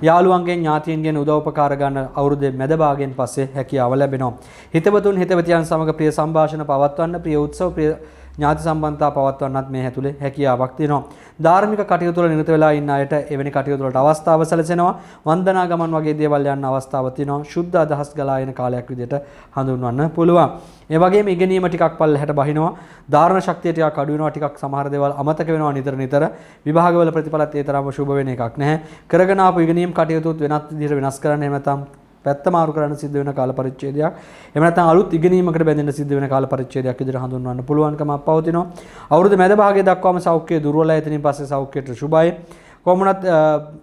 යාළුවන්ගෙන් ඥාතීන්ගෙන් උදව් උපකාර ගන්න අවුරුද්දේ මැද භාගයෙන් පස්සේ හැකියාව ලැබෙනවා. හිතවතුන් හිතවතියන් සමග ප්‍රිය සංഭാෂණ පවත්වන්න, ප්‍රිය උත්සව, ප්‍රිය ඥාති සම්බන්ධතා පවත්වන්නත් මේ ඇතුලේ හැකියාවක් තියෙනවා. ධාර්මික කටයුතු වල නිරත වෙලා ඉන්න අයට එවැනි කටයුතු වලට අවස්ථාව සැලසෙනවා. වන්දනා ගමන් වගේ දේවල් යන්න අවස්ථාවක් තියෙනවා. ශුද්ධ අදහස් ගලා එන කාලයක් විදිහට හඳුන්වන්න පුළුවන්. ඒ වගේම ඉගෙනීම ටිකක් පල්ලෙහාට බහිනවා. ධාරණ ශක්තිය ටිකක් අඩු වෙනවා. ටිකක් සමහර දේවල් අමතක වෙනවා නිතර. විභාගවල ප්‍රතිඵලත් ඒ තරම්ම සුබ වෙන එකක් නැහැ. කරගෙන ආපු ඉගෙනීම් කටයුතුත් වෙනත් විදිහට වෙනස් කරන්න එහෙම නැත්නම් පැත්ත මාරු කරන්න සිද්ධ වෙන කාල පරිච්ඡේදයක්. එහෙම නැත්නම් අලුත් ඉගෙනීමකට බැඳෙන්න සිද්ධ වෙන කාල පරිච්ඡේදයක් විදිහට හඳුන්වන්න පුළුවන්කමක් පවතිනවා. අවුරුදු මැද භාගයේ දක්වාම සෞඛ්‍යය දුර්වලයි. එතනින් පස්සේ සෞඛ්‍යයට සුබයි. කොහොමනත්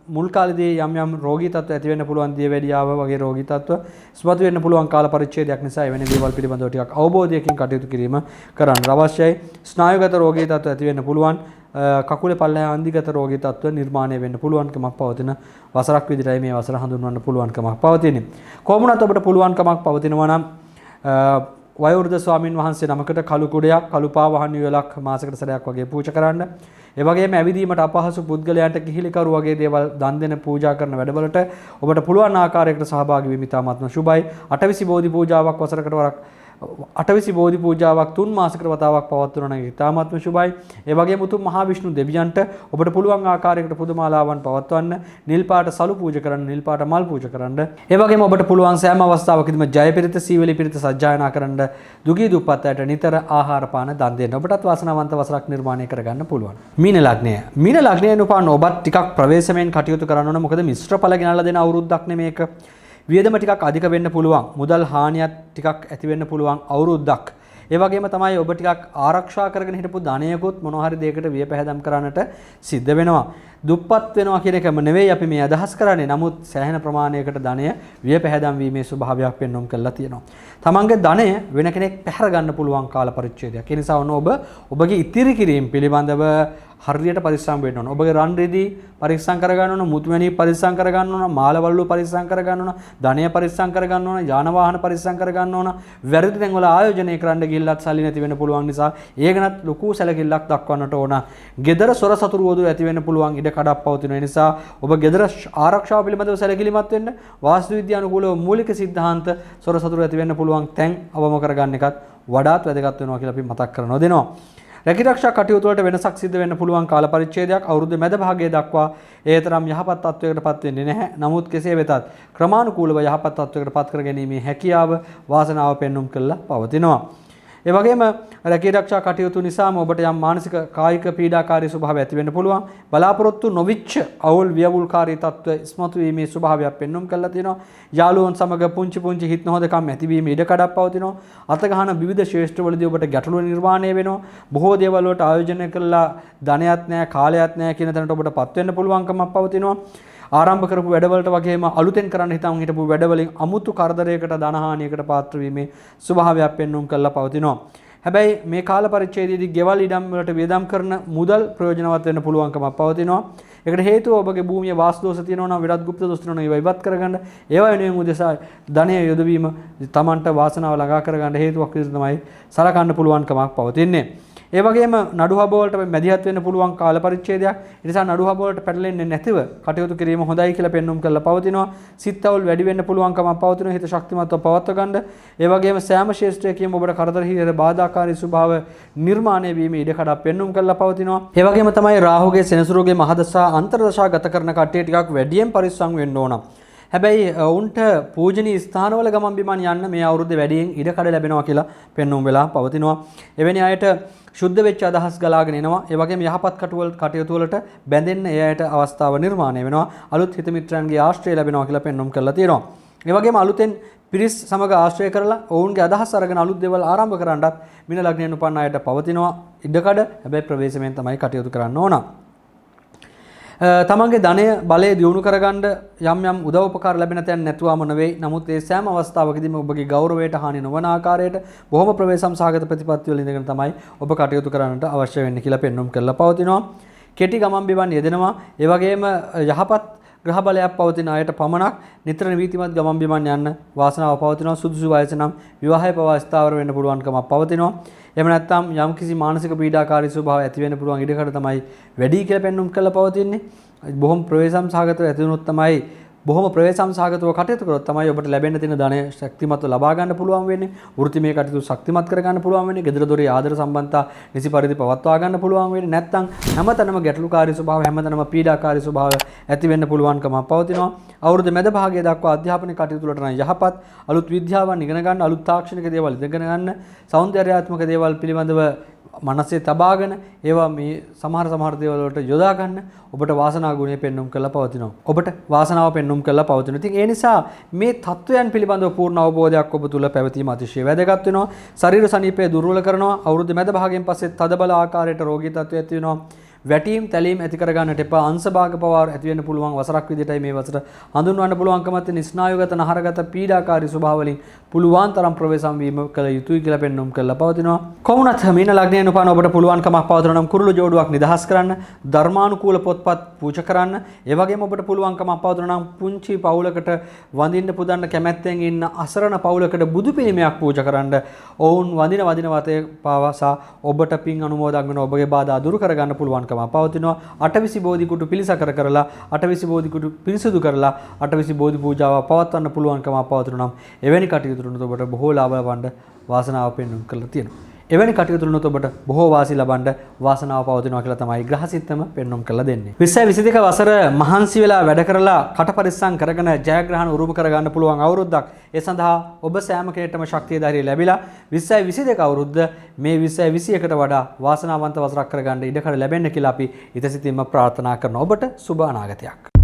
මුල් කාලේදී යම් රෝගී තත්ත්ව ඇති වෙන්න පුළුවන්, දියවැඩියාව වගේ රෝගී තත්ත්ව ඉස්මතු වෙන්න පුළුවන් කාල පරිච්ඡේදයක් නිසා එවැනි දේවල් පිළිබඳව ටිකක් අවබෝධයකින් කටයුතු කිරීම කරන්න අවශ්‍යයි. ස්නායුගත රෝගී තත්ත්ව ඇති වෙන්න පුළුවන්. කකුලේ පල්ලෙහා අන්දිගත රෝගී තත්ත්ව නිර්මාණය වෙන්න පුළුවන්කමක් පවතින වසරක් විදිහටයි මේ වසර හඳුන්වන්න පුළුවන්කමක් පවතින්නේ. කොහොමුණත් ඔබට පුළුවන්කමක් පවතිනවා නම් වයෝවෘද්ධ ස්වාමින් වහන්සේ නමකට කළු කුඩයක්, කළු පාවහන් යුවලක් මාසකට සැරයක් වගේ පූජා කරන්න. ඒ වගේම ඇවිදීමට අපහසු පුද්ගලයන්ට කිහිලිකරු වගේ දේවල් දන් දෙන පූජා කරන වැඩවලට ඔබට පුළුවන් ආකාරයකට සහභාගී වීම ඉතාමත්ම සුබයි. අටවිසි බෝධි පූජාවක් වසරකට වරක් අටවිසි බෝධි පූජාවක් 3 මාසයකට වතාවක් පවත්වන එක ඉතාමත්ම සුබයි. ඒ වගේම උතුම් මහා විෂ්ණු දෙවියන්ට ඔබට පුළුවන් ආකාරයකට පුදමාලාවන් පවත්වන්න, නිල් පාට සලු පූජා කරන්න, නිල් පාට මල් පූජා කරන්න. ඒ වගේම ඔබට පුළුවන් සෑම අවස්ථාවකදීම ජය පිරිත, සීවලි පිරිත සජ්ජායනා කරන්න, දුගී දුප්පත් අයට නිතර ආහාර පාන දන් දෙන්න. ඔබටත් වාසනාවන්ත වසරක් නිර්මාණය කරගන්න පුළුවන්. මීන ලග්නය. මීන ලග්නයෙන් උපන් ඔබත් ටිකක් ප්‍රවේශමෙන් කටයුතු කරන්න ඕන. මොකද මිශ්‍ර ඵල ගෙනල්ලා දෙන අවුරුද්දක් නෙමේක. වියදම ටිකක් අධික වෙන්න පුළුවන්. මුදල් හානියක් ටිකක් ඇති වෙන්න පුළුවන් අවුරුද්දක්. ඒ වගේම තමයි ඔබ ටිකක් ආරක්ෂා කරගෙන හිටපු ධනයකුත් මොනවා හරි දෙයකට විය පැහැදම් කරන්නට සිද්ධ වෙනවා. දුප්පත් වෙනවා කියන එකම නෙවෙයි අපි මේ අදහස් කරන්නේ. නමුත් සෑහෙන ප්‍රමාණයකට ධනය විය පැහැදම් වීමේ ස්වභාවයක් පෙන්වුම් කරලා තියෙනවා. තමන්ගේ ධනය වෙන කෙනෙක් පැහැර ගන්න පුළුවන් කාල පරිච්ඡේදයක්. ඒ නිසා ඔබගේ ඉතිරි කිරීම පිළිබඳව හරියට පරිස්සම් වෙන්න ඕන. ඔබගේ රන් රිදී පරිස්සම් කරගන්න ඕන, මුතුමැණි පරිස්සම් කරගන්න ඕන, මාලවලු පරිස්සම් කරගන්න ඕන, ධනය පරිස්සම් කරගන්න ඕන, යාන වාහන පරිස්සම් කරගන්න ඕන. වැරදි තැන් වල ආයෝජනය කරන්න ගිහිල්ලත් සල්ලි නැති වෙන්න පුළුවන් නිසා ඒ ගැනත් ලොකු සැලකිල්ලක් දක්වන්නට ඕන. gedara සොර සතුරු වෝදු ඇති වෙන්න පුළුවන් ඉඩ කඩක් පවතින නිසා ඔබ gedara ආරක්ෂාව පිළිබඳව සැලකිලිමත් වෙන්න. වාස්තු විද්‍යානුකූලව මූලික සිද්ධාන්ත සොර සතුරු ඇති වෙන්න පුළුවන් තැන් අවම කරගන්න එකත් වඩාත් වැදගත් වෙනවා කියලා අපි මතක් කරනවා දෙනවා. රැකිරක්ෂා කටයුතු වලට වෙනසක් සිද්ධ වෙන්න පුළුවන් කාල පරිච්ඡේදයක් අවුරුදු මැද භාගයේ දක්වා ඒ තරම් යහපත් තත්වයකට පත් වෙන්නේ නැහැ. නමුත් කෙසේ වෙතත් ක්‍රමානුකූලව යහපත් තත්වයකට පත් කර ගැනීමේ හැකියාව, වාසනාව පෙන්눔 කළා පවතිනවා. ඒ වගේම රැකිරක්ෂා කටයුතු නිසාම ඔබට යම් මානසික කායික පීඩාකාරී ස්වභාවය ඇති වෙන්න පුළුවන්. බලාපොරොත්තු නොවිච්ච අවුල් ව්‍යවුල්කාරී තත්ත්ව ඉස්මතු වීමේ ස්වභාවයක් පෙන්눔 කරලා තියෙනවා. යාළුවෝන් සමග පුංචි හිත නොහොදකම් ඇතිවීම ඉඩ කඩක් පවතිනවා. අත ගහන විවිධ ශේෂ්ත්‍රවලදී ඔබට ගැටලු නිර්මාණය වෙනවා. බොහෝ දේවල් වලට ආයෝජනය කළා ධනයක් නැහැ, කාලයක් නැහැ කියන තැනට ඔබට පත් වෙන්න පුළුවන්කමක් පවතිනවා. ආරම්භ කරපු වැඩවලට වගේම අලුතෙන් කරන්න හිතන් හිටපු වැඩවලින් අමුතු කරදරයකට, ධනහානියකට පාත්‍ර වීමේ ස්වභාවයක් පෙන්눔 කරලා පවතිනවා. හැබැයි මේ කාල පරිච්ඡේදයේදී ගෙවල් ඉඩම් වලට වියදම් කරන මුදල් ප්‍රයෝජනවත් වෙන්න පුළුවන්කමක් පවතිනවා. ඒකට හේතුව ඔබගේ භූමියේ වාස්තු දෝෂ තියෙනවා නම් විරත් ගුප්ත දෝෂ තියෙනවා නම් ඒවා ඉවත් කරගන්න. ඒවා වෙනුවෙන් උදෙසා ධනය යොදවීම තමන්ට වාසනාව ළඟා කරගන්න හේතුවක් විදිහට තමයි සලකන්න පුළුවන්කමක් පවතින්නේ. ඒ වගේම නඩු හබ වලට මැදිහත් වෙන්න පුළුවන් කාල පරිච්ඡේදයක්. ඒ නිසා නඩු හබ වලට පැටලෙන්නේ නැතිව කටයුතු කිරීම හොඳයි කියලා පෙන්눔 කරලා පවතිනවා. සිත්වල වැඩි වෙන්න පුළුවන්කමක් පවතිනවා. හිත ශක්තිමත්ව පවත්ව ගන්න. ඒ වගේම සෑම ශේෂ්ත්‍රයකින්ම ඔබට කරදර හිතේ බාධාකාරී ස්වභාව නිර්මාණය වීම ඉඩකඩක් පෙන්눔 කරලා පවතිනවා. ඒ වගේම තමයි රාහුගේ සෙනසුරුගේ මහදසා අන්තර්දශා ගත කරන කට්ටිය ටිකක් වැඩියෙන් පරිස්සම් වෙන්න ඕන. හැබැයි උන්ට පූජනීය ස්ථානවල ගමන් බිමන් යන්න මේ අවුරුද්දේ වැඩියෙන් ඉඩකඩ ලැබෙනවා කියලා පෙන්눔 වෙලා පවතිනවා. එවැනි අයට ශුද්ධ වෙච්ච අදහස් ගලාගෙන එනවා. ඒ වගේම යහපත් කටයුතු වලට බැඳෙන්න ඒ අයට අවස්ථාව නිර්මාණය වෙනවා. අලුත් හිත මිත්‍රයන්ගේ ආශ්‍රය ලැබෙනවා කියලා පෙන්눔 කරලා තියෙනවා. ඒ වගේම අලුතෙන් පිරිස් සමග ආශ්‍රය කරලා ඔවුන්ගේ අදහස් අරගෙන අලුත් දේවල් ආරම්භ කරන්නත් මින ලග්නයෙන් උපන් අයට පවතිනවා ඉඩකඩ. හැබැයි ප්‍රවේශමෙන් තමයි කටයුතු කරන්න ඕන. තමන්ගේ ධනය බලය දියුණු කරගන්න යම් යම් උදව් උපකාර ලැබෙන තැන් නැතුවම නෙවෙයි. නමුත් ඒ සෑම අවස්ථාවකදීම ඔබගේ ගෞරවයට හානි නොවන ආකාරයට බොහොම ප්‍රවේශම් සහගත ප්‍රතිපත්ති වල ඉඳගෙන තමයි ඔබ කටයුතු කරන්නට අවශ්‍ය වෙන්නේ කියලා පෙන්눔 කරලා පවතිනවා. කෙටි ගමන් බිමන් යෙදෙනවා. ඒ වගේම යහපත් ග්‍රහ බලයක් පවතින අයට පමණක් නිතර නීතිමත් ගමන් බිමන් යන්න වාසනාව පවතිනවා. සුදුසු වයස නම් විවාහය පවා ස්ථාවර වෙන්න පුළුවන්කමක් පවතිනවා. එහෙම නැත්නම් යම්කිසි මානසික පීඩාකාරී ස්වභාව ඇති වෙන්න පුළුවන් ඉඩකඩ තමයි වැඩි කියලා පෙන්눔 කරලා පවතින්නේ. බොහොම ප්‍රවේශම් සහගතව ඇති වුණොත් තමයි බොහොම ප්‍රවේශම් සහගතව කටයුතු කරොත් තමයි ඔබට ලැබෙන්න තියෙන ධනය ශක්තිමත්ව ලබා ගන්න පුළුවන් වෙන්නේ. වෘත්තිමය කටයුතු ශක්තිමත් කර ගන්න පුළුවන් වෙන්නේ. ගෙදර දොරේ ආදර සම්බන්ධතා නිසි පරිදි පවත්වා ගන්න පුළුවන් වෙන්නේ. නැත්නම් හැමතැනම ගැටලුකාරී ස්වභාව හැමතැනම පීඩාකාරී ස්වභාව ඇති වෙන්න පුළුවන්කමක් පවතිනවා. අවුරුදු මැද භාගයේ දක්වා අධ්‍යාපනික කටයුතු වලට නම් යහපත් අලුත් විද්‍යාවන් ඉගෙන ගන්න, අලුත් තාක්ෂණික දේවල් ඉගෙන ගන්න, සෞන්දර්යාත්මක දේවල් පිළිබඳව මනසේ තබාගෙන ඒවා මේ සමහර දේවල් වලට යොදා ගන්න ඔබට වාසනා ගුණය පෙන්눔 කරලා පවතිනවා. ඔබට වාසනාව පෙන්눔 කරලා පවතිනවා. ඉතින් ඒ නිසා මේ තත්වයන් පිළිබඳව පූර්ණ අවබෝධයක් ඔබ තුල පැවතීම අතිශය වැදගත් වෙනවා. ශරීර සනීපය දුර්වල කරනවා. අවුරුදු මැද භාගයෙන් පස්සේ තදබල ආකාරයට රෝගී තත්ත්වයක් ඇති වෙනවා. වැටීම් තැලීම් ඇති කර ගන්නට එපා. අංශභාග පවාර ඇති වෙන්න පුළුවන් වසරක් විදිහටයි මේ වසර හඳුන්වන්න පුළුවන්කම තියෙන ස්නායුගත නහරගත පීඩාකාරී ස්වභාව වලින් පුළුවන් තරම් ප්‍රවේශම් වීම කළ යුතුයි කියලා පෙන්눔 කරලා පවතිනවා. කොහොමනත් මීන ලග්නයෙන් උපන් ඔබට පුළුවන්කමක් පවතිනවා නම් කුරුළු ජෝඩුවක් නිදහස් කරන්න, ධර්මානුකූල පොත්පත් පූජා කරන්න. ඒ වගේම ඔබට පුළුවන්කමක් පවතිනවා නම් පුංචි පවුලකට වඳින්න පුදන්න කැමැත්තෙන් ඉන්න අසරණ පවුලකට බුදු පිළිමයක් පූජා කරන්න. ඔවුන් වඳින වතේ පාවසා ඔබට පින් අනුමෝදන් වෙන ඔබගේ බාධා දුරු කරගන්න පුළුවන්කම පවතිනවා. අටවිසි බෝධි කුටු පිළිසකර කරලා අටවිසි බෝධි කුටු පිරිසිදු කරලා අටවිසි බෝධි පූජාව පවත්වන්න පුළුවන්කම පවතිනවා නම් එවැනි කටයුතු වලට ඔබට බොහෝ ලාභ ලබන්න වාසනාව පෙන්වන්න කරලා තියෙනවා. එවැනි කටයුතු වලට ඔබට බොහෝ වාසි ලබන්න වාසනාව පවතිනවා කියලා තමයි ග්‍රහසිතම පෙන්වන්න කරලා දෙන්නේ. 2022 වසර මහන්සි වෙලා වැඩ කරලා කට පරිස්සම් කරගෙන ජයග්‍රහණ උරුම කරගන්න පුළුවන් අවුරුද්දක්. ඒ සඳහා ඔබ සෑම කෙනෙක්ටම ශක්තිය ධෛර්යය ලැබිලා 2022 අවුරුද්ද මේ 2021ට වඩා වාසනාවන්ත වසරක් කරගන්න ඉඩකඩ ලැබෙන්න කියලා අපි ඉතසිතින්ම ප්‍රාර්ථනා කරනවා. ඔබට සුබ අනාගතයක්.